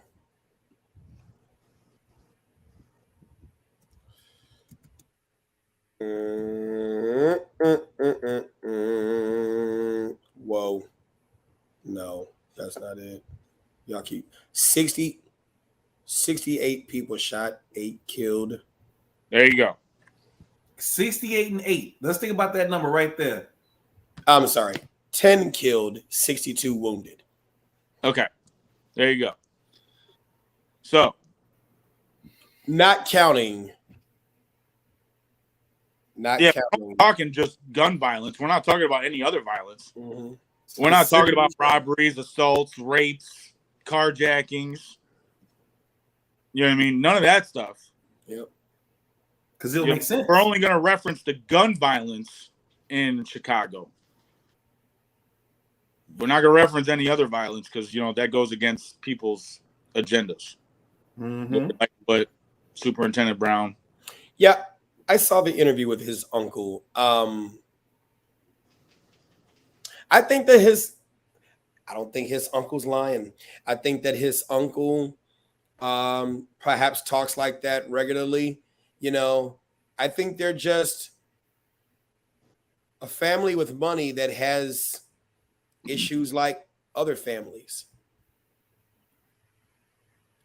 Whoa. No, that's not it. Y'all keep 68 people shot, 8 killed. There you go. 68 and 8. Let's think about that number right there. I'm sorry. 10 killed, 62 wounded. Okay. There you go. So. Not counting. We're talking just gun violence. We're not talking about any other violence. Mm-hmm. We're not talking about robberies, assaults, rapes, carjackings. You know what I mean? None of that stuff. Yep. Because it'll make sense. We're only going to reference the gun violence in Chicago. We're not going to reference any other violence because, that goes against people's agendas. Mm-hmm. But Superintendent Brown. Yeah, I saw the interview with his uncle. I think that I don't think his uncle's lying. I think that his uncle perhaps talks like that regularly. I think they're just a family with money that has issues like other families.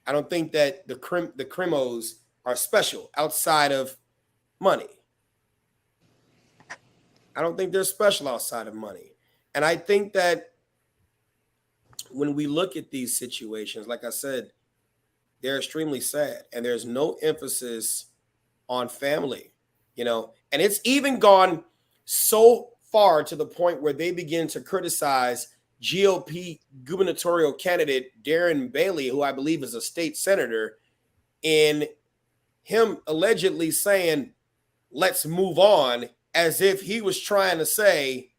I don't think that the Crimos are special outside of money. I don't think they're special outside of money. And I think that when we look at these situations, like I said, they're extremely sad. And there's no emphasis on family, and it's even gone so far to the point where they begin to criticize GOP gubernatorial candidate Darren Bailey, who I believe is a state senator, in him allegedly saying, let's move on, as if he was trying to say,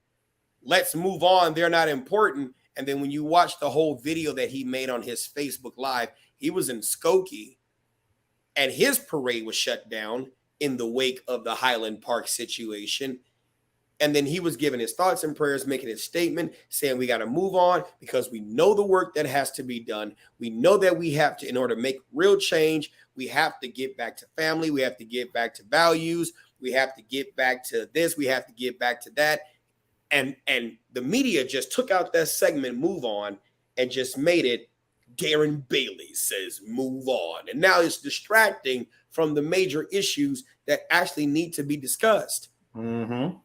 let's move on, they're not important. And then when you watch the whole video that he made on his Facebook Live, he was in Skokie, and his parade was shut down in the wake of the Highland Park situation. And then he was giving his thoughts and prayers, making his statement, saying we got to move on because we know the work that has to be done. We know that we have to, in order to make real change, we have to get back to family. We have to get back to values. We have to get back to this. We have to get back to that. And the media just took out that segment, move on, and just made it Darren Bailey says move on. And now it's distracting from the major issues that actually need to be discussed. Mm-hmm.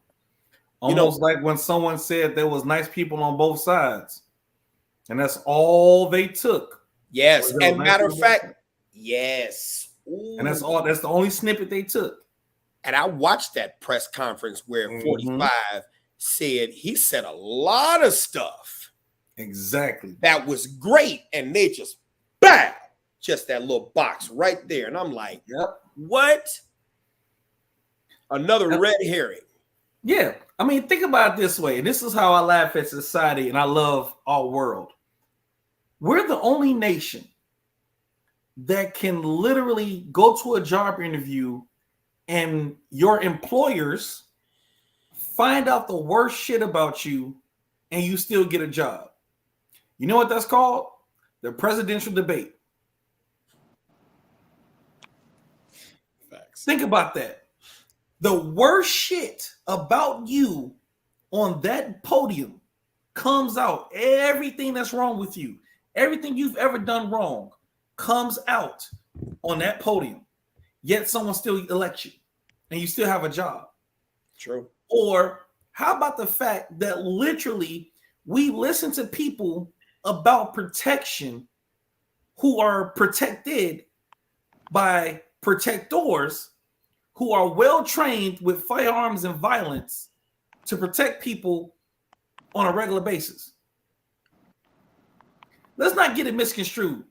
Almost like when someone said there was nice people on both sides. And that's all they took. Yes. And matter of fact, yes. Ooh. And that's the only snippet they took. And I watched that press conference where 45 he said a lot of stuff. Exactly. That was great. And they just, bam, just that little box right there. And I'm like, what? Another red herring. Yeah. I mean, think about it this way. This is how I laugh at society, and I love our world. We're the only nation that can literally go to a job interview and your employers find out the worst shit about you and you still get a job. You know what that's called? The presidential debate. Facts. Think about that. The worst shit about you on that podium comes out. Everything that's wrong with you, everything you've ever done wrong comes out on that podium. Yet someone still elects you and you still have a job. True. Or how about the fact that literally we listen to people about protection who are protected by protectors who are well trained with firearms and violence to protect people on a regular basis. Let's not get it misconstrued.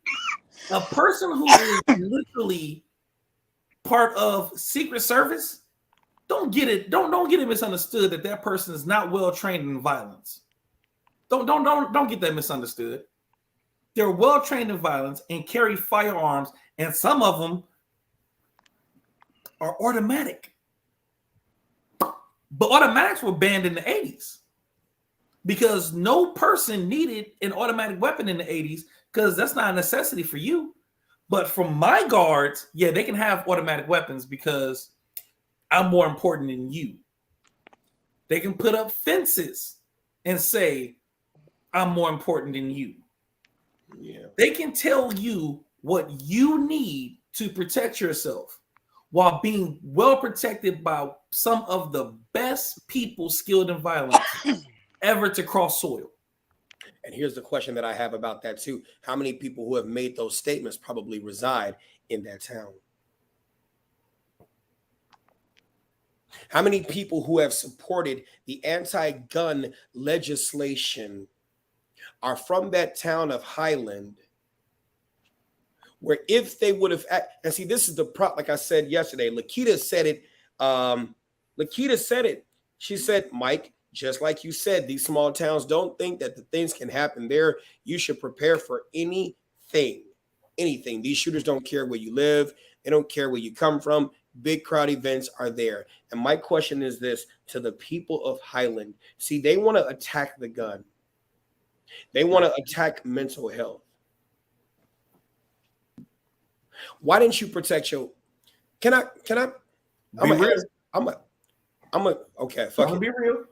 A person who is literally part of Secret Service, don't get it misunderstood that person is not well trained in violence. Don't get that misunderstood. They're well trained in violence and carry firearms, and some of them are automatic. But automatics were banned in the 80s because no person needed an automatic weapon in the 80s because that's not a necessity for you. But for my guards, yeah, they can have automatic weapons because I'm more important than you. They can put up fences and say, I'm more important than you. Yeah. They can tell you what you need to protect yourself while being well protected by some of the best people skilled in violence ever to cross soil. And here's the question that I have about that too. How many people who have made those statements probably reside in that town? How many people who have supported the anti-gun legislation are from that town of Highland, where if they would have, and see, this is the problem, like I said yesterday, Lakita said it. She said, Mike, just like you said, these small towns don't think that the things can happen there. You should prepare for anything. These shooters don't care where you live. They don't care where you come from. Big crowd events are there. And my question is this to the people of Highland. See, they want to attack the gun. They want to attack mental health. Why didn't you protect your? Can I? Okay. Fuck it. Be real.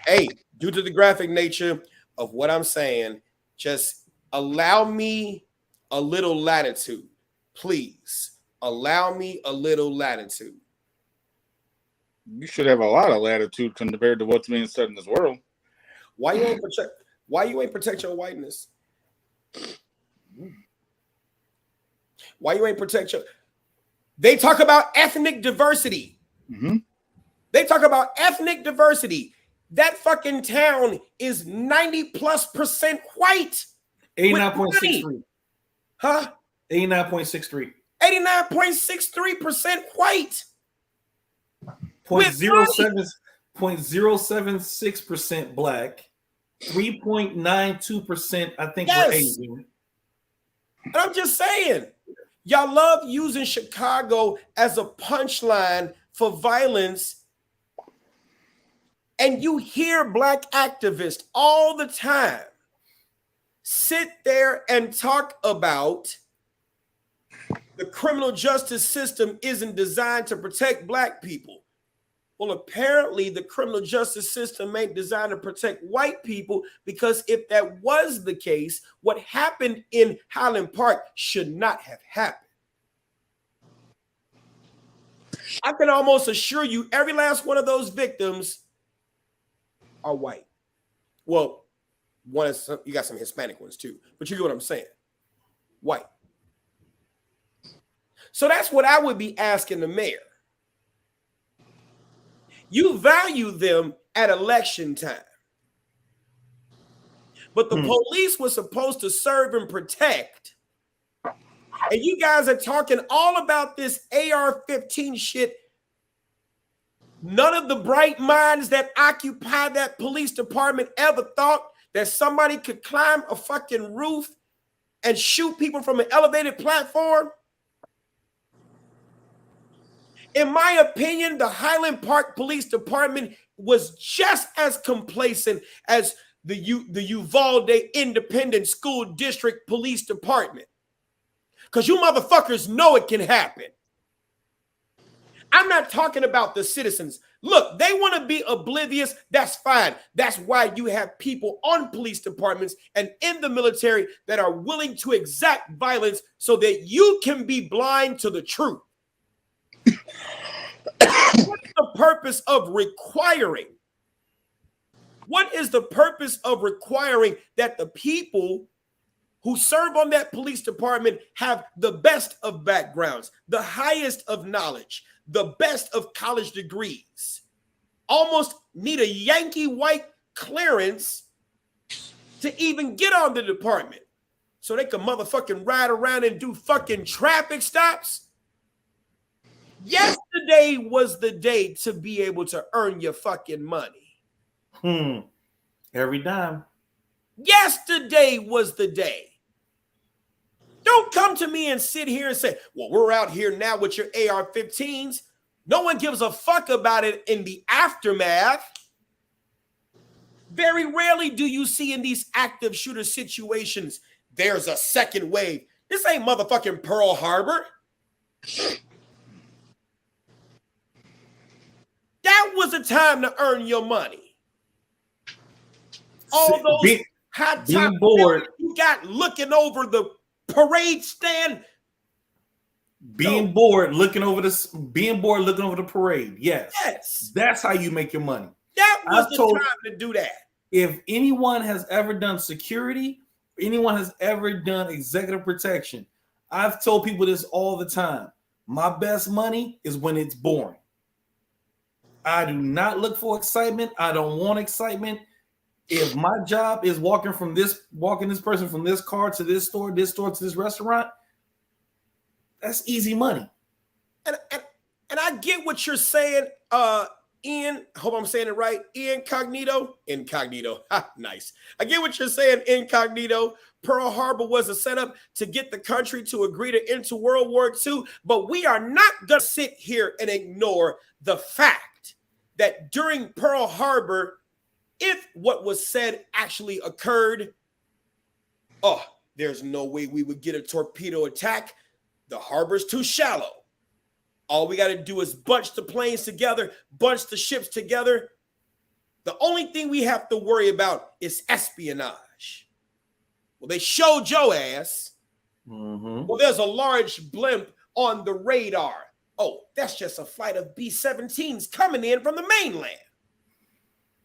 Hey, due to the graphic nature of what I'm saying, just allow me a little latitude, please. Allow me a little latitude. You should have a lot of latitude compared to what's being said in this world. Why you ain't protect your whiteness? Why you ain't protect your? They talk about ethnic diversity. Mm-hmm. They talk about ethnic diversity. That fucking town is 90+% white. 89.63. Huh? 89.63. 89.63% white. 0.076% black. 3.92%, I think, were Asian. And I'm just saying, y'all love using Chicago as a punchline for violence. And you hear black activists all the time sit there and talk about the criminal justice system isn't designed to protect black people. Well, apparently the criminal justice system ain't designed to protect white people, because if that was the case, what happened in Highland Park should not have happened. I can almost assure you every last one of those victims are white. Well, you got some Hispanic ones too, but you get what I'm saying. White. So that's what I would be asking the mayor. You value them at election time, but the police was supposed to serve and protect. And you guys are talking all about this AR-15 shit. None of the bright minds that occupy that police department ever thought that somebody could climb a fucking roof and shoot people from an elevated platform. In my opinion, the Highland Park Police Department was just as complacent as the Uvalde Independent School District Police Department. Because you motherfuckers know it can happen. I'm not talking about the citizens. Look, they want to be oblivious. That's fine. That's why you have people on police departments and in the military that are willing to exact violence so that you can be blind to the truth. What's the purpose of requiring? What is the purpose of requiring that the people who serve on that police department have the best of backgrounds, the highest of knowledge, the best of college degrees, almost need a Yankee white clearance to even get on the department so they can motherfucking ride around and do fucking traffic stops? Yesterday was the day to be able to earn your fucking money. Every dime. Yesterday was the day. Don't come to me and sit here and say, well, we're out here now with your AR-15s. No one gives a fuck about it in the aftermath. Very rarely do you see in these active shooter situations, there's a second wave. This ain't motherfucking Pearl Harbor. That was a time to earn your money. All those hot top you got looking over the parade stand. Being bored, looking over the parade. Yes. That's how you make your money. That was the time to do that. If anyone has ever done security, anyone has ever done executive protection, I've told people this all the time. My best money is when it's boring. I do not look for excitement. I don't want excitement. If my job is walking this person from this car to this store to this restaurant, that's easy money. And I get what you're saying, Ian. Hope I'm saying it right. Incognito. Nice. I get what you're saying, incognito. Pearl Harbor was a setup to get the country to agree to enter World War II, but we are not going to sit here and ignore the fact that during Pearl Harbor, if what was said actually occurred, there's no way we would get a torpedo attack. The harbor's too shallow. All we got to do is bunch the planes together, bunch the ships together. The only thing we have to worry about is espionage. Well, they showed your ass. Well, there's a large blimp on the radar. Oh, that's just a flight of B-17s coming in from the mainland.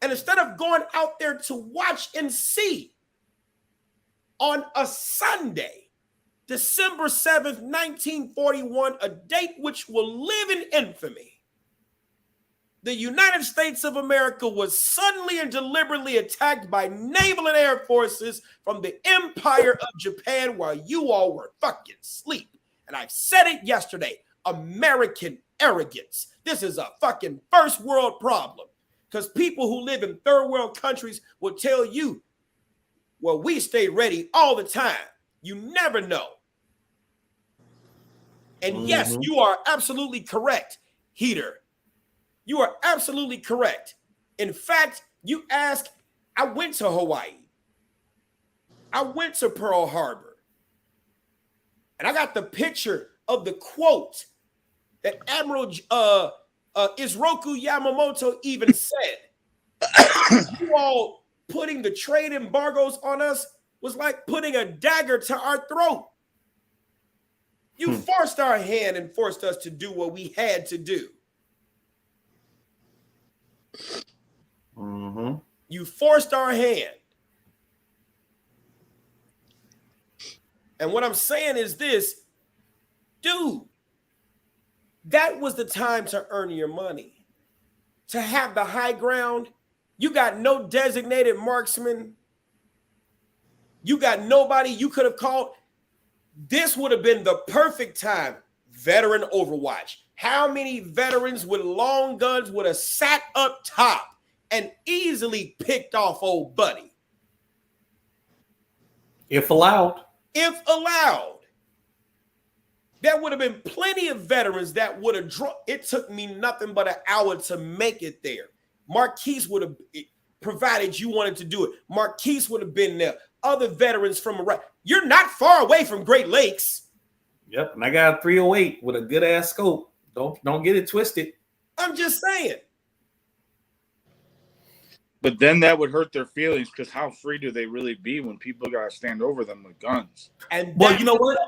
And instead of going out there to watch and see on a Sunday, December 7th, 1941, a date which will live in infamy, the United States of America was suddenly and deliberately attacked by naval and air forces from the Empire of Japan while you all were fucking asleep. And I said it yesterday, American arrogance. This is a fucking first world problem. Because people who live in third world countries will tell you, well, we stay ready all the time. You never know. And yes, you are absolutely correct, Heater. You are absolutely correct. In fact, you ask, I went to Hawaii. I went to Pearl Harbor. And I got the picture of the quote that Admiral Isroku Yamamoto even said, you all putting the trade embargoes on us was like putting a dagger to our throat. You forced our hand and forced us to do what we had to do. Mm-hmm. You forced our hand. And what I'm saying is this, dude, that was the time to earn your money. To have the high ground. You got no designated marksman. You got nobody you could have called. This would have been the perfect time. Veteran Overwatch. How many veterans with long guns would have sat up top and easily picked off old buddy? If allowed. If allowed. There would have been plenty of veterans that would have drawn. It took me nothing but an hour to make it there. Marquise would have, provided you wanted to do it. Marquise would have been there. Other veterans from around. You're not far away from Great Lakes. Yep, and I got a 308 with a good ass scope. Don't get it twisted. I'm just saying. But then that would hurt their feelings because how free do they really be when people gotta stand over them with guns? And well, you know what?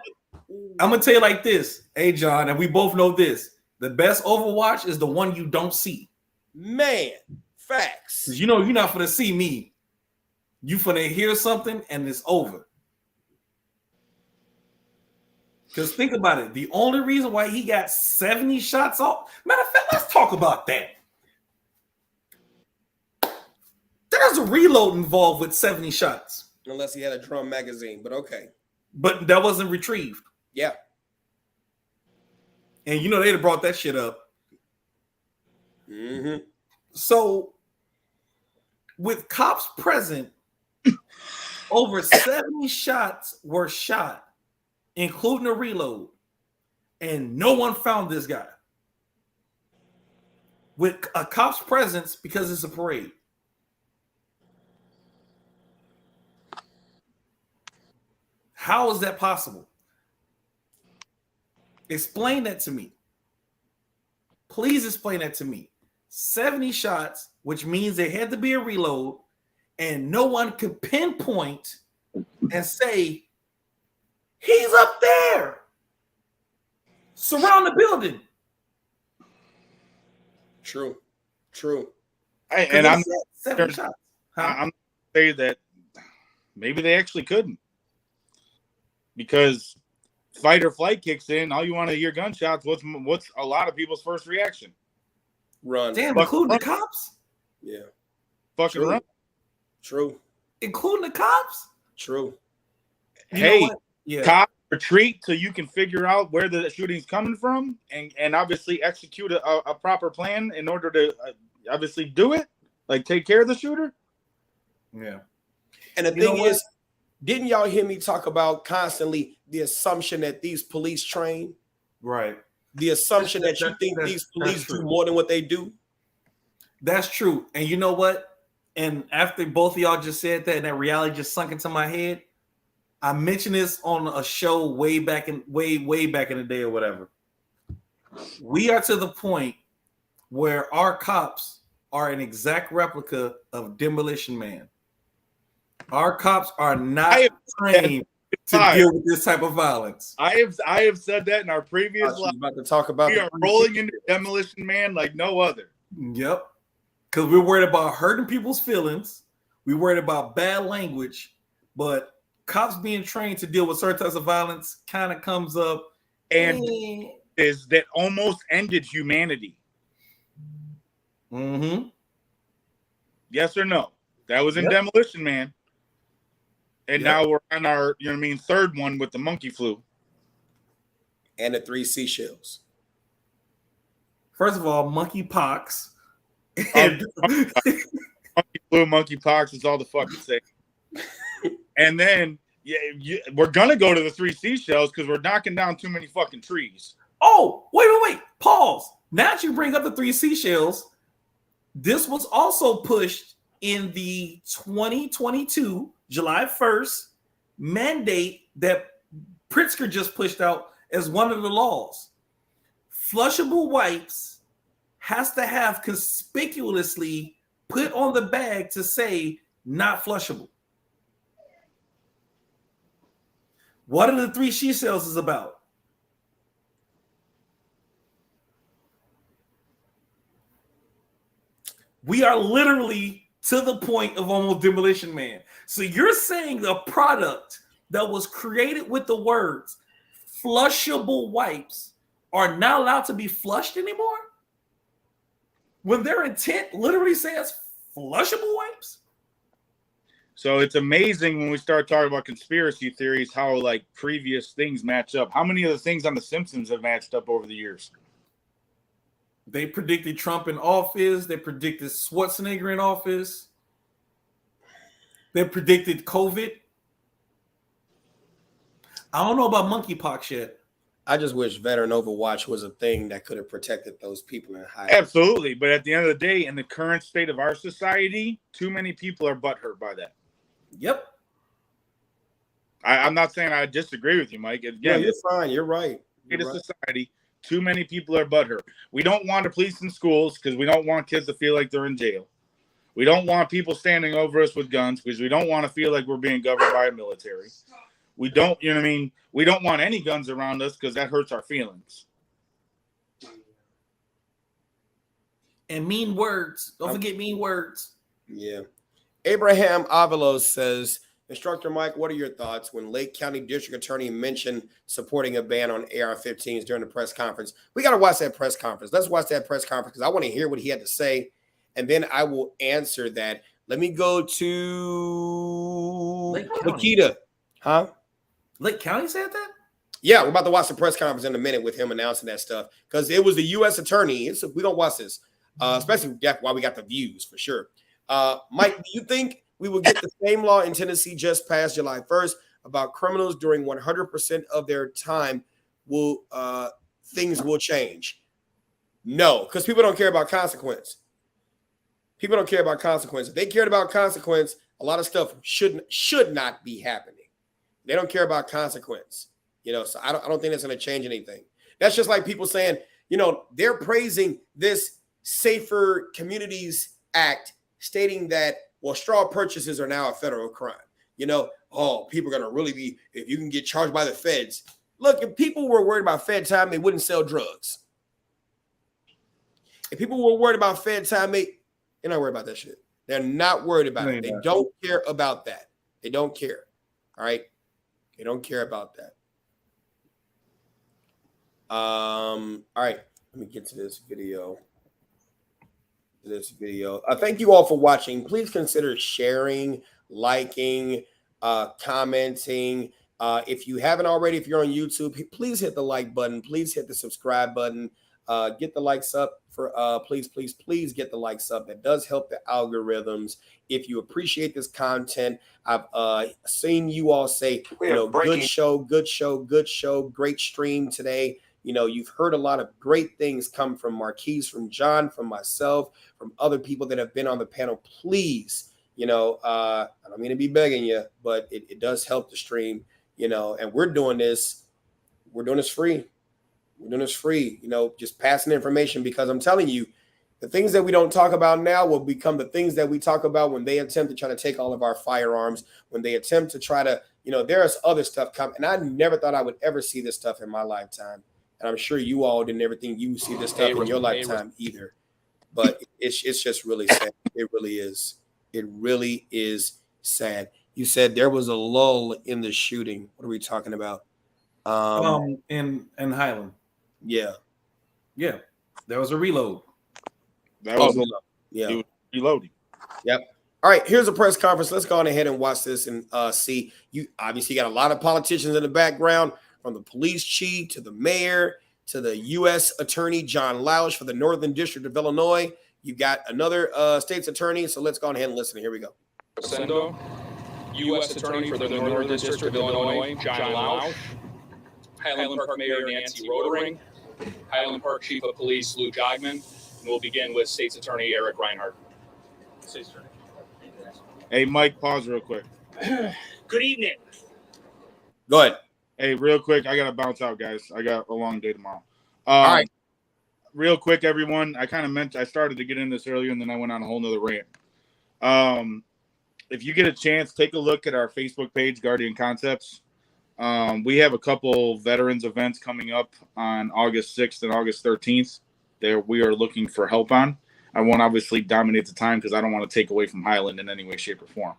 I'm gonna tell you like this, hey John, and we both know this: the best Overwatch is the one you don't see. Man, facts. Because you know you're not gonna see me. You finna hear something and it's over. Because think about it. The only reason why he got 70 shots off. Matter of fact, let's talk about that. There's a reload involved with 70 shots. Unless he had a drum magazine, but okay. But that wasn't retrieved. Yeah. And you know they'd have brought that shit up. Mm-hmm. So with cops present, over 70 shots were shot, including a reload, and no one found this guy. With a cop's presence because it's a parade. How is that possible? Explain that to me. Please explain that to me. 70 shots, which means there had to be a reload, and no one could pinpoint and say, he's up there. Surround the building. True. True. And I'm 7 shots. I'm saying that maybe they actually couldn't. Because fight or flight kicks in, all you want to hear gunshots. What's a lot of people's first reaction? Run. Damn, including the cops? Yeah. Fucking True. run. True. Including the cops? True. Hey, yeah. Cops retreat so you can figure out where the shooting's coming from and obviously execute a proper plan in order to obviously do it. Like take care of the shooter. Yeah. And the thing is, didn't y'all hear me talk about constantly the assumption that these police train? Right. The assumption that you think these police do more than what they do? That's true. And you know what? And after both of y'all just said that and that reality just sunk into my head, I mentioned this on a show way back in the day or whatever. We are to the point where our cops are an exact replica of Demolition Man. Our cops are not trained to deal with this type of violence. I have said that in our previous live. About to talk about we are rolling into Demolition Man like no other. Yep. Because we're worried about hurting people's feelings. We're worried about bad language. But cops being trained to deal with certain types of violence kind of comes up. And is that almost ended humanity? Mm-hmm. Yes or no? That was in Demolition Man. And now we're on our, third one with the monkey flu. And the 3 seashells. First of all, monkey pox. Monkey flu, monkey pox is all the fucking same. And then we're going to go to the 3 seashells because we're knocking down too many fucking trees. Oh, wait. Pause. Now that you bring up the 3 seashells, this was also pushed in the 2022 July 1st mandate that Pritzker just pushed out as one of the laws. Flushable wipes has to have conspicuously put on the bag to say not flushable. What are the 3 she sells is about? We are literally to the point of almost Demolition Man. So you're saying the product that was created with the words flushable wipes are not allowed to be flushed anymore? When their intent literally says flushable wipes? So it's amazing when we start talking about conspiracy theories, how like previous things match up. How many of the things on The Simpsons have matched up over the years? They predicted Trump in office. They predicted Schwarzenegger in office. They predicted COVID. I don't know about monkeypox yet. I just wish veteran Overwatch was a thing that could have protected those people in high. Absolutely. But at the end of the day, in the current state of our society, too many people are butthurt by that. Yep. I'm not saying I disagree with you, Mike. Again, yeah, you're fine. You're right. In a society, too many people are butthurt. We don't want the police in schools because we don't want kids to feel like they're in jail. We don't want people standing over us with guns because we don't want to feel like we're being governed by a military. We don't, you know what I mean? We don't want any guns around us because that hurts our feelings. And mean words. Don't forget mean words. Yeah. Abraham Avalos says, Instructor Mike, what are your thoughts when Lake County District Attorney mentioned supporting a ban on AR-15s during the press conference? We got to watch that press conference. Let's watch that press conference because I want to hear what he had to say, and then I will answer that. Let me go to Nikita. Huh? Lake County said that? Yeah, we're about to watch the press conference in a minute with him announcing that stuff because it was the U.S. attorney. We're going to watch this, especially while we got the views for sure. Mike, do you think we will get the same law in Tennessee just passed July 1st about criminals during 100% of their time will things will change? No, because people don't care about consequence. People don't care about consequence. If they cared about consequence, a lot of stuff should not be happening. They don't care about consequence, so I don't think that's going to change anything. That's just like people saying, they're praising this Safer Communities Act, stating that, well, straw purchases are now a federal crime. People are going to really be, if you can get charged by the feds. Look, if people were worried about Fed time, they wouldn't sell drugs. If people were worried about Fed time, they're not worried about that shit. They're not worried about it. They don't care about that. They don't care. All right. They don't care about that. All right. Let me get to this video. Thank you all for watching. Please consider sharing, liking, commenting. If you haven't already, if you're on YouTube, please hit the like button. Please hit the subscribe button. Get the likes up for please get the likes up. That does help the algorithms. If you appreciate this content, I've seen you all say, good show, great stream today. You've heard a lot of great things come from Marquise, from John, from myself, from other people that have been on the panel. Please, I don't mean to be begging you, but it does help the stream, and we're doing this free. We're doing this free, just passing information, because I'm telling you, the things that we don't talk about now will become the things that we talk about when they attempt to try to take all of our firearms, when they attempt to try to, there's other stuff coming. And I never thought I would ever see this stuff in my lifetime. And I'm sure you all didn't ever think you would see this stuff in your lifetime either. But it's just really sad. It really is. It really is sad. You said there was a lull in the shooting. What are we talking about? In Highland. Yeah. There was a reload. That was yeah. Reloading. Yep. All right, here's a press conference. Let's go on ahead and watch this and see. You obviously got a lot of politicians in the background, from the police chief to the mayor to the U.S. attorney, John Lausch, for the Northern District of Illinois. You got another state's attorney. So let's go on ahead and listen. Here we go. Sendo, U.S. attorney for the Northern District of Illinois, John Lausch. Highland Park Mayor Nancy Rodering. Highland Park Chief of Police Lou Jogman. And we'll begin with State's Attorney Eric Reinhardt. State's Attorney. Hey, Mike, pause real quick. Good evening. Go ahead. Hey, real quick, I got to bounce out, guys. I got a long day tomorrow. All right. real quick, everyone. I started to get in this earlier, and then I went on a whole nother rant. If you get a chance, take a look at our Facebook page, Guardian Concepts. We have a couple veterans events coming up on August 6th and August 13th. There we are looking for help on. I won't obviously dominate the time because I don't want to take away from Highland in any way, shape, or form.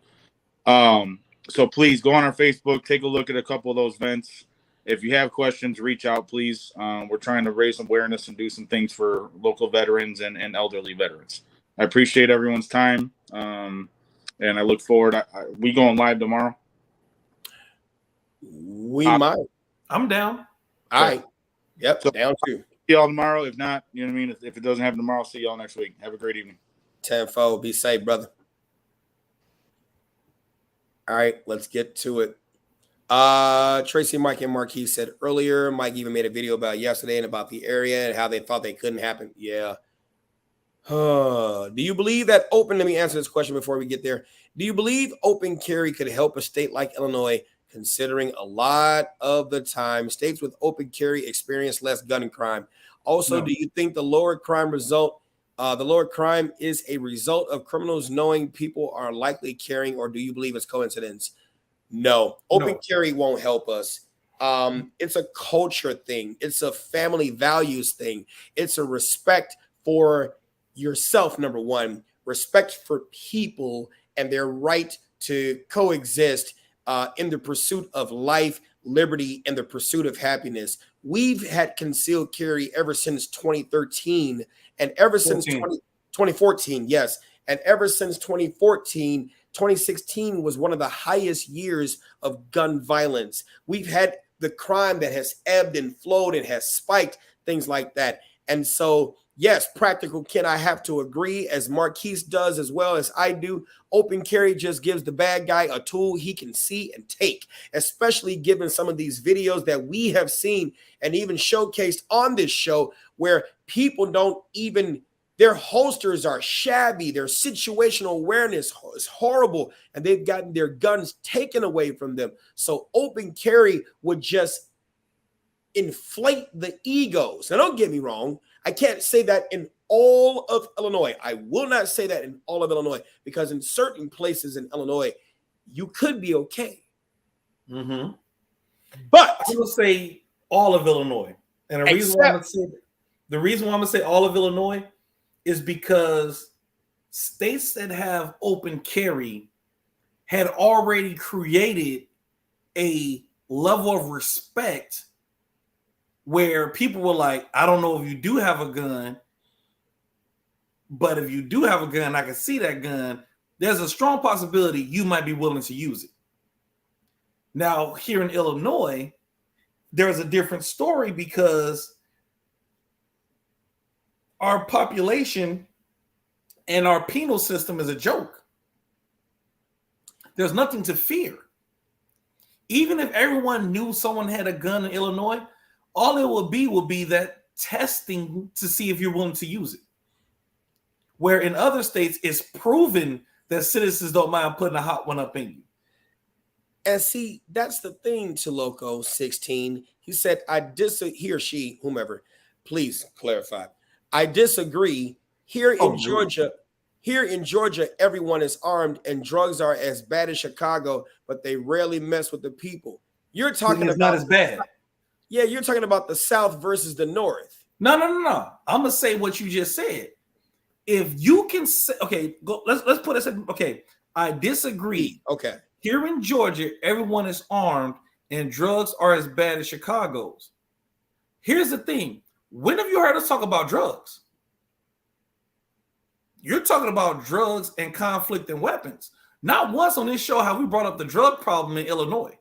So please go on our Facebook, take a look at a couple of those events. If you have questions, reach out, please. We're trying to raise awareness and do some things for local veterans and elderly veterans. I appreciate everyone's time, and I look forward. We going live tomorrow? We might. I'm down. All right. Yep. So, down too. See y'all tomorrow. If not, you know what I mean? If it doesn't happen tomorrow, see y'all next week. Have a great evening. Tenfold. Be safe, brother. All right, let's get to it. Tracy, Mike, and Marquis said earlier, Mike even made a video about yesterday and about the area and how they thought they couldn't happen. Yeah. Do you believe that open? Let me answer this question before we get there. Do you believe open carry could help a state like Illinois, considering a lot of the time states with open carry experience less gun crime? Also, do you think the lower crime is a result of criminals knowing people are likely carrying, or do you believe it's coincidence? No, open carry won't help us. It's a culture thing. It's a family values thing. It's a respect for yourself, number one, respect for people and their right to coexist in the pursuit of life, liberty, and the pursuit of happiness. We've had concealed carry ever since 2013 and ever since 2014, yes. And ever since 2014, 2016 was one of the highest years of gun violence. We've had the crime that has ebbed and flowed and has spiked, things like that. And so, yes, practical Ken, I have to agree, as Marquise does as well as I do. Open carry just gives the bad guy a tool he can see and take, especially given some of these videos that we have seen and even showcased on this show where people don't even, their holsters are shabby, their situational awareness is horrible, and they've gotten their guns taken away from them. So open carry would just inflate the egos. Now, don't get me wrong. I can't say that in all of Illinois. I will not say that in all of Illinois, because in certain places in Illinois, you could be okay. Mm-hmm. But I will say all of Illinois. And the reason why I'm going to say all of Illinois is because states that have open carry had already created a level of respect where people were like, I don't know if you do have a gun, but if you do have a gun, I can see that gun. There's a strong possibility you might be willing to use it. Now, here in Illinois, there's a different story because our population and our penal system is a joke. There's nothing to fear. Even if everyone knew someone had a gun in Illinois, all it would be that testing to see if you're willing to use it. Where in other states, it's proven that citizens don't mind putting a hot one up in you. And see, that's the thing to Loco 16. He said, he or she, whomever, please clarify. I disagree. Here in Georgia, everyone is armed and drugs are as bad as Chicago, but they rarely mess with the people. You're talking about not as bad. Yeah, you're talking about the South versus the North. No. I'm gonna say what you just said. If you can say, okay, let's put this in. Okay, I disagree. Okay. Here in Georgia, everyone is armed and drugs are as bad as Chicago's. Here's the thing. When have you heard us talk about drugs? You're talking about drugs and conflict and weapons. Not once on this show have we brought up the drug problem in Illinois.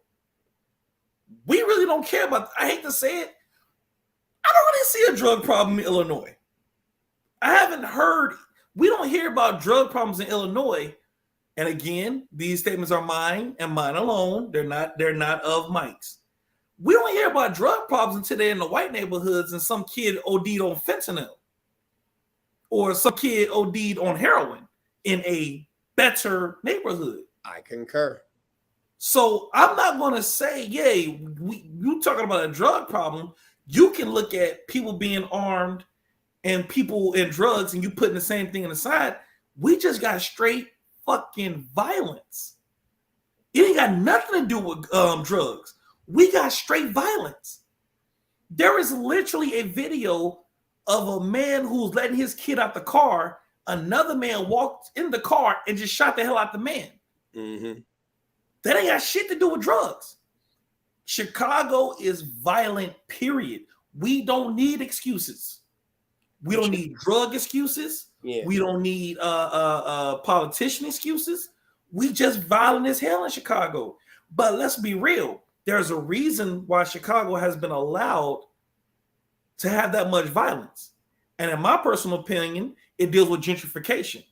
We really don't care about, I hate to say it, I don't really see a drug problem in Illinois. I haven't heard, we don't hear about drug problems in Illinois. And again, these statements are mine and mine alone. They're not of Mike's. We don't hear about drug problems until they're in the white neighborhoods and some kid OD'd on fentanyl or some kid OD'd on heroin in a better neighborhood. I concur. So I'm not going to say, you talking about a drug problem. You can look at people being armed and people and drugs, and you putting the same thing on the side. We just got straight fucking violence. It ain't got nothing to do with drugs. We got straight violence. There is literally a video of a man who's letting his kid out the car. Another man walked in the car and just shot the hell out the man. Mm-hmm. That ain't got shit to do with drugs. Chicago is violent, period. We don't need excuses. We don't need drug excuses. Yeah. We don't need politician excuses. We just violent as hell in Chicago. But let's be real. There's a reason why Chicago has been allowed to have that much violence. And in my personal opinion, it deals with gentrification.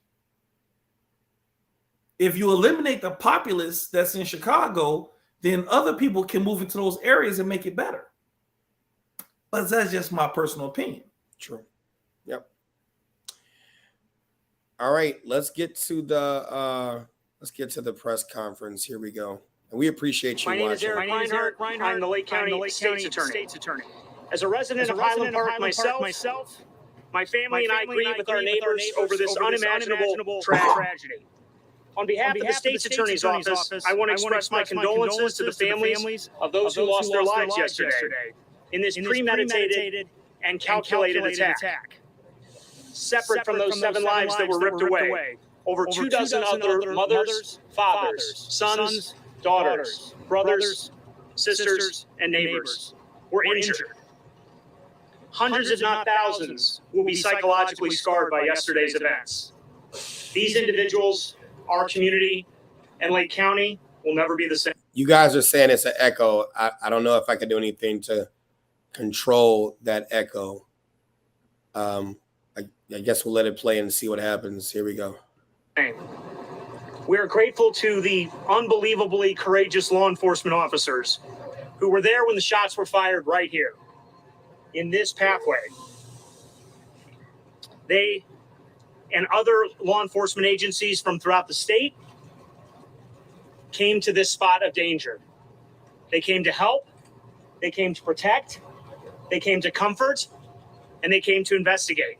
If you eliminate the populace that's in Chicago, then other people can move into those areas and make it better. But that's just my personal opinion. True. Yep. All right, let's get to the press conference. Here we go. And we appreciate you watching. My name is Eric Reinhardt. I'm the Lake County State's Attorney. As a resident of Highland Park myself, my family and I grieve with our neighbors over this unimaginable tragedy. On behalf of the State's Attorney's Office, I want to express my condolences to the families of those who lost their lives yesterday in this premeditated and calculated attack. Separate from those 7 lives that were ripped away, over 2 dozen other mothers, fathers, sons, daughters, brothers, sisters, and neighbors were injured. Hundreds, if not thousands, will be psychologically scarred by yesterday's events. These individuals, our community, and Lake County will never be the same. You guys are saying it's an echo. I don't know if I can do anything to control that echo. I guess we'll let it play and see what happens. Here we go. We are grateful to the unbelievably courageous law enforcement officers who were there when the shots were fired right here in this pathway. They and other law enforcement agencies from throughout the state came to this spot of danger. They came to help, they came to protect, they came to comfort, and they came to investigate.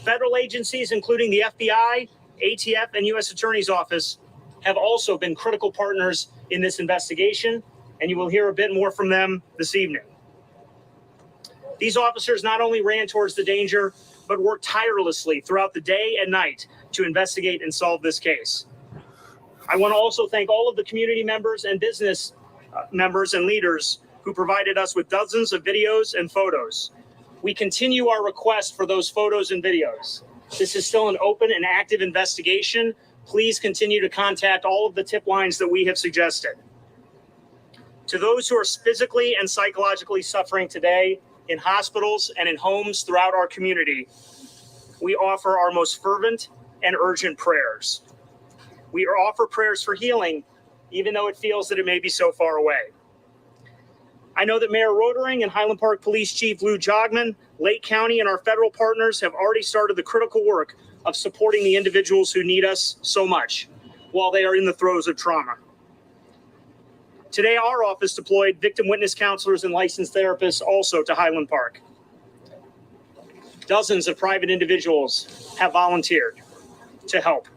Federal agencies, including the FBI, ATF, and U.S. Attorney's Office, have also been critical partners in this investigation, and you will hear a bit more from them this evening. These officers not only ran towards the danger, but worked tirelessly throughout the day and night to investigate and solve this case. I want to also thank all of the community members and business members and leaders who provided us with dozens of videos and photos. We continue our request for those photos and videos. This is still an open and active investigation. Please continue to contact all of the tip lines that we have suggested. To those who are physically and psychologically suffering today in hospitals and in homes throughout our community, we offer our most fervent and urgent prayers. We offer prayers for healing, even though it feels that it may be so far away. I know that Mayor Rotering and Highland Park Police Chief Lou Jogman, Lake County, and our federal partners have already started the critical work of supporting the individuals who need us so much while they are in the throes of trauma. Today, our office deployed victim witness counselors and licensed therapists also to Highland Park. Dozens of private individuals have volunteered to help.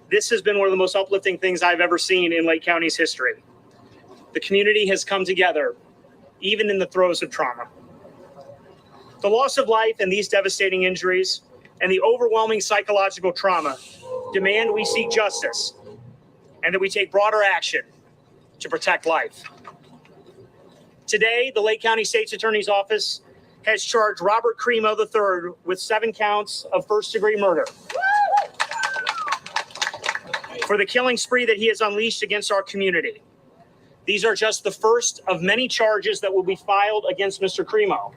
This has been one of the most uplifting things I've ever seen in Lake County's history. The community has come together, even in the throes of trauma. The loss of life and these devastating injuries and the overwhelming psychological trauma demand we seek justice and that we take broader action to protect life. Today, the Lake County State's Attorney's Office has charged Robert Cremo III with 7 counts of first-degree murder for the killing spree that he has unleashed against our community. These are just the first of many charges that will be filed against Mr. Cremo.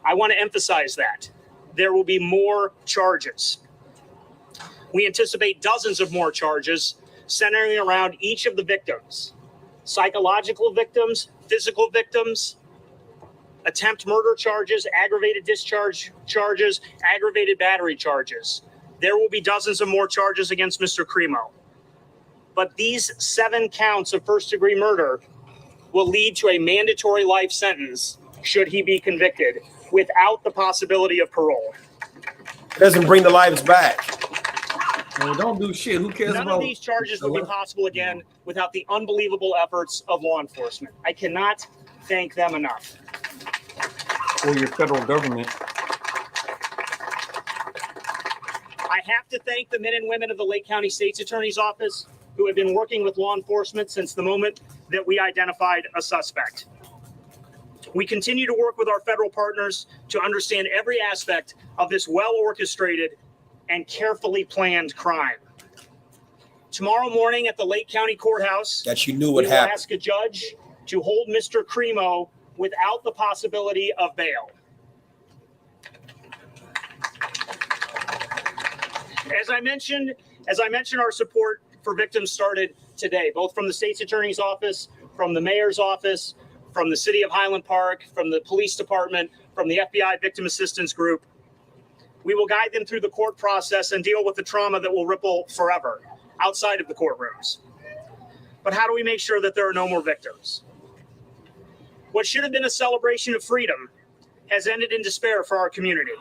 I want to emphasize that. There will be more charges. We anticipate dozens of more charges centering around each of the victims. Psychological victims, physical victims, attempt murder charges, aggravated discharge charges, aggravated battery charges. There will be dozens of more charges against Mr. Cremo. But these 7 counts of first-degree murder will lead to a mandatory life sentence should he be convicted, without the possibility of parole. It doesn't bring the lives back. Well, don't do shit. Who cares None about of these charges would be possible again without the unbelievable efforts of law enforcement. I cannot thank them enough. or your federal government? I have to thank the men and women of the Lake County State's Attorney's Office who have been working with law enforcement since the moment that we identified a suspect. We continue to work with our federal partners to understand every aspect of this well-orchestrated and carefully planned crime. Tomorrow morning at the Lake County Courthouse, that you knew would we will happen. ask a judge to hold Mr. Cremo without the possibility of bail. As I mentioned, our support for victims started today, both from the state's attorney's office, from the mayor's office, from the city of Highland Park, from the police department, from the FBI Victim Assistance Group. We will guide them through the court process and deal with the trauma that will ripple forever outside of the courtrooms. But how do we make sure that there are no more victims? What should have been a celebration of freedom has ended in despair for our community.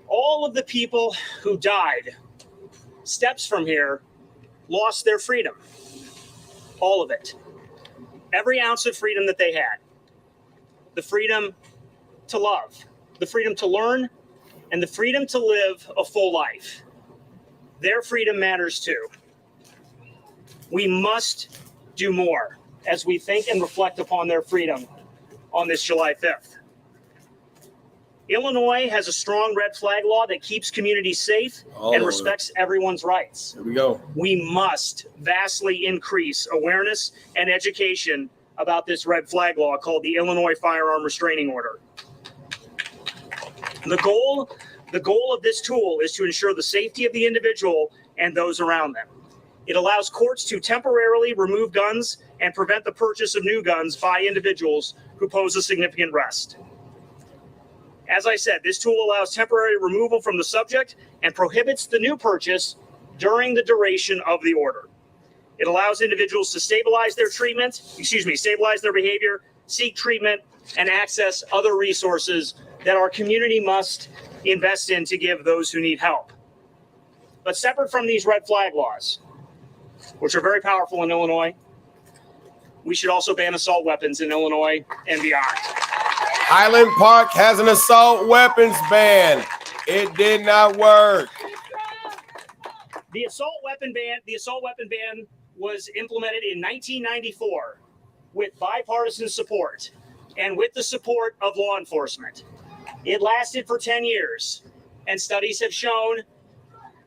All of the people who died steps from here lost their freedom. All of it. Every ounce of freedom that they had. The freedom to love, the freedom to learn, and the freedom to live a full life. Their freedom matters too. We must do more as we think and reflect upon their freedom on this July 5th. Illinois has a strong red flag law that keeps communities safe and respects everyone's rights. Here we go. We must vastly increase awareness and education about this red flag law called the Illinois Firearm Restraining Order. The goal of this tool is to ensure the safety of the individual and those around them. It allows courts to temporarily remove guns and prevent the purchase of new guns by individuals who pose a significant risk. As I said, this tool allows temporary removal from the subject and prohibits the new purchase during the duration of the order. It allows individuals to stabilize their behavior, seek treatment, and access other resources that our community must invest in to give those who need help. But separate from these red flag laws, which are very powerful in Illinois, we should also ban assault weapons in Illinois and beyond. Highland Park has an assault weapons ban. It did not work. The assault weapon ban was implemented in 1994 with bipartisan support and with the support of law enforcement. It lasted for 10 years, and studies have shown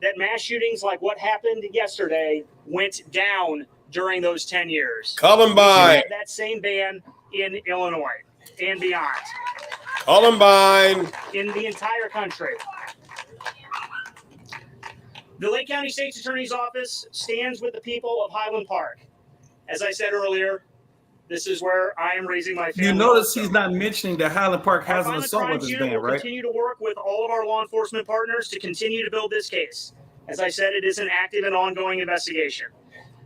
that mass shootings like what happened yesterday went down during those 10 years. Columbine. That same ban in Illinois and beyond. Columbine. In the entire country. The Lake County State's Attorney's Office stands with the people of Highland Park. As I said earlier, this is where I am raising my family. You notice he's not mentioning that Highland Park has an assault weapons ban, will right? Continue to work with all of our law enforcement partners to continue to build this case. As I said, it is an active and ongoing investigation.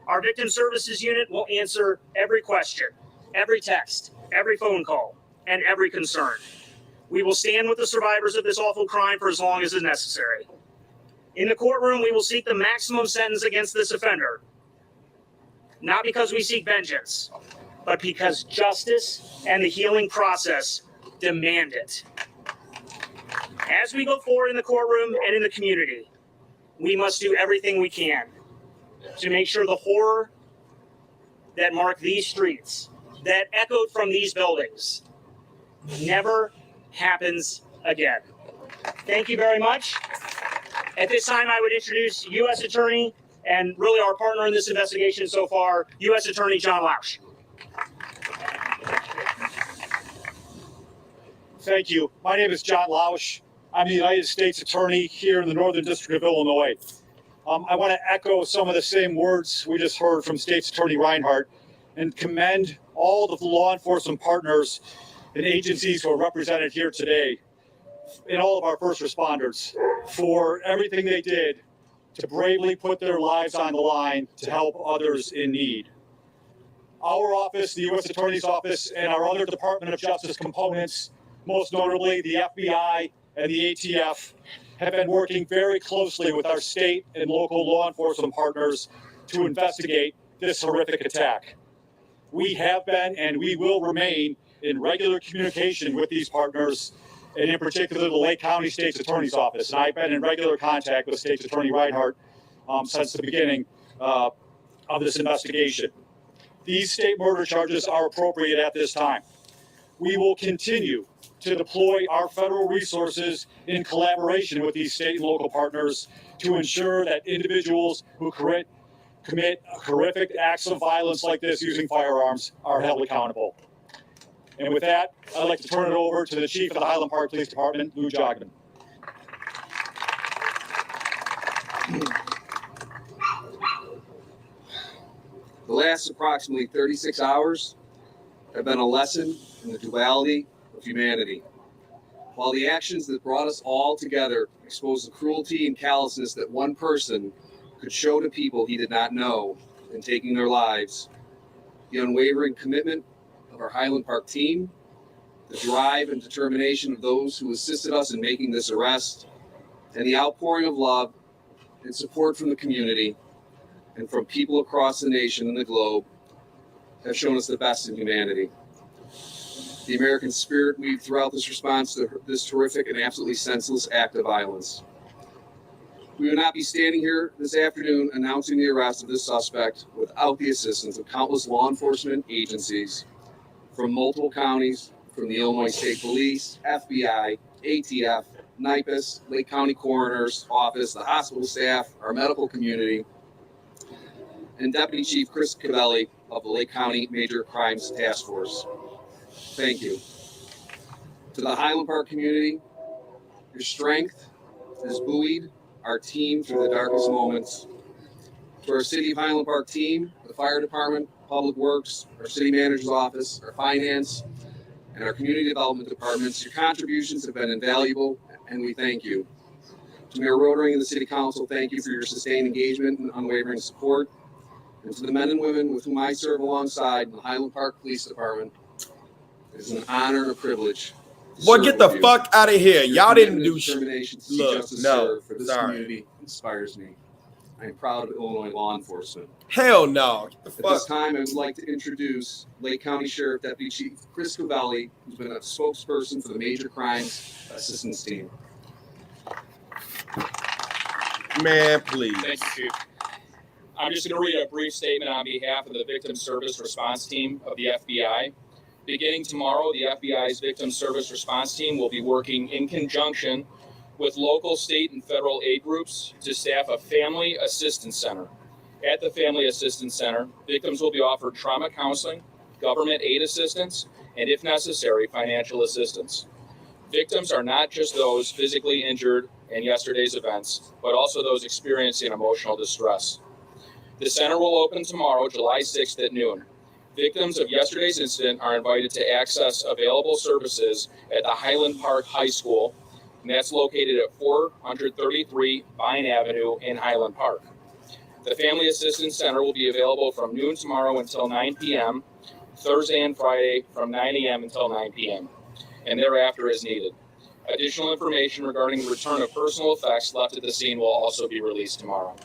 Our victim services unit will answer every question, every text, every phone call, and every concern. We will stand with the survivors of this awful crime for as long as is necessary. In the courtroom, we will seek the maximum sentence against this offender, not because we seek vengeance, but because justice and the healing process demand it. As we go forward in the courtroom and in the community, we must do everything we can to make sure the horror that marked these streets, that echoed from these buildings, never happens again. Thank you very much. At this time, I would introduce U.S. Attorney and really our partner in this investigation so far, U.S. Attorney John Lausch. Thank you. My name is John Lausch. I'm the United States Attorney here in the Northern District of Illinois. I want to echo some of the same words we just heard from State's Attorney Reinhardt and commend all of the law enforcement partners and agencies who are represented here today and all of our first responders for everything they did to bravely put their lives on the line to help others in need. Our office, the U.S. Attorney's Office, and our other Department of Justice components most notably the FBI and the ATF, have been working very closely with our state and local law enforcement partners to investigate this horrific attack. We have been and we will remain in regular communication with these partners, and in particular the Lake County State's Attorney's Office. And I've been in regular contact with State's Attorney Reinhardt since the beginning of this investigation. These state murder charges are appropriate at this time. We will continue to deploy our federal resources in collaboration with these state and local partners to ensure that individuals who commit horrific acts of violence like this using firearms are held accountable. And with that, I'd like to turn it over to the Chief of the Highland Park Police Department, Lou Jogman. The last approximately 36 hours have been a lesson in the duality of humanity. While the actions that brought us all together expose the cruelty and callousness that one person could show to people he did not know in taking their lives, the unwavering commitment of our Highland Park team, the drive and determination of those who assisted us in making this arrest, and the outpouring of love and support from the community and from people across the nation and the globe have shown us the best in humanity. The American spirit weaved throughout this response to this horrific and absolutely senseless act of violence. We would not be standing here this afternoon announcing the arrest of this suspect without the assistance of countless law enforcement agencies from multiple counties, from the Illinois State Police, FBI, ATF, NIPUS, Lake County Coroner's Office, the hospital staff, our medical community, and Deputy Chief Chris Cavelli of the Lake County Major Crimes Task Force. Thank you. To the Highland Park community, your strength has buoyed our team through the darkest moments. To our City of Highland Park team, the Fire Department, Public Works, our City Manager's Office, our Finance, and our Community Development Departments, your contributions have been invaluable, and we thank you. To Mayor Rotering and the City Council, thank you for your sustained engagement and unwavering support. And to the men and women with whom I serve alongside in the Highland Park Police Department, it is an honor and a privilege. Boy, get the fuck out of here. Y'all didn't do shit. Look, no, for this community inspires me. I am proud of Illinois law enforcement. Hell no. At this time, I would like to introduce Lake County Sheriff Deputy Chief Chris Cavelli, who's been a spokesperson for the Major Crimes Assistance Team. Man, please. Thank you, Chief. I'm just going to read a brief statement on behalf of the Victim Service Response Team of the FBI. Beginning tomorrow, the FBI's Victim Service Response Team will be working in conjunction with local, state, and federal aid groups to staff a family assistance center. At the Family Assistance Center, victims will be offered trauma counseling, government aid assistance, and if necessary, financial assistance. Victims are not just those physically injured in yesterday's events, but also those experiencing emotional distress. The center will open tomorrow, July 6th at noon. Victims of yesterday's incident are invited to access available services at the Highland Park High School, and that's located at 433 Vine Avenue in Highland Park. The Family Assistance Center will be available from noon tomorrow until 9 p.m., Thursday and Friday from 9 a.m. until 9 p.m., and thereafter as needed. Additional information regarding the return of personal effects left at the scene will also be released tomorrow.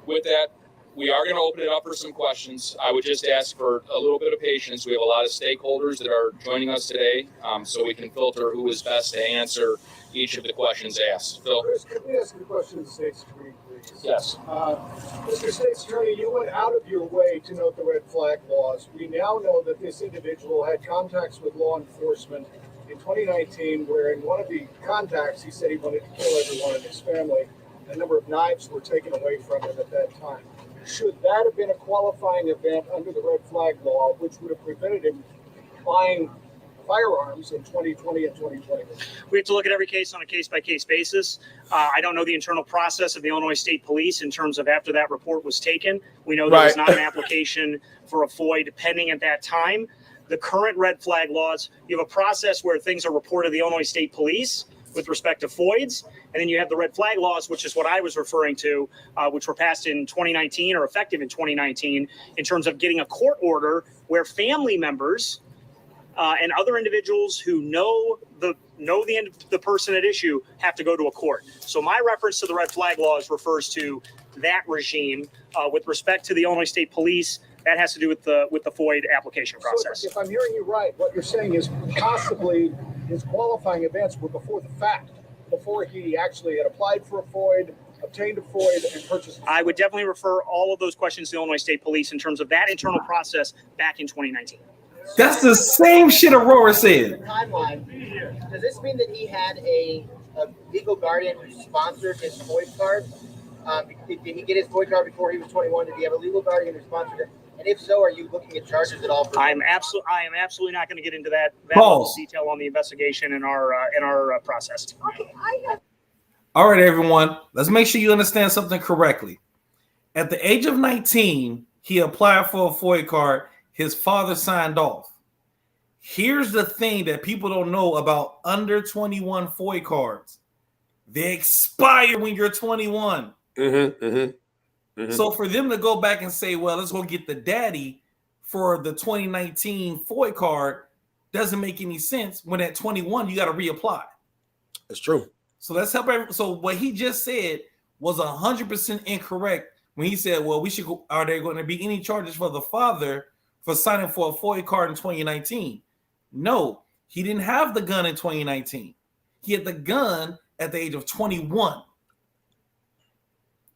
With that, we are going to open it up for some questions. I would just ask for a little bit of patience. We have a lot of stakeholders that are joining us today, so we can filter who is best to answer each of the questions asked. Phil? Chris, can we ask a question to the State's Attorney, please? Yes. Mr. State's Attorney, you went out of your way to note the red flag laws. We now know that this individual had contacts with law enforcement in 2019, where in one of the contacts, he said he wanted to kill everyone in his family. A number of knives were taken away from him at that time. Should that have been a qualifying event under the red flag law, which would have prevented him buying firearms in 2020 and 2021? We have to look at every case on a case-by-case basis. I don't know the internal process of the Illinois State Police in terms of after that report was taken. We know there was not an application for a FOID pending at that time. The current red flag laws, you have a process where things are reported to the Illinois State Police with respect to FOIDs, and then you have the red flag laws, which is what I was referring to, which were passed in 2019 or effective in 2019, in terms of getting a court order where family members and other individuals who know the person at issue have to go to a court. So my reference to the red flag laws refers to that regime. With respect to the Illinois State Police, that has to do with the FOID application process. So if I'm hearing you right, what you're saying is possibly his qualifying events were before the fact, before he actually had applied for a FOID, obtained a FOID, and purchased. I would definitely refer all of those questions to the Illinois State Police in terms of that internal process back in 2019. That's the same shit Aurora said. Timeline. Does this mean that he had a legal guardian who sponsored his FOID card? Did he get his FOID card before he was 21? Did he have a legal guardian who sponsored it? And if so, are you looking at charges at all? I am absolutely not going to get into that level of detail on the investigation in our process. Okay, All right, everyone. Let's make sure you understand something correctly. At the age of 19, he applied for a FOID card. His father signed off. Here's the thing that people don't know about under 21 FOID cards. They expire when you're 21. So for them to go back and say, well, let's go get the daddy for the 2019 FOID card doesn't make any sense when at 21 you got to reapply. That's true. So let's help everyone. So what he just said was 100% incorrect when he said, well, we should go, are there going to be any charges for the father for signing for a FOID card in 2019? No, he didn't have the gun in 2019. He had the gun at the age of 21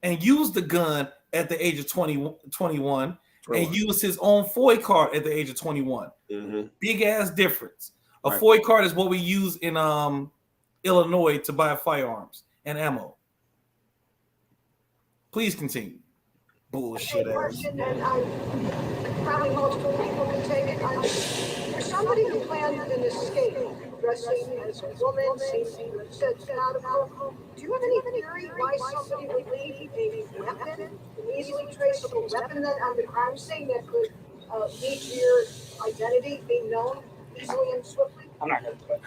and used the gun at the age of 21 and used his own FOID card at the age of 21. Big ass difference. A FOID card is what we use in Illinois to buy firearms and ammo. Please continue. Bullshit ass. Probably multiple people can take it. For somebody who planned an escape, dressing as a woman, said out of home, do you have any theory why somebody would leave a weapon, an easily traceable weapon on the crime scene that could lead to your identity being known easily and swiftly? I'm not going to do it.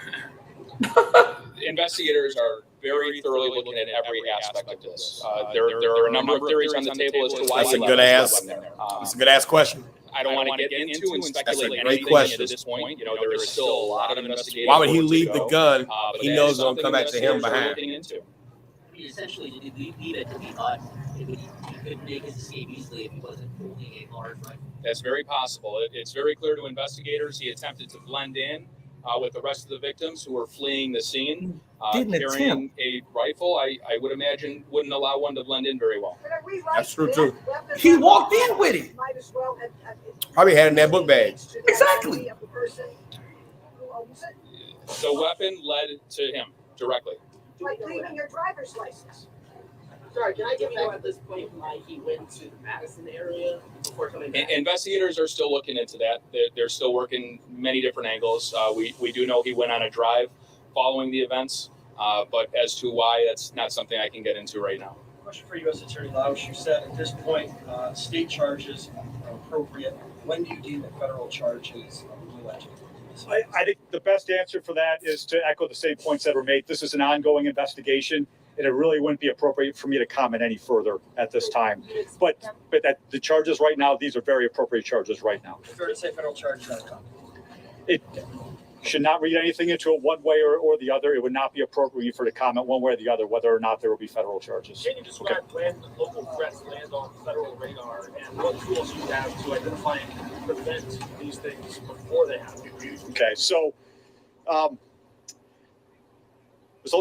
Investigators are very thoroughly looking at every aspect of this. There are a number of theories on the table as to why. That's a good ass. That's a good ass question. I don't want to get into and speculate That's a great anything question. at this point. You know, there is still a lot of investigating. Why would he work to leave the go. gun? But He that knows is it'll come back to him something behind. investigators are looking into. I mean, essentially, did he leave it to be us? He couldn't make his escape easily if he wasn't holding a large rifle. That's very possible. It's very clear to investigators he attempted to blend in with the rest of the victims who were fleeing the scene. Carrying a rifle, I would imagine, wouldn't allow one to blend in very well. That's true too. He walked in with it. Probably had it in that book bag. Exactly. The weapon led to him directly. Like leaving your driver's license. Sorry, can I Do get we know back? at this point why he went to the Madison area before coming back? Investigators are still looking into that. They're still working many different angles. We do know he went on a drive following the events, but as to why, that's not something I can get into right now. Question for U.S. Attorney Lausch. You said at this point state charges are appropriate. When do you deem that federal charges will enter? I think the best answer for that is to echo the same points that were made. This is an ongoing investigation, and it really wouldn't be appropriate for me to comment any further at this time. But that the charges right now, these are very appropriate charges right now. Fair to say federal charges are coming. It should not read anything into it one way or the other. It would not be appropriate for to comment one way or the other whether or not there will be federal charges. Can you describe when local threats land on federal radar and what tools you have to identify and prevent these things before they happen? Okay, so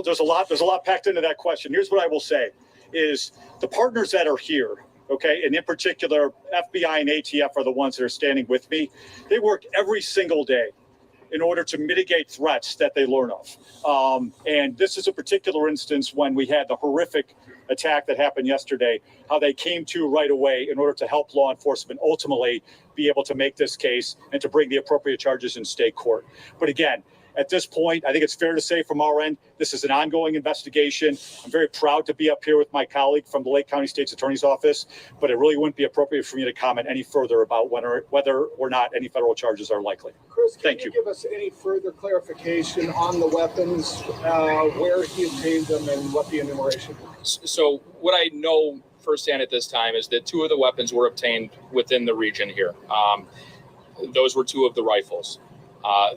there's a lot packed into that question. Here's what I will say: is the partners that are here, okay, and in particular FBI and ATF are the ones that are standing with me. They work every single day in order to mitigate threats that they learn of. And this is a particular instance when we had the horrific attack that happened yesterday, how they came to right away in order to help law enforcement ultimately be able to make this case and to bring the appropriate charges in state court. But again, at this point, I think it's fair to say from our end, this is an ongoing investigation. I'm very proud to be up here with my colleague from the Lake County State's Attorney's Office, but it really wouldn't be appropriate for me to comment any further about whether or not any federal charges are likely. Chris, can you give us any further clarification on the weapons, where he obtained them, and what the enumeration was? So what I know firsthand at this time is that 2 of the weapons were obtained within the region here. Those were 2 of the rifles.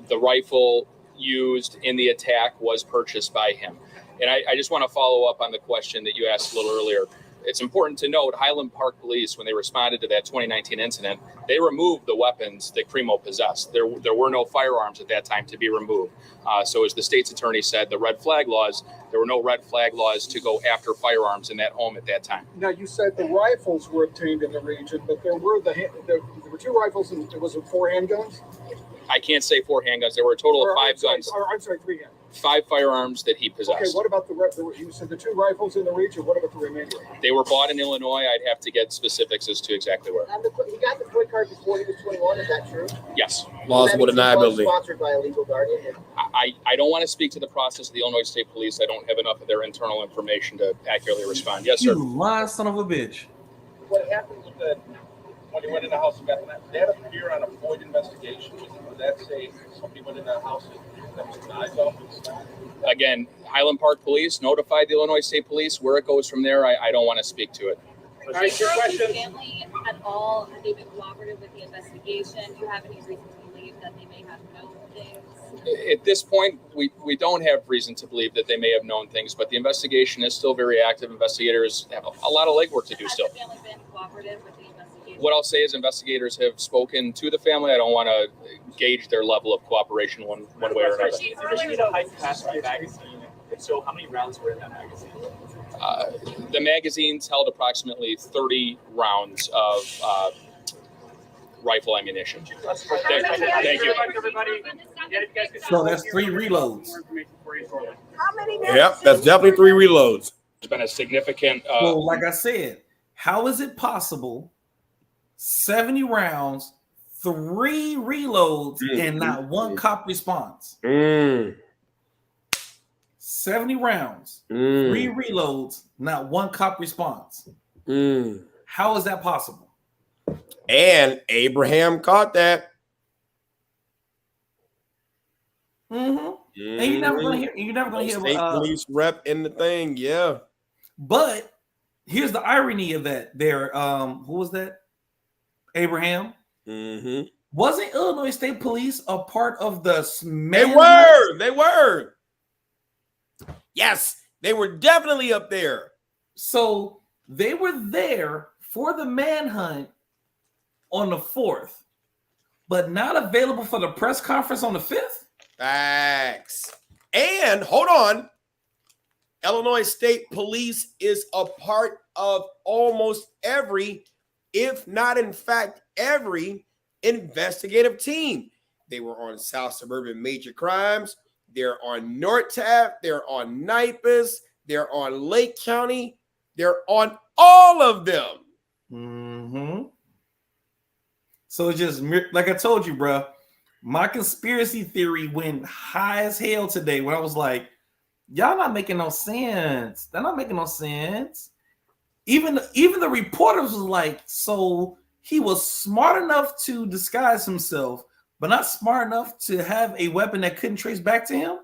The rifle used in the attack was purchased by him. And I just want to follow up on the question that you asked a little earlier. It's important to note Highland Park Police, when they responded to that 2019 incident, they removed the weapons that Cremo possessed. There were no firearms at that time to be removed. So as the state's attorney said, the red flag laws, there were no red flag laws to go after firearms in that home at that time. Now, you said the rifles were obtained in the region, but there were there were 2 rifles and was it 4 handguns? I can't say 4 handguns. There were a total of 5 guns. I'm sorry, 3 handguns. 5 firearms that he possessed. Okay, what about you said the 2 rifles in the region? What about the remainder? They were bought in Illinois. I'd have to get specifics as to exactly where. And he got the toy card before he was 21. Is that true? Yes. Plausible deniability. Sponsored by a legal guardian. I don't want to speak to the process of the Illinois State Police. I don't have enough of their internal information to accurately respond. Yes, sir. You lying son of a bitch. What happened with when you went in the house and got that? Did that appear on a Floyd investigation? Would that say somebody went in the house and got some knives off and stuff? Again, Highland Park Police notified the Illinois State Police. Where it goes from there, I don't want to speak to it. All right, your question. Family at all, have they been cooperative with the investigation? Do you have any reason to believe that they may have known things? At this point, we don't have reason to believe that they may have known things, but the investigation is still very active. Investigators have a lot of legwork to do still. Has the family been cooperative with the investigation? What I'll say is investigators have spoken to the family. I don't want to gauge their level of cooperation one way or another. You issued a high-classified magazine. And so how many rounds were in that magazine? The magazines held approximately 30 rounds of rifle ammunition. Thank you. So that's 3 reloads. How many? Yep, that's definitely 3 reloads. There's been a significant. So, like I said, how is it possible 70 rounds, 3 reloads, and not 1 cop response? 70 rounds, 3 reloads, not 1 cop response. How is that possible? And Abraham caught that. And you're never gonna hear. You're never gonna hear. State police rep in the thing, yeah. But here's the irony of that. There, who was that? Abraham. Wasn't Illinois State Police a part of the? They were. Yes, they were definitely up there. So they were there for the manhunt on the 4th, but not available for the press conference on the 5th. Facts. And hold on, Illinois State Police is a part of almost every, if not in fact every, investigative team. They were on South Suburban Major Crimes. They're on North Taft. They're on Nipis. They're on Lake County. They're on all of them. So it's just like I told you, bro. My conspiracy theory went high as hell today when I was like, y'all not making no sense. They're not making no sense. Even the reporters was like, so he was smart enough to disguise himself, but not smart enough to have a weapon that couldn't trace back to him?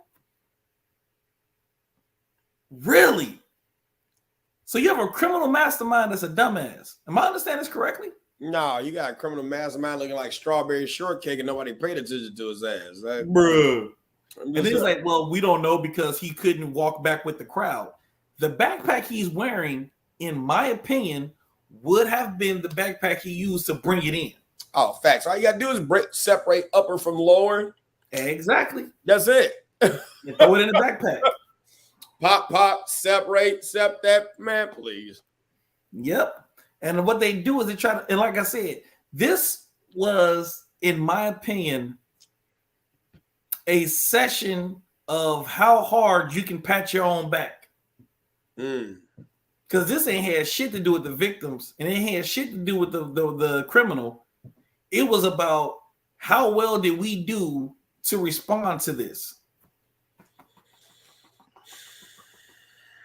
Really? So you have a criminal mastermind that's a dumbass. Am I understanding this correctly? No, you got a criminal mastermind looking like strawberry shortcake and nobody paid attention to his ass. Like, bruh. And then he's like, well, we don't know because he couldn't walk back with the crowd. The backpack he's wearing, in my opinion, would have been the backpack he used to bring it in. Oh, facts. All you got to do is separate upper from lower. Exactly. That's it. You throw it in the backpack. Pop, separate that. Man, please. Yep. And what they do is they try to, and like I said, this was, in my opinion, a session of how hard you can pat your own back. Because this ain't had shit to do with the victims, and it ain't had shit to do with the criminal. It was about how well did we do to respond to this.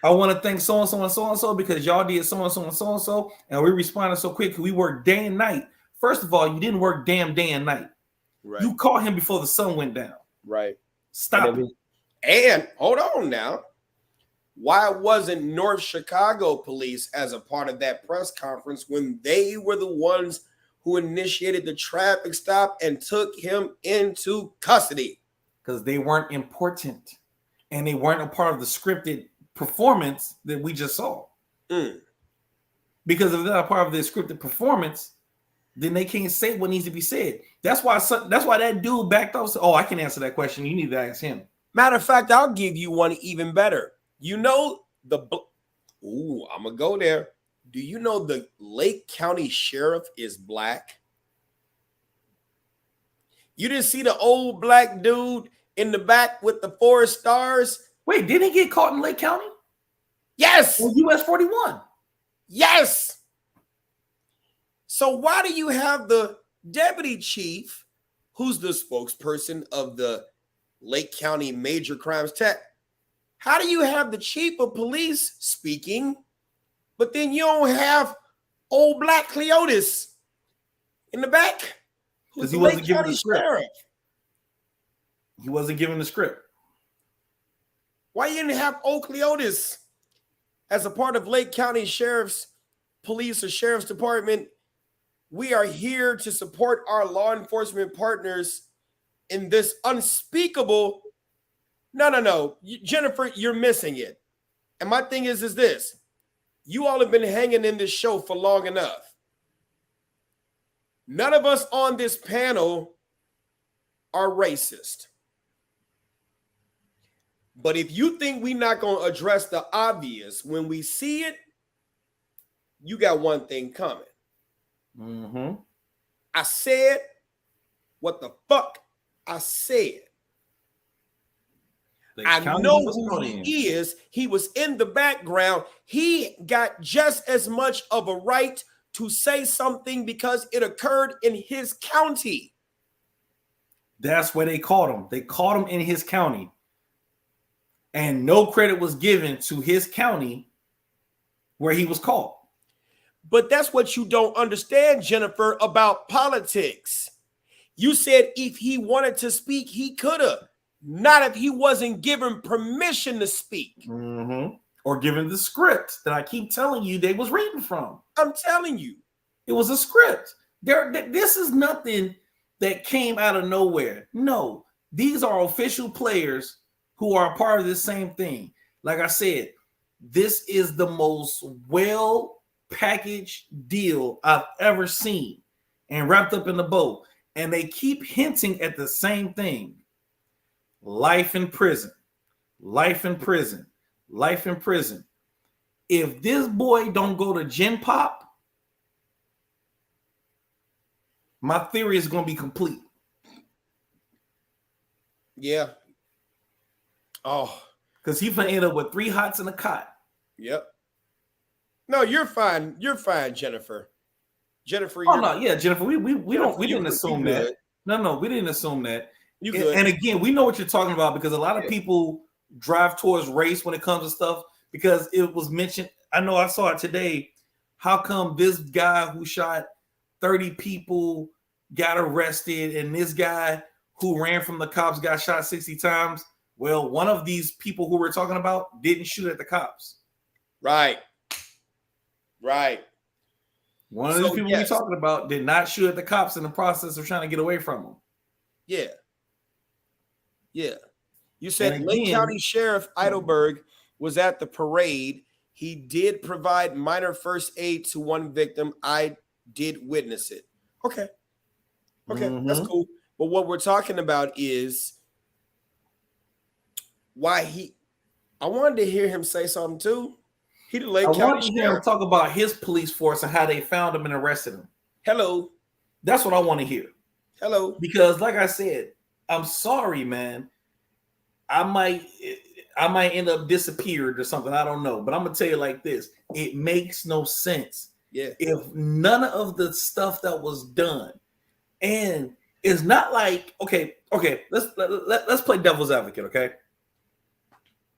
I want to thank so-and-so and so-and-so because y'all did so-and-so and so-and-so, and we responded so quick. We worked day and night. First of all, you didn't work damn day and night. Right. You caught him before the sun went down. Right. Stop it. And hold on now. Why wasn't North Chicago police as a part of that press conference when they were the ones who initiated the traffic stop and took him into custody. Because they weren't important and they weren't a part of the scripted performance that we just saw. Because if they're not part of the scripted performance, then they can't say what needs to be said. That's why that dude backed off. Oh, I can answer that question. You need to ask him. Matter of fact, I'll give you one even better. You know I'm gonna go there. Do you know the Lake County Sheriff is black? You didn't see the old black dude in the back with the 4 stars? Wait, didn't he get caught in Lake County? Yes. Or US 41? Yes. So why do you have the deputy chief, who's the spokesperson of the Lake County Major Crimes Task? How do you have the chief of police speaking, but then you don't have old black Cleotis in the back? Because he wasn't given the script. He wasn't given the script. Why you didn't have old Cleotis as a part of Lake County Sheriff's Police or Sheriff's Department? We are here to support our law enforcement partners in this unspeakable. No. Jennifer, you're missing it. And my thing is this. You all have been hanging in this show for long enough. None of us on this panel are racist. But if you think we're not going to address the obvious when we see it, you got one thing coming. I said what the fuck I said. I know who he is. He was in the background. He got just as much of a right to say something because it occurred in his county. That's where they caught him. They caught him in his county. And no credit was given to his county where he was caught. But that's what you don't understand, Jennifer, about politics. You said if he wanted to speak, he could have. Not if he wasn't given permission to speak. Or given the script that I keep telling you they was reading from. I'm telling you. It was a script. This is nothing that came out of nowhere. No, these are official players who are a part of this same thing. Like I said, this is the most well-packaged deal I've ever seen and wrapped up in a bow. And they keep hinting at the same thing. Life in prison. Life in prison. Life in prison. If this boy don't go to Gen Pop, my theory is going to be complete. Yeah. Oh. Because he's going to end up with 3 hots and a cot. Yep. No, you're fine. You're fine, Jennifer. Jennifer. Oh, no. Yeah, Jennifer. We didn't assume that. No, we didn't assume that. You good. And again, we know what you're talking about because a lot of people drive towards race when it comes to stuff because it was mentioned. I know I saw it today. How come this guy who shot 30 people got arrested and this guy who ran from the cops got shot 60 times? Well, one of these people who we're talking about didn't shoot at the cops. Right. One of these people we're talking about did not shoot at the cops in the process of trying to get away from them. Yeah. You said Lake County Sheriff Eidelberg was at the parade. He did provide minor first aid to one victim. I did witness it. Okay, that's cool. But what we're talking about is why I wanted to hear him say something too. He the Lake County wanted to hear him talk about his police force and how they found him and arrested him. Hello. That's what I want to hear. Hello. Because like I said, I'm sorry, man. I might end up disappeared or something. I don't know. But I'm going to tell you like this. It makes no sense. Yeah. If none of the stuff that was done, and it's not like, okay, let's play devil's advocate, okay?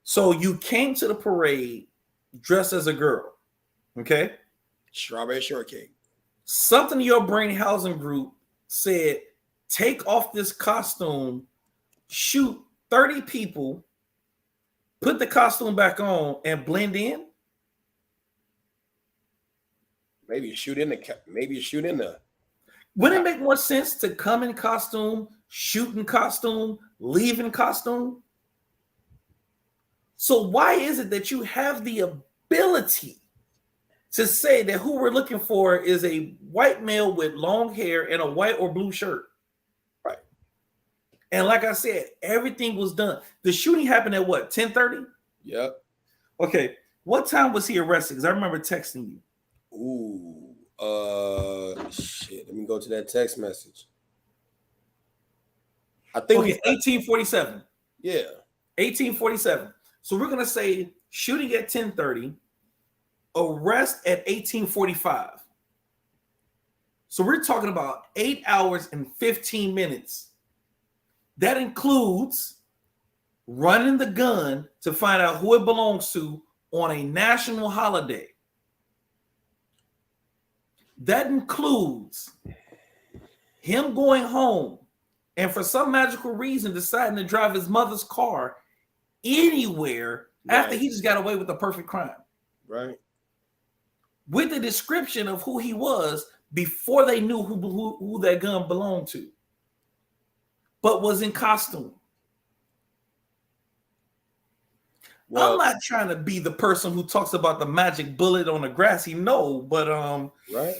So you came to the parade dressed as a girl, okay? Strawberry shortcake. Something in your brain housing group said, take off this costume, shoot 30 people, put the costume back on, and blend in. Maybe you shoot in the. Wouldn't it make more sense to come in costume, shoot in costume, leave in costume? So why is it that you have the ability to say that who we're looking for is a white male with long hair and a white or blue shirt? Right. And like I said, everything was done. The shooting happened at what, 10:30? Yep. Okay. What time was he arrested? Because I remember texting you. Shit. Let me go to that text message. I think 1847. Yeah. 1847. So we're gonna say shooting at 10:30, arrest at 1845. So we're talking about 8 hours and 15 minutes. That includes running the gun to find out who it belongs to on a national holiday. That includes him going home and for some magical reason deciding to drive his mother's car anywhere after he just got away with a perfect crime. Right. With the description of who he was before they knew who that gun belonged to, but was in costume. Well, I'm not trying to be the person who talks about the magic bullet on the grassy knoll, but right.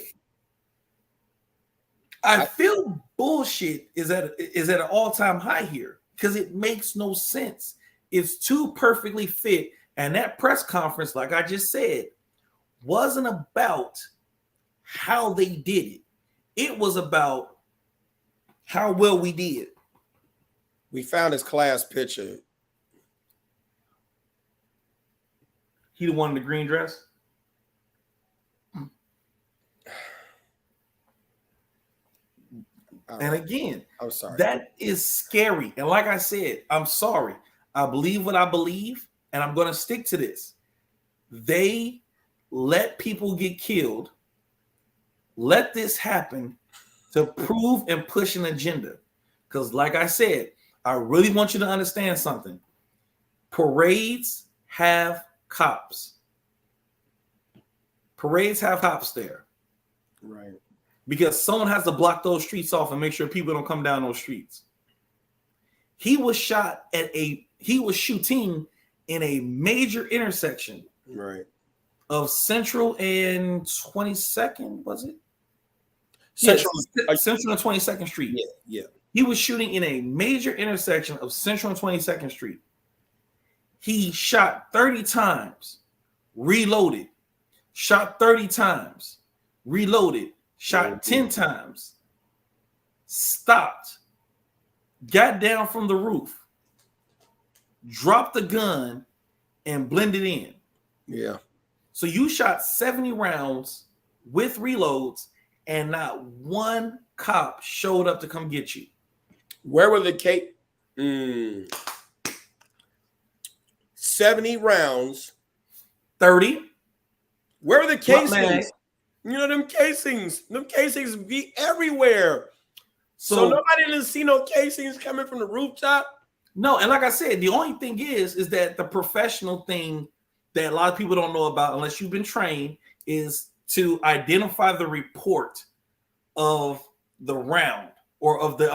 I feel bullshit is at an all-time high here because it makes no sense. It's too perfectly fit, and that press conference, like I just said, wasn't about how they did it. It was about how well we did. We found his class picture. He the one in the green dress? And again, I'm sorry. That is scary. And like I said, I'm sorry. I believe what I believe, and I'm going to stick to this. They let people get killed. Let this happen to prove and push an agenda. Because like I said, I really want you to understand something. Parades have cops. Parades have cops there. Right. Because someone has to block those streets off and make sure people don't come down those streets. He was shooting in a major intersection. Right. Of Central and 22nd, was it? Central and 22nd Street. Yeah. He was shooting in a major intersection of Central and 22nd Street. He shot 30 times, reloaded, shot 30 times, reloaded, shot 10 times, stopped, got down from the roof, dropped the gun, and blended in. Yeah. So you shot 70 rounds with reloads, and not one cop showed up to come get you. Where were the 70 rounds? 30. Where were the casings? You know, them casings be everywhere. So nobody didn't see no casings coming from the rooftop? No, and like I said, the only thing is that the professional thing that a lot of people don't know about, unless you've been trained, is to identify the report of the round or of the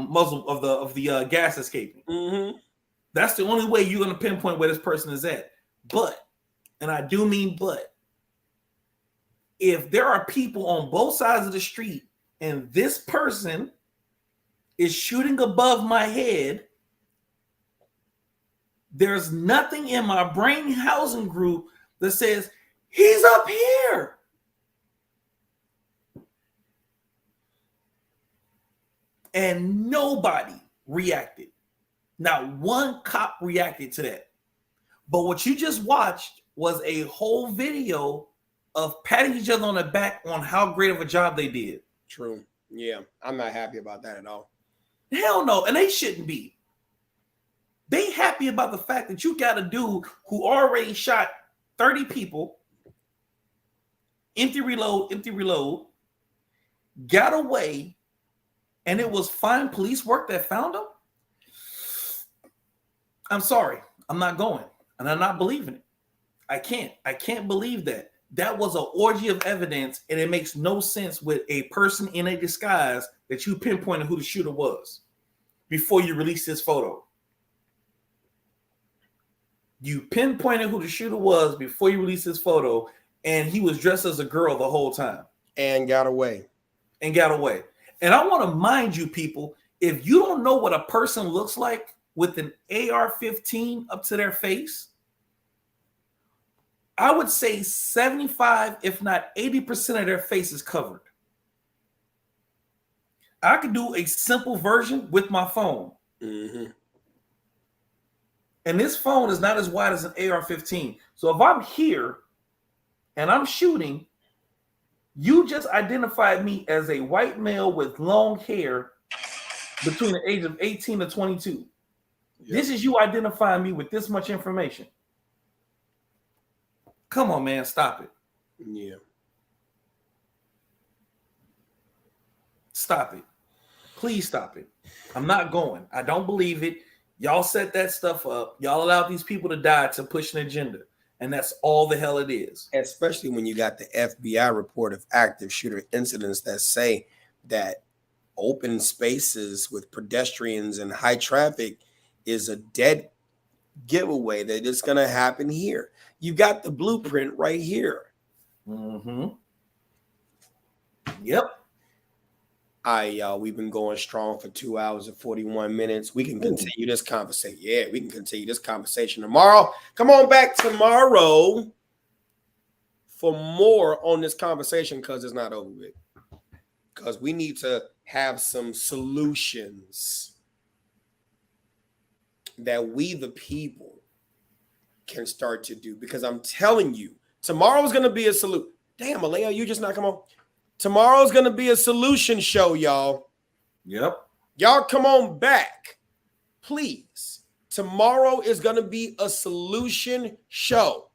muzzle of the gas escaping. Mm-hmm. That's the only way you're going to pinpoint where this person is at. But, and I do mean but, if there are people on both sides of the street and this person is shooting above my head, there's nothing in my brain housing group that says he's up here. And nobody reacted. Not one cop reacted to that. But what you just watched was a whole video of patting each other on the back on how great of a job they did. True. Yeah, I'm not happy about that at all. Hell no, and they shouldn't be. They happy about the fact that you got a dude who already shot 30 people, empty reload, got away, and it was fine police work that found him. I'm sorry, I'm not going, and I'm not believing it. I can't believe that. that was an orgy of evidence, and it makes no sense with a person in a disguise that you pinpointed who the shooter was before you released this photo. You pinpointed who the shooter was before you released this photo, and he was dressed as a girl the whole time. And got away. And I want to mind you, people, if you don't know what a person looks like with an AR-15 up to their face, I would say 75, if not 80% of their face is covered. I could do a simple version with my phone. Mm-hmm. And this phone is not as wide as an AR-15. So if I'm here and I'm shooting, you just identified me as a white male with long hair between the age of 18 to 22. Yep. This is you identifying me with this much information. Come on, man, stop it. Yeah. Stop it. Please stop it. I'm not going. I don't believe it. Y'all set that stuff up. Y'all allowed these people to die to push an agenda. And that's all the hell it is. Especially when you got the FBI report of active shooter incidents that say that open spaces with pedestrians and high traffic is a dead giveaway that it's going to happen here. You got the blueprint right here. Mm-hmm. Yep. We've been going strong for 2 hours and 41 minutes. We can continue this conversation. Yeah, we can continue this conversation tomorrow. Come on back tomorrow for more on this conversation, because it's not over with. Because we need to have some solutions that we, the people, can start to do. Because I'm telling you, tomorrow's going to be a solution. Damn, Alea, you just not come on. Tomorrow's going to be a solution show, y'all. Yep. Y'all come on back, please. Tomorrow is going to be a solution show.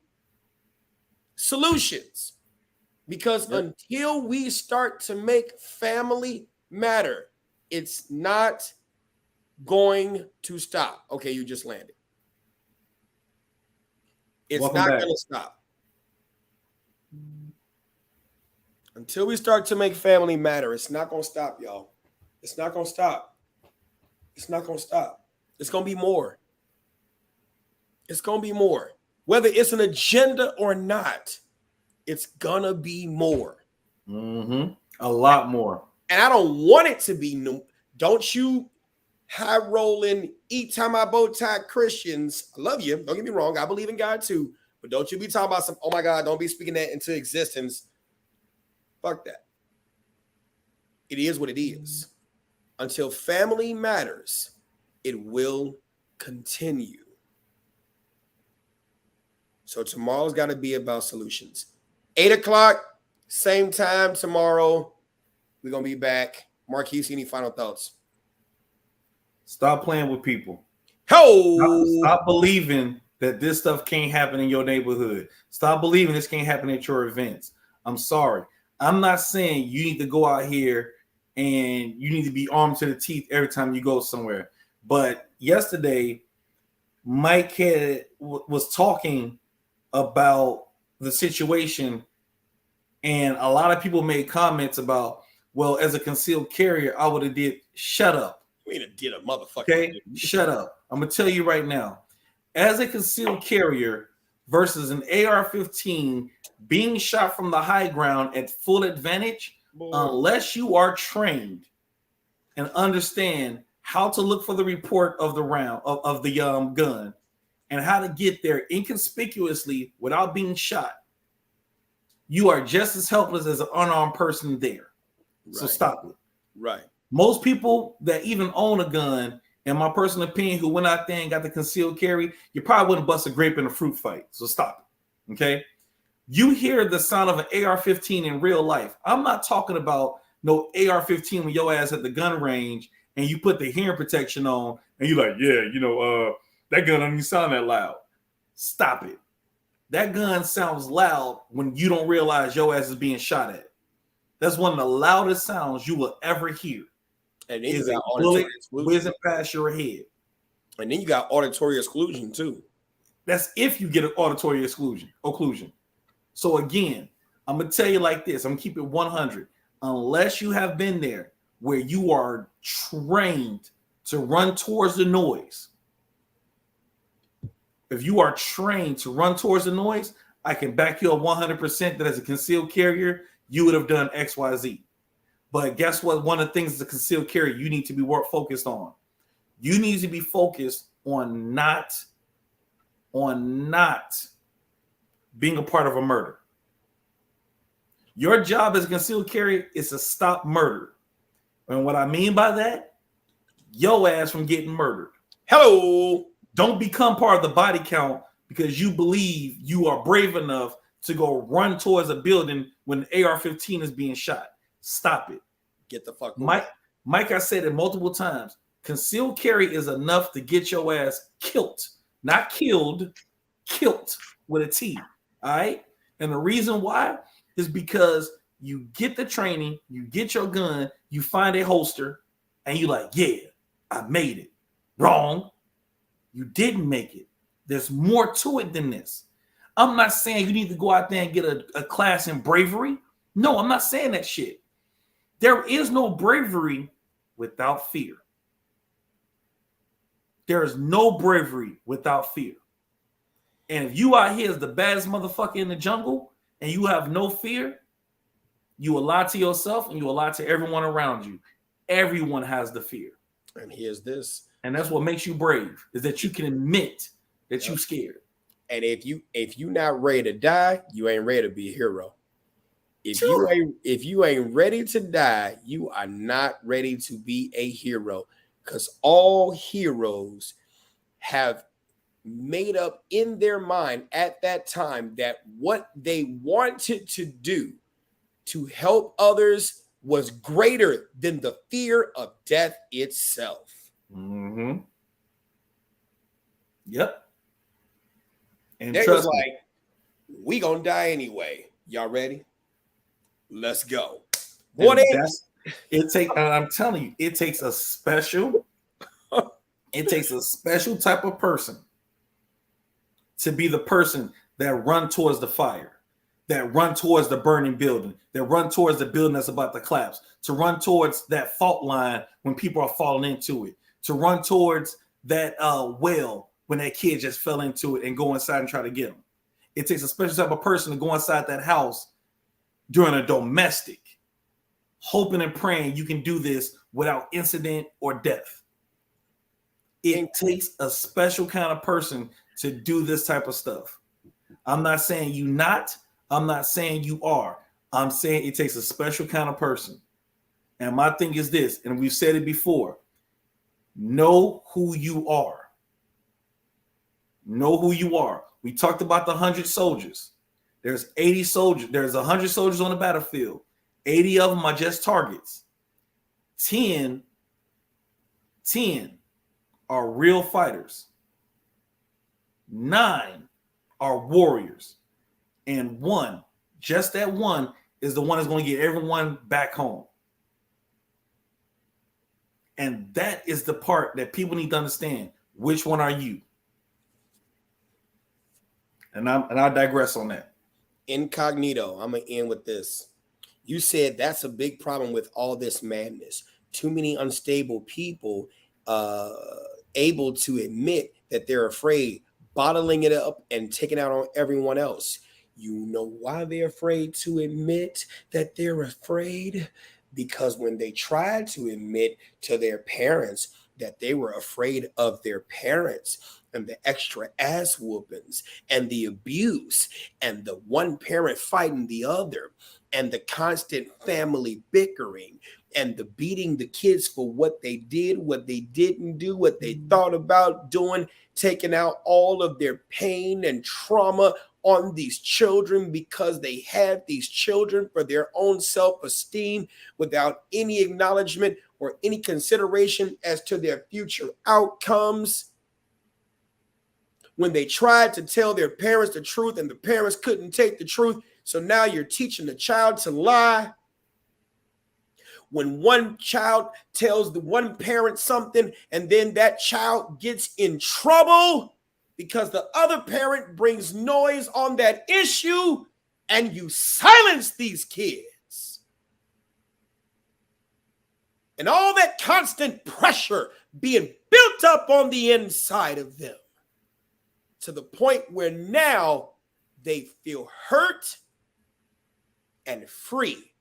Solutions. Because until we start to make family matter, it's not going to stop. Okay, you just landed. It's not going to stop. Until we start to make family matter, it's not going to stop, y'all. It's not going to stop. It's not going to stop. It's going to be more. It's going to be more. Whether it's an agenda or not, it's going to be more. Mm-hmm. A lot more. And I don't want it to be new. Don't you high rolling, eat time my bow tie Christians. I love you. Don't get me wrong. I believe in God too. But don't you be talking about some, oh my God, don't be speaking that into existence. Fuck that. It is what it is. Until family matters, it will continue. So tomorrow's got to be about solutions. 8 o'clock, same time tomorrow. We're going to be back. Marquise, any final thoughts? Stop playing with people. Stop believing that this stuff can't happen in your neighborhood. Stop believing this can't happen at your events. I'm sorry. I'm not saying you need to go out here and you need to be armed to the teeth every time you go somewhere. But yesterday, Mike was talking about the situation, and a lot of people made comments about, well, as a concealed carrier, I would have did. Shut up. You mean it did a motherfucker. Okay, shut up. I'm going to tell you right now. As a concealed carrier versus an AR-15 being shot from the high ground at full advantage, unless you are trained and understand how to look for the report of the round of the gun and how to get there inconspicuously without being shot, you are just as helpless as an unarmed person there. Right. So stop it. Right. Most people that even own a gun, in my personal opinion, who went out there and got the concealed carry, you probably wouldn't bust a grape in a fruit fight. So stop it. Okay. You hear the sound of an AR-15 in real life. I'm not talking about no AR-15 when your ass at the gun range and you put the hearing protection on and you're like, yeah, that gun doesn't even sound that loud. Stop it. That gun sounds loud when you don't realize your ass is being shot at. That's one of the loudest sounds you will ever hear. And then is a bullet whizzing past your head. And then you got auditory exclusion too. That's if you get an auditory occlusion. So again, I'm going to tell you like this. I'm going to keep it 100. Unless you have been there where you are trained to run towards the noise. If you are trained to run towards the noise, I can back you up 100% that as a concealed carrier, you would have done X, Y, Z. But guess what? One of the things as a concealed carrier you need to be focused on. You need to be focused on not being a part of a murder. Your job as a concealed carrier is to stop murder. And what I mean by that, your ass from getting murdered. Hello. Don't become part of the body count because you believe you are brave enough to go run towards a building when the AR-15 is being shot. Stop it. Get the fuck away. Mike, I said it multiple times. Concealed carry is enough to get your ass killed. Not killed, killed with a T. All right? And the reason why is because you get the training, you get your gun, you find a holster, and you're like, yeah, I made it. Wrong. You didn't make it. There's more to it than this. I'm not saying you need to go out there and get a class in bravery. No, I'm not saying that shit. There is no bravery without fear. There is no bravery without fear. And if you out here as the baddest motherfucker in the jungle and you have no fear, you will lie to yourself and you will lie to everyone around you. Everyone has the fear. And here's this. And that's what makes you brave, is that you can admit that you're scared. And if you not ready to die, you ain't ready to be a hero. If you ain't ready to die, you are not ready to be a hero. Because all heroes have made up in their mind at that time that what they wanted to do to help others was greater than the fear of death itself. Mm-hmm. Yep. And they was like, we gonna die anyway. Y'all ready? Let's go. What is it? I'm telling you, it takes a special type of person to be the person that run towards the fire, that run towards the burning building, that run towards the building that's about to collapse, to run towards that fault line when people are falling into it, to run towards that well when that kid just fell into it and go inside and try to get him. It takes a special type of person to go inside that house during a domestic, hoping and praying you can do this without incident or death. It takes a special kind of person to do this type of stuff. I'm not saying you not. I'm not saying you are. I'm saying it takes a special kind of person. And my thing is this, and we've said it before, know who you are. Know who you are. We talked about the 100 soldiers. There's 80 soldiers. There's 100 soldiers on the battlefield. 80 of them are just targets. 10 are real fighters. 9 are warriors. And 1, just that 1, is the one that's going to get everyone back home. And that is the part that people need to understand. Which one are you? And I digress on that. Incognito, I'm going to end with this. You said that's a big problem with all this madness. Too many unstable people able to admit that they're afraid, bottling it up and taking out on everyone else. You know why they're afraid to admit that they're afraid? Because when they tried to admit to their parents that they were afraid of their parents and the extra ass whoopings and the abuse and the one parent fighting the other and the constant family bickering and the beating the kids for what they did, what they didn't do, what they thought about doing, taking out all of their pain and trauma on these children because they had these children for their own self-esteem without any acknowledgement or any consideration as to their future outcomes. When they tried to tell their parents the truth and the parents couldn't take the truth, so now you're teaching the child to lie. When one child tells the one parent something and then that child gets in trouble because the other parent brings noise on that issue, and you silence these kids, and all that constant pressure being built up on the inside of them to the point where now they feel hurt and free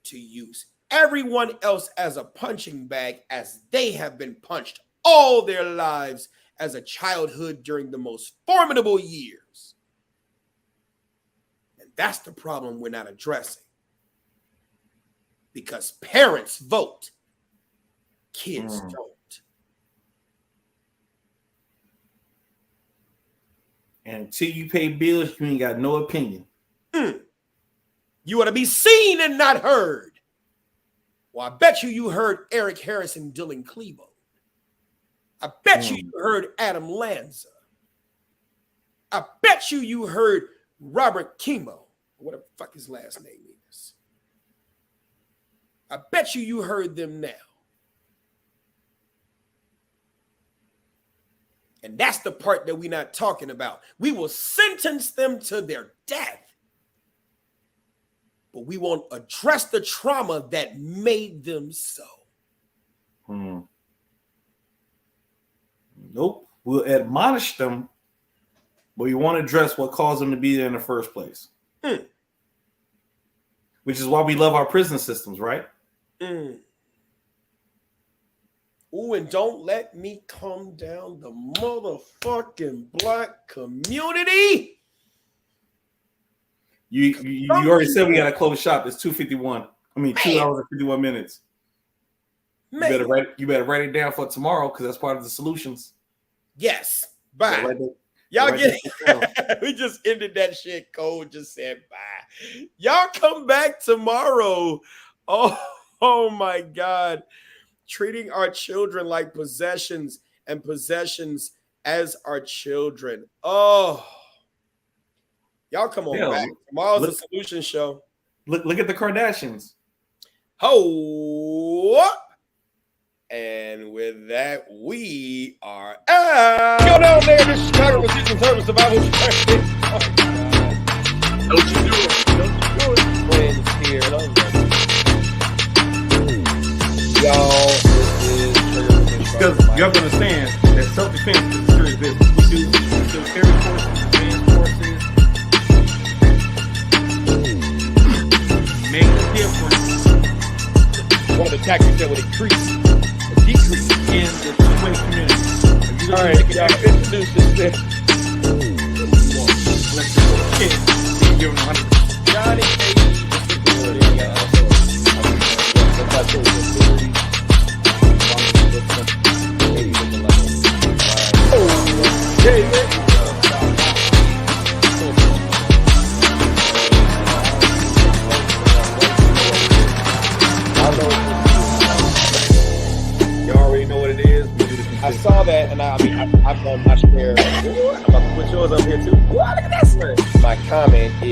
to use everyone else as a punching bag, as they have been punched all their lives as a childhood during the most formidable years. And that's the problem we're not addressing. Because parents vote, kids don't. And until you pay bills, you ain't got no opinion. You ought to be seen and not heard. Well, I bet you heard Eric Harrison, Dylan Klebo. I bet you heard Adam Lanza. I bet you heard Robert Kimo, whatever the fuck his last name is. I bet you heard them now. And that's the part that we're not talking about. We will sentence them to their death, but we won't address the trauma that made them so. Nope. We'll admonish them, but we won't address what caused them to be there in the first place. Which is why we love our prison systems, right? Ooh, and don't let me come down the motherfucking black community. You already said we got to close shop. It's 2:51. I mean, 2 hours and 51 minutes. You better write it down for tomorrow because that's part of the solutions. Yes. Bye. Y'all get it. We just ended that shit. Cole just said bye. Y'all come back tomorrow. Oh my God. Treating our children like possessions and possessions as our children. Oh. Y'all come on back. Tomorrow's a solution show. Look at the Kardashians. Ho! And with that, we are out. Go down there to Chicago Precision Service Survival. Don't you do it. Don't you do it. Friends here. Y'all, because you have to understand that self-defense is a serious business. We do carry forces, advanced forces. Make a difference. One of the tactics that would increase or decrease in the two-way community. All right, y'all introduce this. Let's go. Kid, give him 100. Johnny You already know what it is. I saw that, and I've done my share. I'm about to put yours up here too. Look at this one. My comment is